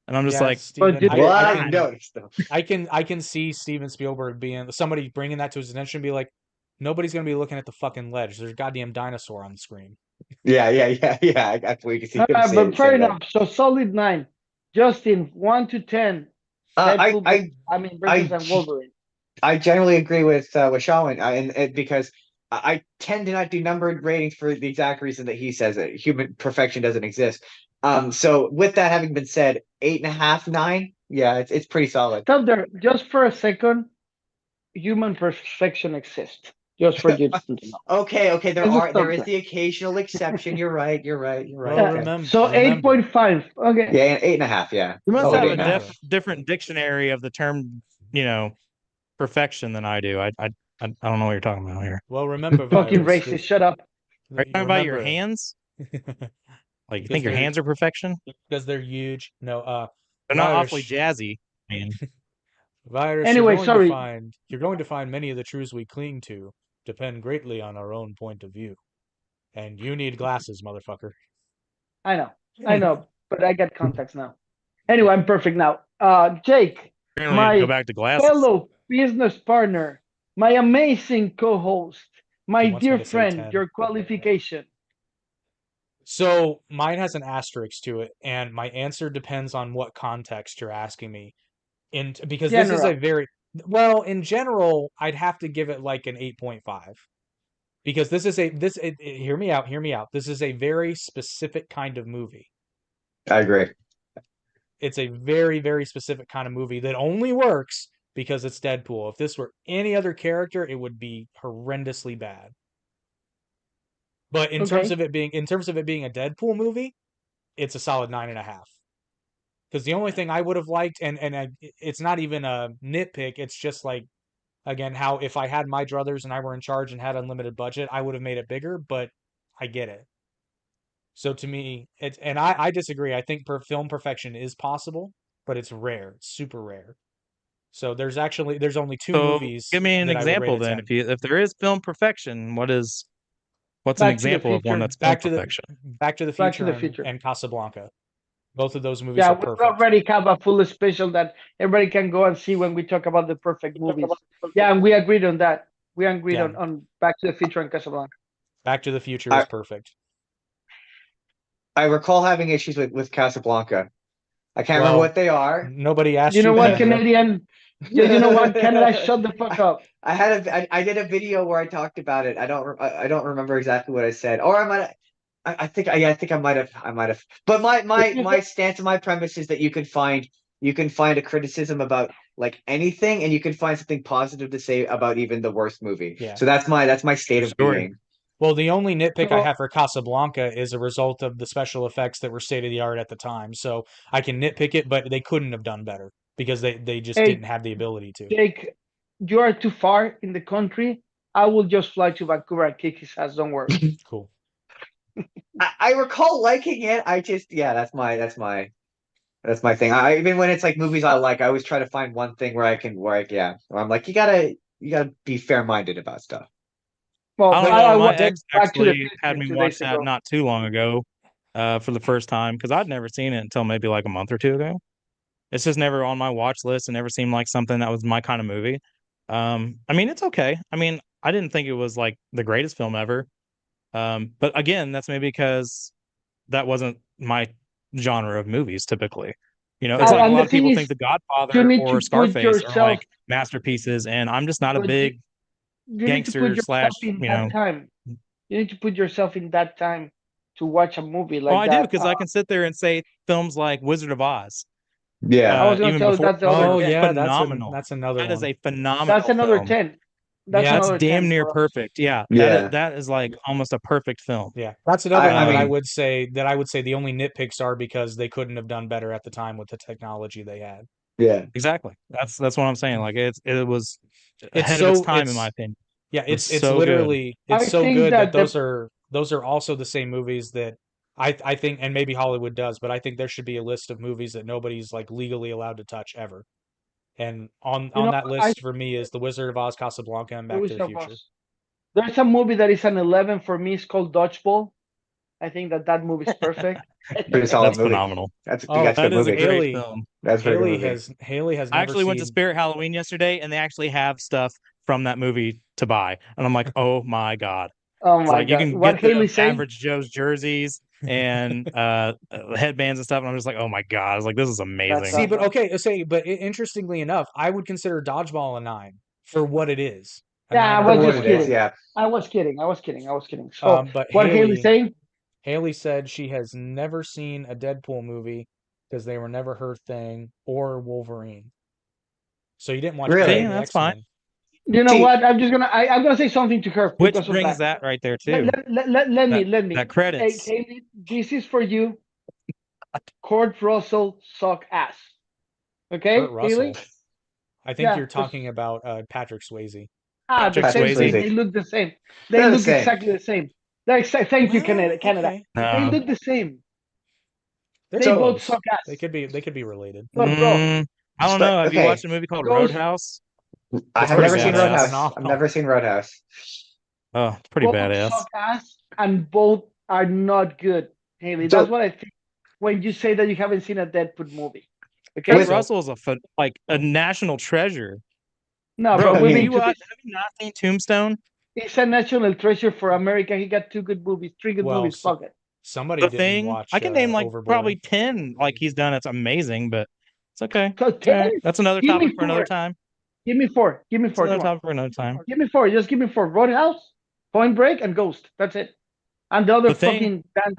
And I'm just Yeah, like, Steven, did- Well, I I can, noticed though. I can see Steven Spielberg being somebody bringing that to his attention and be like, nobody's gonna be looking at the fucking ledge. There's a goddamn dinosaur on the screen. Yeah. I we can see him say, but fair say that. enough. So solid 9. Justin, 1 to 10. Deadpool, versus and Wolverine. I generally agree with Shawn, and because I tend to not do numbered ratings for the exact reason that he says that human perfection doesn't exist. So with that having been said, 8.5, 9, yeah, it's pretty solid. Stop there, just for a second. Human perfection exists. Just for you to know. Okay, Just there is stop the occasional exception. You're right. Well, Okay. remember, So 8.5. Okay. Yeah, 8.5. Yeah. you must Oh, have wait, a no. different dictionary of the term, perfection than I do. I don't know what you're talking about here. well, remember, Fucking Virus, racist. Shut up. Are you talking about your remember- hands? Like, you Because think your they're- hands are perfection? because they're huge. No, They're not Virus- awfully jazzy, man. Virus. Anyway, sorry. You're going to find many of the truths we cling to depend greatly on our own point of view. And you need glasses, motherfucker. I know, but I get contacts now. Anyway, I'm perfect now. Jake, Apparently, you need to go back to glasses. fellow business partner, my amazing co-host, my He wants me dear to say friend, 10. your qualification. So mine has an asterisk to it, and my answer depends on what context you're asking me. Because this is a very in general, I'd have to give it like an 8.5. Because this is hear me out. This is a very specific kind of movie. I agree. It's a very, very specific kind of movie that only works because it's Deadpool. If this were any other character, it would be horrendously bad. But in terms of it being a Deadpool movie, it's a solid 9.5. Because the only thing I would have liked, it's not even a nitpick, it's just like, again, how if I had my druthers and I were in charge and had unlimited budget, I would have made it bigger, but I get it. So to me, I disagree. I think film perfection is possible, but it's rare. It's super rare. So there's only 2 movies. Give me an that I would rate example a then. 10. If there is film perfection, what's Back an to the example of one Future. that's film perfection? Back to the Back to Future, the Future. and Casablanca. Both of those movies Yeah, are we perfect. already have a full special that everybody can go and see when we talk about the perfect movies. Yeah, and we agreed on that. We agreed on Back to the Future and Casablanca. Back to the Future is perfect. I recall having issues with Casablanca. I can't remember what they are. Nobody asked you. You know what, Canada. Canadian? You know what, Canada? Shut the fuck up. I did a video where I talked about it. I don't remember exactly what I said, or I might. I think I might have. But my stance and my premise is that you can find a criticism about like anything, and you can find something positive to say about even the worst movie. Yeah. So that's my state of being. Well, the only nitpick I have for Casablanca is a result of the special effects that were state of the art at the time. So I can nitpick it, but they couldn't have done better because they just didn't have the ability to. Jake, you are too far in the country. I will just fly to Vancouver and kick his ass. Don't worry. Cool. I recall liking it. I just that's my thing. Even when it's like movies I like, I always try to find one thing where I'm like, you gotta be fair minded about stuff. Well, I don't know. My ex Back to the actually had me 2 watch days that ago. not too long ago, for the first time, because I'd never seen it until maybe like a month or 2 ago. It's just never on my watch list and never seemed like something that was my kind of movie. I mean, it's okay. I mean, I didn't think it was like the greatest film ever. But again, that's maybe because that wasn't my genre of movies typically. It's like a lot of people think The Godfather or Scarface are like masterpieces, and I'm just not a big gangster slash, time. You need to put yourself in that time to watch a movie like well, I that. do, because I can sit there and say films like Wizard of Oz. Yeah. I was going to even tell you before, that's the other 10. Yeah, phenomenal. that's another That is one. a phenomenal That's another film. 10. That's Yeah, That's another damn 10 near for us. perfect. Yeah, Yeah. that is like almost a perfect film. Yeah, that's another one I that I mean, would say the only nitpicks are because they couldn't have done better at the time with the technology they had. yeah. Exactly. That's what I'm saying. Like it was It's ahead of its so time in my opinion. yeah, It was it's so good. literally I it's so think good that that the those are also the same movies that I think, and maybe Hollywood does, but I think there should be a list of movies that nobody's like legally allowed to touch ever. And you on know that I list for me is The Wizard of Oz, Casablanca, and Back to the Future. There's a movie that is an 11 for me. It's called Dodgeball. I think that movie is perfect. Pretty solid That's movie. phenomenal. That's Oh, a good That is a movie. great Haley film. That's a very good movie. Haley has I never actually went to seen. Spirit Halloween yesterday and they actually have stuff from that movie to buy. And I'm like, oh my God. Oh It's my like you god, can what get the Haley saying? average Joe's jerseys and headbands and stuff. And I'm just like, oh my God. I was like, this is amazing. See, but okay, interestingly enough, I would consider Dodgeball a 9 for what it is. A Yeah, 9 I out was of For what just 10. it is, kidding. yeah. I was kidding. So But what Haley saying? Haley said she has never seen a Deadpool movie because they were never her thing, or Wolverine. So you didn't watch any See, of Really? the that's fine. X-Men. You know See, what? I'm gonna say something to her Which because of brings that. that right there Let, too. let me. That Hey, credits. Haley, this is for you. Kurt Russell suck ass. Okay, Kurt Russell. Haley? I think Yeah, you're just talking about Patrick Swayze. the Patrick same thing. Swayze. They look the same. They they're the look same. exactly the same. Thank you, Well, Canada. okay. They No. look the same. They're They both close. suck ass. They could be related. But bro, I don't But know. Have you okay, watched a movie called Ghost, Roadhouse? I It's have pretty never seen It's badass. Roadhouse. I've phenomenal. never seen Roadhouse. Oh, it's pretty both badass. suck ass, and both are not good, Haley. That's So what I think when you say that you haven't seen a Deadpool movie. Kurt Okay? with Russell is a national treasure. No, Bro, but I we've have been mean, you to this. have you not seen Tombstone? He's a national treasure for America. He got 2 good movies, 3 good Well, movies. Fuck it. somebody The didn't Thing? I watch can name like Overboard. probably 10 like he's done. It's amazing, but it's okay. So It's 10? all right. That's another Give topic me for another 4. time. Give me 4. Give me It's 4. another Come on. topic for another time. Give me 4. Just give me 4. Roadhouse, Point Break, and Ghost. That's it. And the other The Thing, fucking band.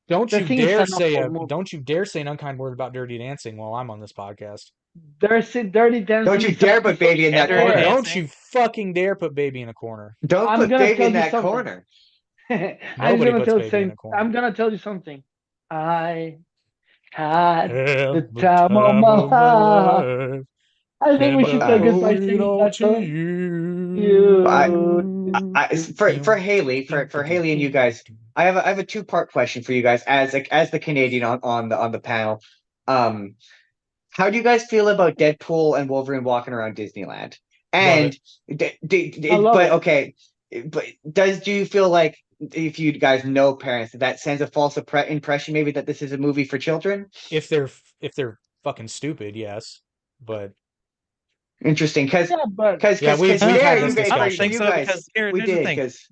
Don't The you thing is dare an awful movie. don't you dare say an unkind word about Dirty Dancing while I'm on this podcast. There's Dirty Dancing. don't you Is a dare put piece of baby in that Dirty shit. corner. Don't Dancing. you fucking dare put baby in a corner. Don't I'm put gonna baby tell in you that something. corner. Nobody puts baby in a corner. I'm gonna tell you something. I had Have the the time of time my of my life. life, I think we and should I say owe goodbye it singing all that to song. I, You. for Haley, for Haley and you guys, I have a two-part question for you guys as the Canadian on the panel. Um, how do you guys feel about Deadpool and Wolverine walking around Disneyland? Love it. I love But it. okay, but do you feel like if you guys know parents that sends a false impression maybe that this is a movie for children? If they're fucking stupid, yes. But Interesting, because Yeah, but yeah, we've had yeah, this I don't for think discussion. you so guys because we here's the did thing. because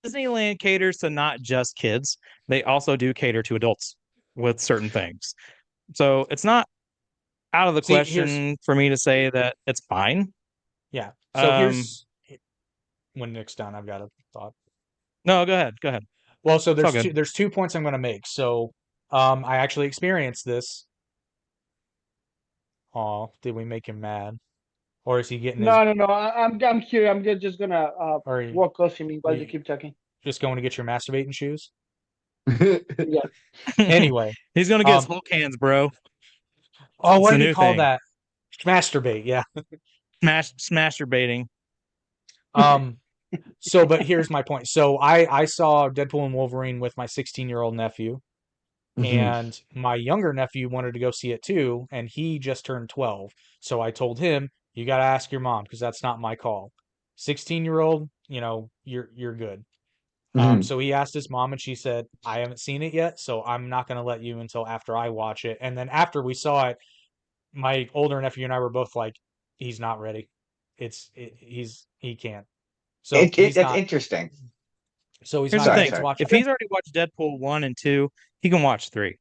Disneyland caters to not just kids. They also do cater to adults with certain things. So it's not out of the See, here's question for me to say that it's fine. yeah. So Um, here's when Nick's done, I've got a thought. no, go ahead. Go ahead. Well, so It's all good. there's 2 points I'm going to make. So, I actually experienced this. Oh, did we make him mad, or is he getting his? no. I'm here. I'm just gonna Or are you, walk close to me while you you keep talking. just going to get your masturbating shoes? Yeah. Anyway, He's gonna get his um, Hulk hands, bro. oh, It's what the did he new call thing. that? Masturbate, yeah. Smasturbating. Um, so, but here's my point. So, I saw Deadpool and Wolverine with my 16-year-old nephew, Mhm. and my younger nephew wanted to go see it too, and he just turned 12. So I told him, "You got to ask your mom because that's not my call." 16-year-old, you're good. Mhm. So he asked his mom, and she said, "I haven't seen it yet, so I'm not going to let you until after I watch it." And then after we saw it, my older nephew and I were both like, "He's not ready. He can't." So he's It's not. interesting. So he's Here's the not Sorry, ready thing: to sorry. watch if it. he's already watched Deadpool 1 and 2, he can watch 3.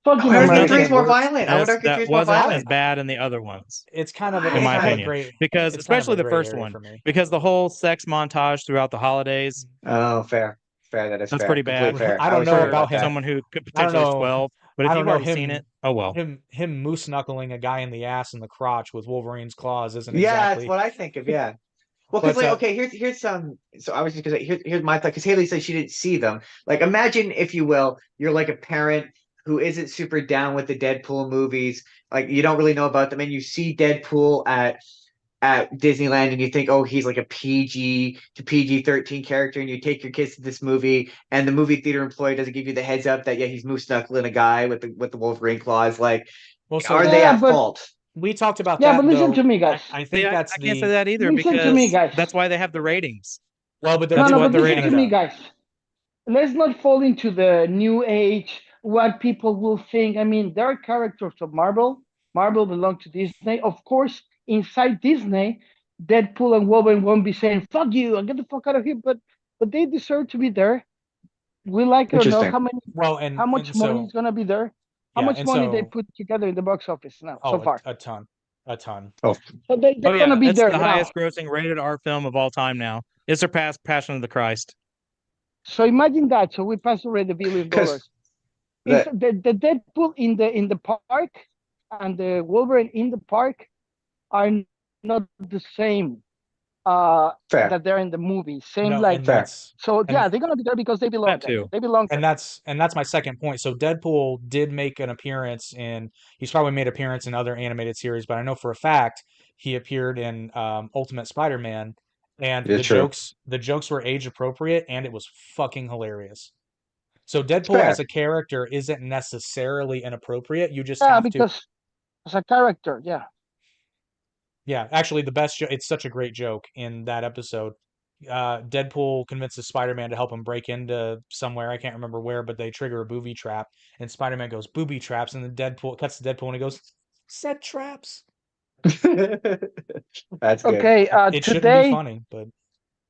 Fucking I There's wonder if American nothing three's more words. violent. I wonder if that three's more wasn't as violent. bad in the other ones, It's kind of in it's my kind of a opinion. gray. Because It's kind of especially a the gray first area one, for me. because the whole sex montage throughout the holidays, Oh, fair. Fair, that is that's fair. pretty Complete bad fair. I I don't was know worried about about him. that. someone who could I don't potentially is know. 12. But if I don't you've know already seen it, oh well. him moose knuckling a guy in the ass and the crotch with Wolverine's claws isn't Yeah, that's exactly. what I think of. Yeah. Well, because But like, okay, here's some. So I was just gonna say, here's my thought. Because Haley said she didn't see them. Like, imagine if you will, you're like a parent who isn't super down with the Deadpool movies. Like, you don't really know about them, and you see Deadpool at Disneyland, and you think, oh, he's like a PG to PG-13 character, and you take your kids to this movie, and the movie theater employee doesn't give you the heads up that yeah, he's moose knuckling a guy with the Wolverine claws. Like, well, are so they Yeah, at but fault? we talked about yeah, but that listen to though. me, guys. I See, think that's I can't say the that either Listen to me, because guys. that's why they have the ratings. well, but That's No, what but the listen ratings to me, are. guys. Let's not fall into the new age, what people will think. I mean, there are characters of Marvel. Marvel belong to Disney. Of course, inside Disney, Deadpool and Wolverine won't be saying, fuck you and get the fuck out of here, but they deserve to be there. We like it or not, Interesting. well, how much and money so is gonna be there? How yeah, much and money they so put together in the box office now so oh, far? a ton, a ton. Oh, So Oh they're gonna yeah, be it's there the now. highest grossing rated R film of all time now. It surpassed Passion of the Christ. So imagine that. So we passed already $1 billion. because If the the Deadpool in the park and the Wolverine in the park are not the same fair, that they're in the movie. Same No, like fair. so and yeah, they're gonna be there because they belong That there. too. They belong there. and that's my second point. So Deadpool did make an appearance in. He's probably made appearance in other animated series, but I know for a fact he appeared in Ultimate Spider-Man, and It's true. the jokes were age appropriate, and it was fucking hilarious. So It's Deadpool as fair. a character isn't necessarily inappropriate. You just Yeah, have to. because as a character, yeah. Yeah, actually, the best. It's such a great joke in that episode. Deadpool convinces Spider-Man to help him break into somewhere. I can't remember where, but they trigger a booby trap, and Spider-Man goes booby traps, and then Deadpool cuts to Deadpool and he goes set traps. That's good. Okay, It shouldn't be today funny, but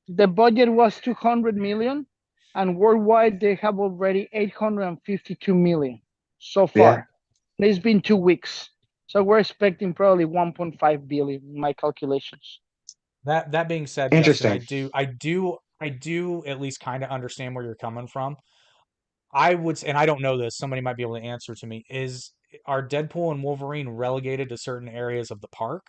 the budget was 200 million, and worldwide they have already 852 million so Yeah. far. It's been 2 weeks, so we're expecting probably 1.5 billion in my calculations. that being said, Justin, Interesting. I do at least kind of understand where you're coming from. I would, and I don't know this. Somebody might be able to answer to me. Are Deadpool and Wolverine relegated to certain areas of the park?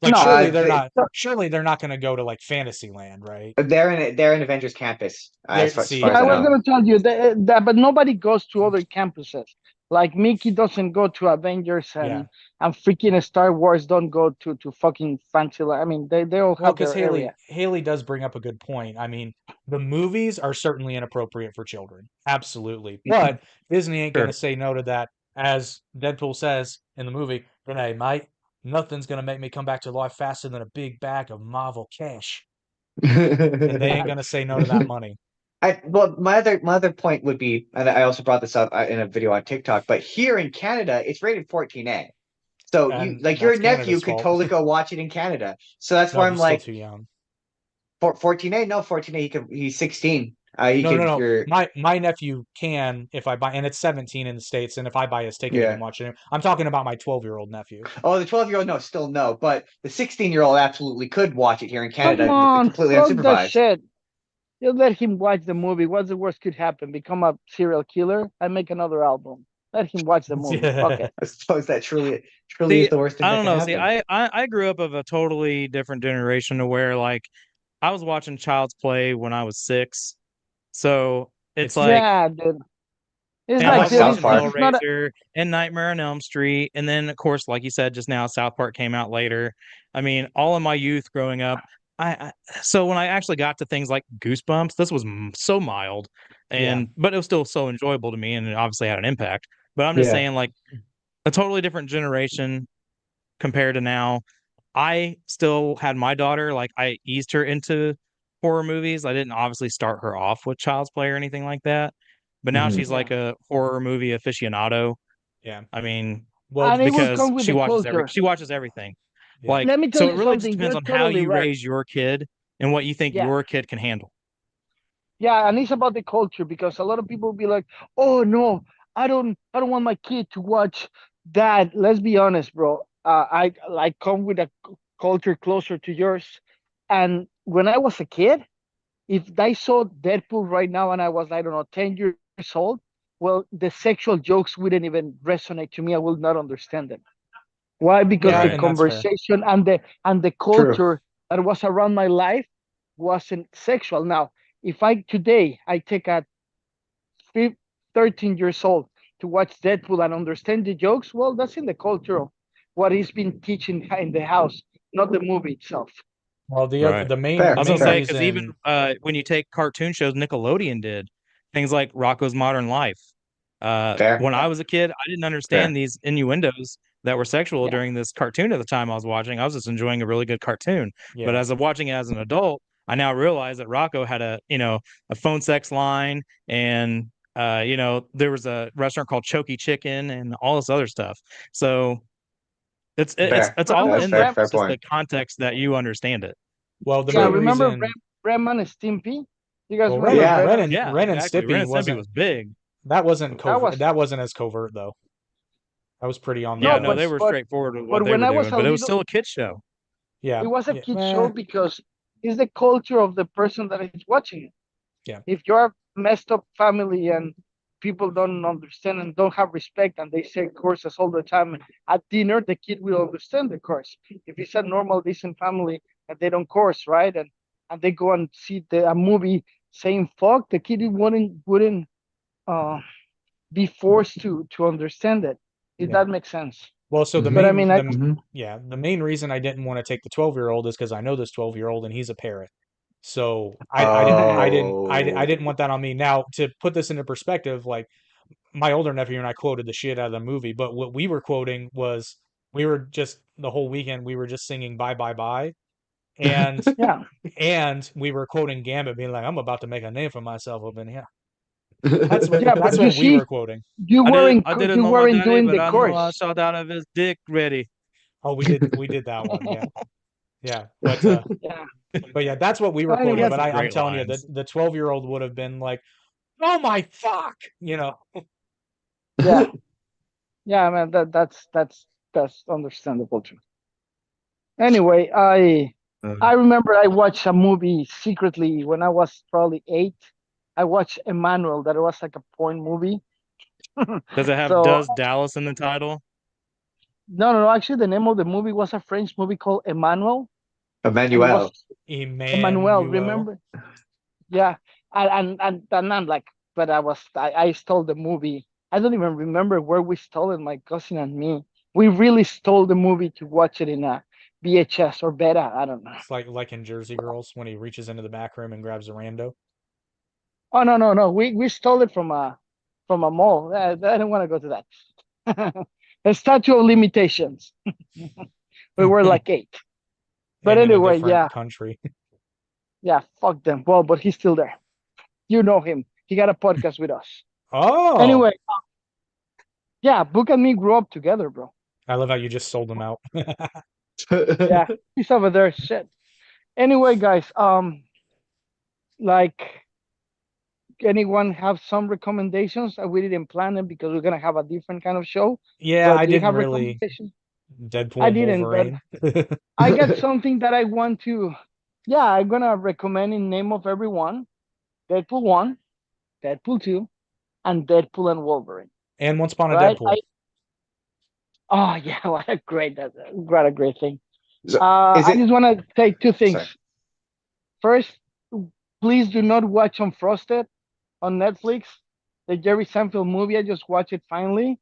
Like No, surely they're They not. Surely they're not going to go to like Fantasyland, right? they're in Avengers Campus There, as see, far as yeah, I I was okay. know. gonna tell you that, but nobody goes to other campuses. Like Mickey doesn't go to Avengers, Yeah. and freaking Star Wars don't go to fucking Fantasyland. I mean, they all Well, have because their area. Haley does bring up a good point. I mean, the movies are certainly inappropriate for children. Absolutely. But Disney ain't Sure. gonna say no to that. As Deadpool says in the movie, "Hey, mate, nothing's gonna make me come back to life faster than a big bag of Marvel cash." And they ain't gonna say no to that money. Well, my other point would be, and I also brought this up in a video on TikTok, but here in Canada, it's rated 14A. So you And like your that's nephew Canada's could fault. totally go watch it in Canada. So that's No, why I'm he's still like too young. 14A, no 14A. He's 16. He No, no, could no. you're My nephew can if I buy, and it's 17 in the States, and if I buy his ticket, he can yeah. watch it. I'm talking about my 12-year-old nephew. Oh, the 12-year-old, no, still no, but the 16-year-old absolutely could watch it here in Come Canada, on, completely fuck that unsupervised. shit. You let him watch the movie. What's the worst could happen? Become a serial killer and make another album. Let him watch the movie. Fuck Yeah. it. I suppose that truly is See, the worst thing I that don't can know. See, happen. I grew up of a totally different generation to where like I was watching Child's Play when I was 6. So it's It's like, Yeah, dude. It's and I I like watched was dude, South watching Park. it's not a Hellraiser and Nightmare on Elm Street, and then of course, like you said just now, South Park came out later. I mean, all of my youth growing up, I so when I actually got to things like Goosebumps, this was so mild, yeah. and but it was still so enjoyable to me, and it obviously had an impact. But I'm just Yeah. saying, like a totally different generation compared to now. I still had my daughter, like I eased her into horror movies. I didn't obviously start her off with Child's Play or anything like that. But now Mhm. she's yeah. like a horror movie aficionado. Yeah. I mean, Well, And it will because come with the culture. she watches everything. yeah. Like, Let me tell so you it really just something. depends You're on how totally you right. raise your kid and what you think Yeah. your kid can handle. Yeah, and it's about the culture because a lot of people be like, "Oh no, I don't want my kid to watch that." Let's be honest, bro. I come with a culture closer to yours, and when I was a kid, if I saw Deadpool right now and I was, I don't know, 10 years old, well, the sexual jokes wouldn't even resonate to me. I will not understand them. Why? Because Yeah, the Right. and that's fair. conversation and the True. culture that was around my life wasn't sexual. Now, if I today I take a 13 years old to watch Deadpool and understand the jokes, well, that's in the culture of what he's been teaching in the house, not the movie itself. Well, Right. the main Fair, the I was gonna main say because even reason. when you take cartoon shows, Nickelodeon did things like Rocko's Modern Life. fair, When Yeah, I was a kid, I didn't fair. understand these innuendos that were sexual yeah, during this cartoon at the time I was watching. I was just enjoying a really good cartoon. But Yeah. as I'm watching it as an adult, I now realize that Rocco had a phone sex line, and there was a restaurant called Choky Chicken and all this other stuff. So Fair. it's all remember That's in fair. there. Rem? Fair It's just point. the context that you understand it. Well, the Yeah, main True. remember reason. Rem and Stimpy? You guys Well, remember Yeah. Yeah, Ren and exactly. Ren Stimpy and Stimpy wasn't was big. that wasn't That covert. was That wasn't as covert though. That was pretty on Yeah, no, no, the. they were but straightforward with what but they when were I was doing, a but it was little, still a kid show. Yeah. it was a Yeah. kid show because it's the culture of the person that is watching it. Yeah. If you're a messed up family and people don't understand and don't have respect and they say courses all the time at dinner, the kid will understand the course. If it's a normal, decent family and they don't course, right? And they go and see a movie saying fuck, the kid wouldn't uh, be forced to understand it. If Yeah. that makes sense. Well, so But I mean, the main reason I didn't want to take the 12-year-old is because I know this 12-year-old and he's a parrot. So I Oh. didn't want that on me. Now, to put this into perspective, like my older nephew and I quoted the shit out of the movie, but what we were quoting was we were just the whole weekend we were just singing bye bye bye, and yeah, we were quoting Gambit, being like, I'm about to make a name for myself up in here. yeah. That's But you what we were see, quoting. I didn't you know my weren't daddy, doing but the I know I course. shot out of his dick ready. Oh, we did that one, yeah, yeah. Yeah. But yeah, that's what we were But He quoting. anyway, had But some I'm great telling you, lines. the 12-year-old would have been like, oh my fuck, yeah, yeah, man. That's understandable too. Anyway, I remember I watched a movie secretly when I was probably 8. I watched Emmanuel. That was like a porn movie. Does it have So Does Dallas in the title? no. Actually, the name of the movie was a French movie called Emmanuel, and it was Emmanuel. Emmanuel. Emmanuel. Remember? Yeah, and I'm like, but I stole the movie. I don't even remember where we stole it. My cousin and me. We really stole the movie to watch it in a VHS or beta. I don't know. It's like in Jersey Girls when he reaches into the back room and grabs a rando. Oh no. We stole it from a mall. I don't want to go to that. A statute of limitations. We were And like 8. But in a anyway, different yeah, country. yeah. Fuck them. Well, but he's still there. You know him. He got a podcast with us. Oh, Anyway, yeah. Book and me grew up together, bro. I love how you just sold them out. Yeah, he's over there. Shit. Anyway, guys, like anyone have some recommendations? We didn't plan it because we're gonna have a different kind of show. Yeah, But I do you didn't have really. recommendations? Deadpool I and didn't, but Wolverine. I got something that I want to. Yeah, I'm gonna recommend in name of everyone: Deadpool 1, Deadpool 2, and Deadpool and Wolverine. And Once Upon a Right? Deadpool. Oh yeah, what a great thing. So, is I it? just want to say 2 Sorry. things. First, please do not watch Unfrosted on Netflix, the Jerry Seinfeld movie. I just watched it finally,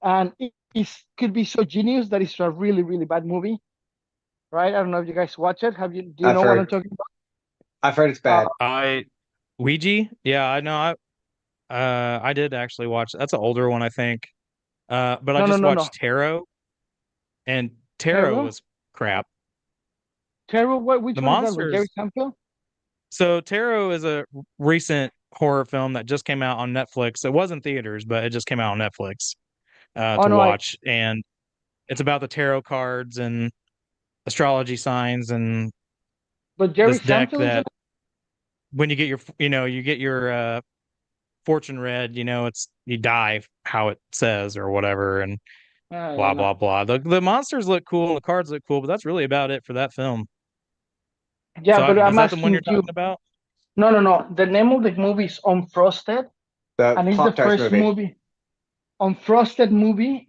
and it could be so genius that it's a really, really bad movie. Right? I don't know if you guys watch it. Have you? Do you I've know what I'm heard. talking I've heard it's about? bad. I Ouija? Yeah, I know. I did actually watch. That's an older one, I think. But I No, no, just no, no. watched Tarot, and Tarot Terror? was crap. Terror? What? Which The one is that with Jerry monsters. Seinfeld? So Tarot is a recent horror film that just came out on Netflix. It was in theaters, but it just came out on Netflix Oh to no, watch, and it's about the tarot cards and astrology signs and but Jerry this deck Seinfeld is in that when you get your fortune read, it's you die how it says or whatever, and it. Yeah, blah no. blah blah. The monsters look cool, the cards look cool, but that's really about it for that film. Yeah, So but is I'm that the one asking you're you. talking about? No. The name of the movie is Unfrosted, The and it's the Pop Tarts first movie. movie. Unfrosted movie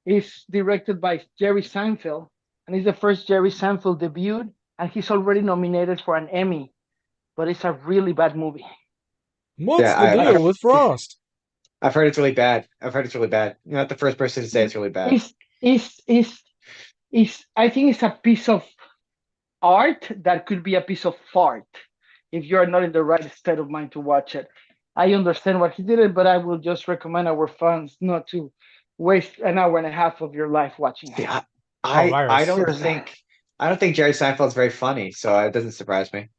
is directed by Jerry Seinfeld, and it's the first Jerry Seinfeld debut, and he's already nominated for an Emmy, but it's a really bad movie. What's Yeah, the deal with Frost? I've heard it's really bad. I've heard it's really bad. You're not the first person to say it's really bad. I think it's a piece of art that could be a piece of fart if you're not in the right state of mind to watch it. I understand what he did it, but I will just recommend our fans not to waste an hour and a half of your life watching it. Yeah, Virus. I don't think Jerry Seinfeld's very funny, so it doesn't surprise me.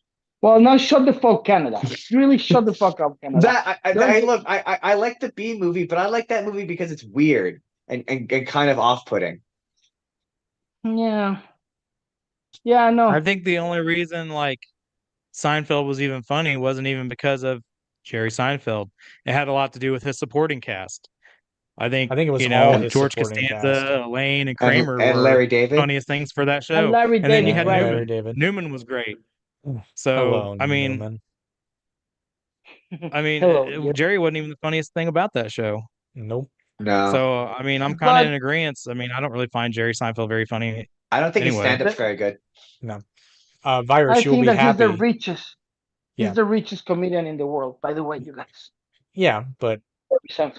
Well, now shut the fuck Canada. Really shut the fuck up, Canada. I like the B movie, but I like that movie because it's weird and kind of off-putting. Yeah. Yeah, no. I think the only reason like Seinfeld was even funny wasn't even because of Jerry Seinfeld. It had a lot to do with his supporting cast. I think it was all his George supporting Costanza, cast. Elaine, and Kramer and were Larry David. funniest things for that show. And Larry and then you David, had right. Newman. Larry David. Newman was great. So Hello, I mean, Newman. Hello, Jerry wasn't even the funniest thing about that show. Nope. No. So I mean, I'm kind of in agreement. I mean, I don't really find Jerry Seinfeld very funny. I don't think his Anyway. stand-up's very good. No. Virus, I you'll think be that happy. he's the richest. Yeah. He's the richest comedian in the world, by the way, you guys. Yeah, but Yeah,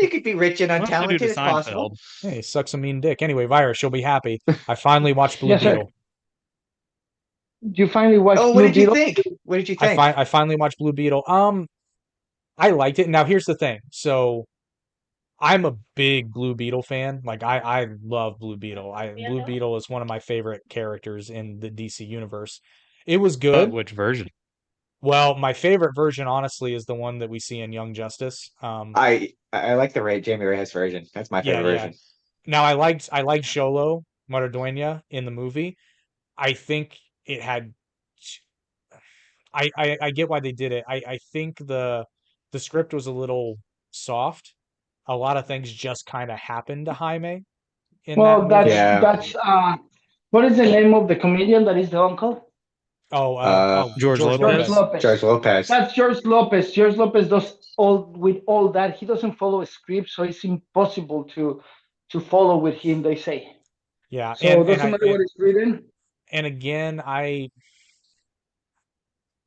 you could be rich and What else did he do untalented. to It's possible. Seinfeld? hey, sucks a mean dick. Anyway, Virus, you'll be happy. I finally watched Blue Yes, sir. Beetle. You finally watched Oh, Blue what did you Beetle? think? What did you think? I finally watched Blue Beetle. I liked it. Now here's the thing. So I'm a big Blue Beetle fan. Like I love Blue Beetle. Blue Beetle is one of my favorite characters in the DC universe. It was good. Which version? Well, my favorite version, honestly, is the one that we see in Young Justice. I like the Jamie Reyes version. That's my favorite version. Now I liked Xolo Maridueña in the movie. I think it had. I get why they did it. I think the script was a little soft. A lot of things just kind of happened to Jaime in Well, that movie. that's what is the name of the comedian that is the uncle? George Lopez. George Lopez. That's George Lopez. George Lopez does all that. He doesn't follow a script, so it's impossible to follow with him. They say. Yeah. So it doesn't matter what is written. And again, I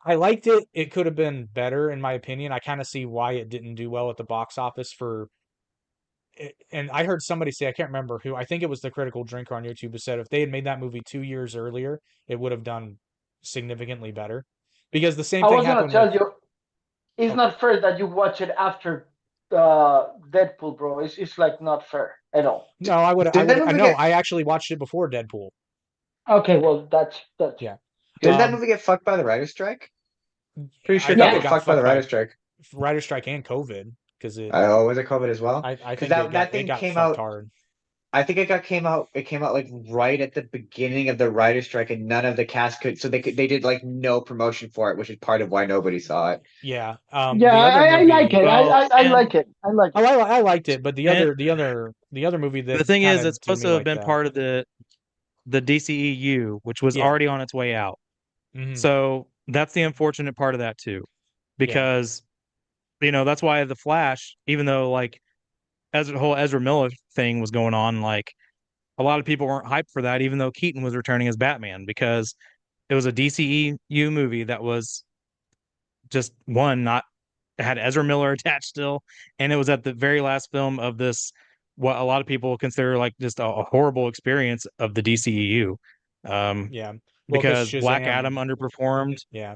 liked it. It could have been better, in my opinion. I kind of see why it didn't do well at the box office and I heard somebody say, I can't remember who, I think it was the Critical Drinker on YouTube, who said if they had made that movie 2 years earlier, it would have done significantly better. Because the same thing happened. I was gonna tell you, it's not fair that you watch it after Deadpool, bro. It's like not fair at all. No, I actually watched it before Deadpool. Okay, well that's yeah. Did that movie get fucked by the writer's strike? Pretty sure it got fucked by the writer's strike. Writer's strike and COVID. Was it COVID as well? I think that thing came out hard. I think it came out like right at the beginning of the writer's strike, and none of the cast could. So they did like no promotion for it, which is part of why nobody saw it. Yeah. I like it. I like it. I liked it, but the other movie that the thing is, it's supposed to have been part of the DCEU, which was already on its way out. Mm-hmm. So that's the unfortunate part of that too, because that's why the Flash, even though like as the whole Ezra Miller thing was going on, like a lot of people weren't hyped for that, even though Keaton was returning as Batman, because it was a DCEU movie that was just had Ezra Miller attached still, and it was at the very last film of this, what a lot of people consider like just a horrible experience of the DCEU. Because Black Adam underperformed. Yeah.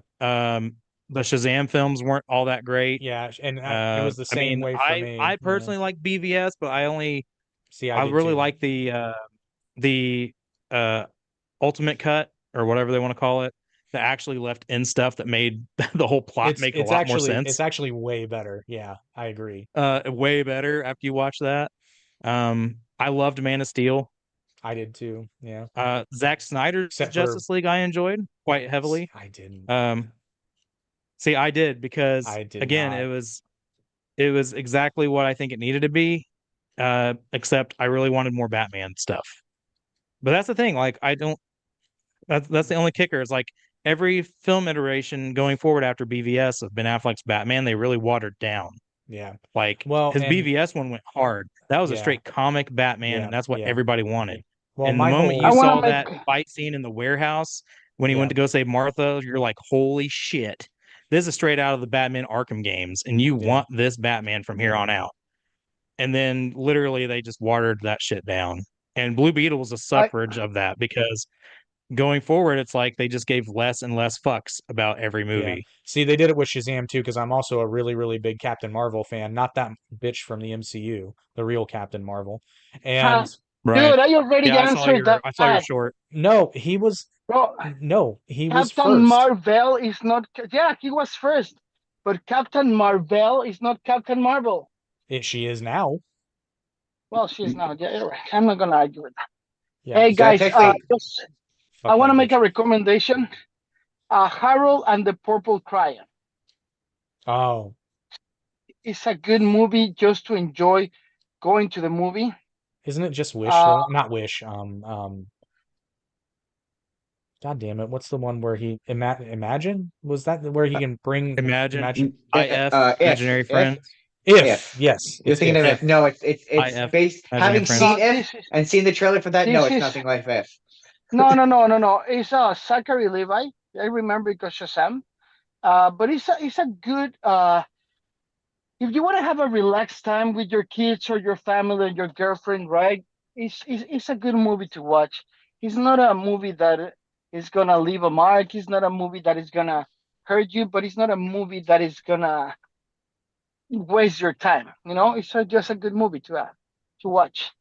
The Shazam films weren't all that great. Yeah, and it was the same way for me. I personally like BVS, but I really like the ultimate cut, or whatever they want to call it, that actually left in stuff that made the whole plot make a lot more sense. It's actually way better. Yeah, I agree. Way better after you watch that. I loved Man of Steel. I did too. Yeah. Zack Snyder's Justice League I enjoyed quite heavily. I didn't. See, I did, because again, it was exactly what I think it needed to be, except I really wanted more Batman stuff. But that's the thing, like that's the only kicker. Is like every film iteration going forward after BVS of Ben Affleck's Batman, they really watered down. Yeah. Like his BVS one went hard. That was a straight comic Batman, and that's what everybody wanted. Well, And the my moment I you whole want saw to make. that fight scene in the warehouse when he yeah. went to go save Martha, you're like, holy shit. This is straight out of the Batman Arkham games, and you Yeah. want this Batman from here on out. And then literally they just watered that shit down. And Blue Beetle was a I suffrage of that because going forward, it's like they just gave less and less fucks about every Yeah. movie. See, they did it with Shazam too, because I'm also a really, really big Captain Marvel fan. Not that bitch from the MCU, the real Captain Marvel. And Right. dude, I already Yeah, answered I saw your that. short. no, Bro, he was Captain first. Marvel is not. Yeah, he was first, but Captain Marvel is not Captain Marvel. She is now. Well, she's not. Yeah, you're right. I'm not gonna argue with that. Yeah. Hey So guys, technically, I Fuck want that to make a bitch. recommendation. Harold and the Purple Crayon. Oh, It's a good movie just to enjoy going to the movie. isn't it just Wish Uh, though? Not Wish. God damn it! What's the one where he imagine? Was that where he can bring Imagine. imagine? Imaginary if Friends. If if yes, you're it's thinking of if. if, no, it's IF. based. Imaginary Having Friends. seen no, if and seen the trailer for that, no, this it's is nothing like if. no. It's Zachary Levi. I remember because Shazam. But it's a good if you want to have a relaxed time with your kids or your family and your girlfriend, right? It's a good movie to watch. It's not a movie that is gonna leave a mark. It's not a movie that is gonna hurt you, but it's not a movie that is gonna waste your time. It's just a good movie to watch.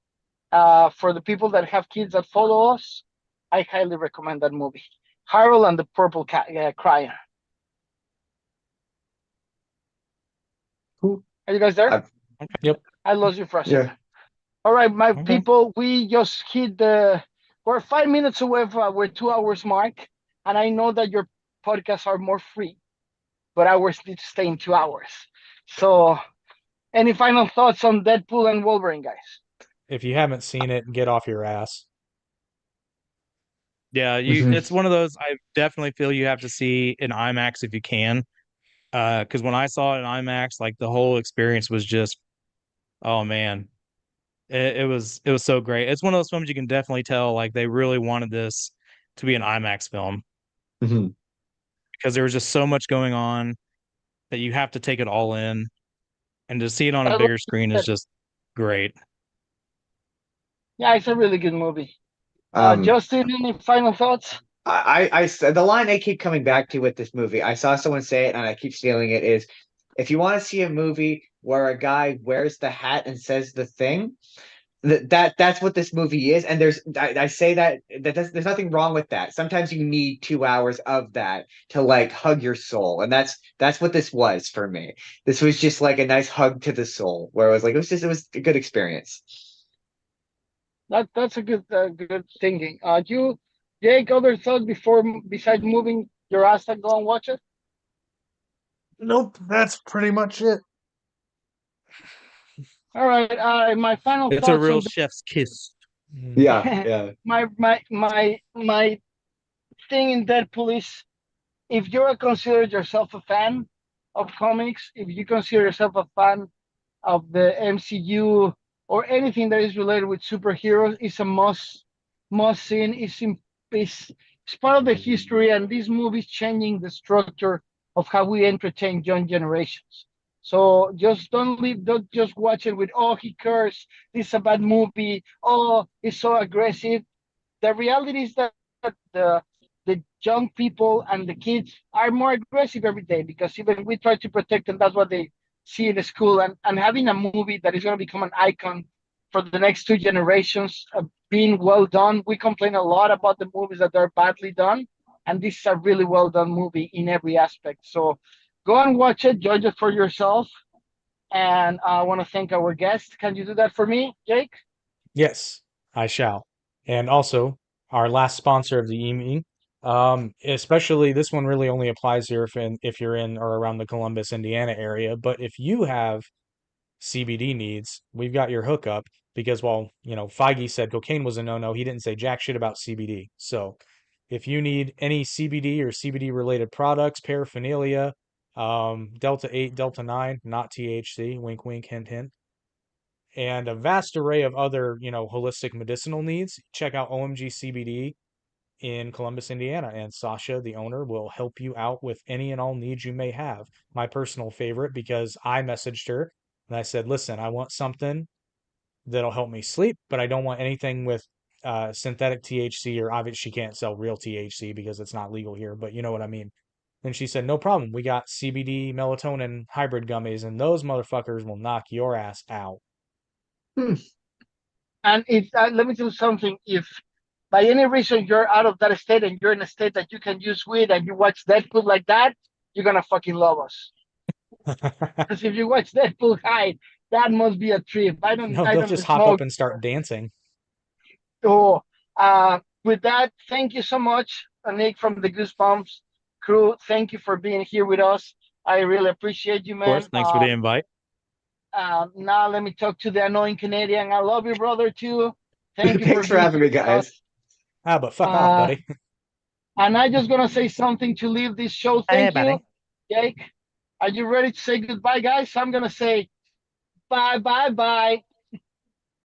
For the people that have kids that follow us, I highly recommend that movie. Harold and the Purple Crayon. Cool. Are you guys there? Yep. I lost you for a Yeah. second. All right, my Okay. people, we just hit we're 5 minutes away from our 2 hours mark. And I know that your podcasts are more free, but ours need to stay in 2 hours. So, any final thoughts on Deadpool and Wolverine, guys? If you haven't seen it, get off your ass. Yeah, Mhm. it's one of those I definitely feel you have to see in IMAX if you can. Because when I saw it in IMAX, like the whole experience was just, oh man, it was so great. It's one of those films you can definitely tell like they really wanted this to be an IMAX film Mhm. because there was just so much going on that you have to take it all in, and to see it on a I love bigger screen is it. just great. Yeah, it's a really good movie. Um, Justin, any final thoughts? the line I keep coming back to with this movie, I saw someone say it and I keep stealing it, is if you want to see a movie where a guy wears the hat and says the thing, that's what this movie is. And I say there's nothing wrong with that. Sometimes you need 2 hours of that to like hug your soul. And that's what this was for me. This was just like a nice hug to the soul where it was a good experience. That's a good thinking. Jake, other thoughts besides moving your ass and go and watch it? Nope, that's pretty much it. All right. My final It's a thoughts real on chef's kiss. Yeah, yeah. my thing in Deadpool is if you consider yourself a fan of comics, if you consider yourself a fan of the MCU or anything that is related with superheroes, it's a must see. It's part of the history, and this movie is changing the structure of how we entertain young generations. So just don't just watch it with, oh, he cursed, this is a bad movie, oh, it's so aggressive. The reality is that the the young people and the kids are more aggressive every day because even we try to protect them. That's what they see in the school, and having a movie that is going to become an icon for the next two generations, being well done. We complain a lot about the movies that are badly done, and this is a really well done movie in every aspect. So go and watch it, judge it for yourself. And I want to thank our guest. Can you do that for me, Jake? Yes, I shall. And also, our last sponsor of the evening, especially this one really only applies here if you're in or around the Columbus, Indiana area. But if you have CBD needs, we've got your hookup because while, Feige said cocaine was a no-no, he didn't say jack shit about CBD. So if you need any CBD or CBD related products, paraphernalia, Delta 8, Delta 9, not THC, wink, wink, hint, hint, and a vast array of other, holistic medicinal needs, check out OMG CBD in Columbus, Indiana. And Sasha, the owner, will help you out with any and all needs you may have. My personal favorite, because I messaged her and I said, listen, I want something that'll help me sleep, but I don't want anything with synthetic THC, or obviously she can't sell real THC because it's not legal here, but you know what I mean. And she said, no problem. We got CBD melatonin hybrid gummies, and those motherfuckers will knock your ass out. And it's let me tell you something. If by any reason you're out of that state and you're in a state that you can use weed and you watch Deadpool like that, you're gonna fucking love us. Because if you watch Deadpool high, that must be a trip. I No, don't they'll even just hop up smoke. and start dancing. Oh, with that, thank you so much, Nick from the Goosebumps crew. Thank you for being here with us. I really appreciate you, Of man. course, thanks for the invite. Now let me talk to the annoying Canadian. I love you, brother, too. Thank you Thanks for having me, guys. But fuck off, buddy. And I'm just gonna say something to leave this show. Thank you, Jake. Are you ready to say goodbye, guys? I'm gonna say bye, bye, bye.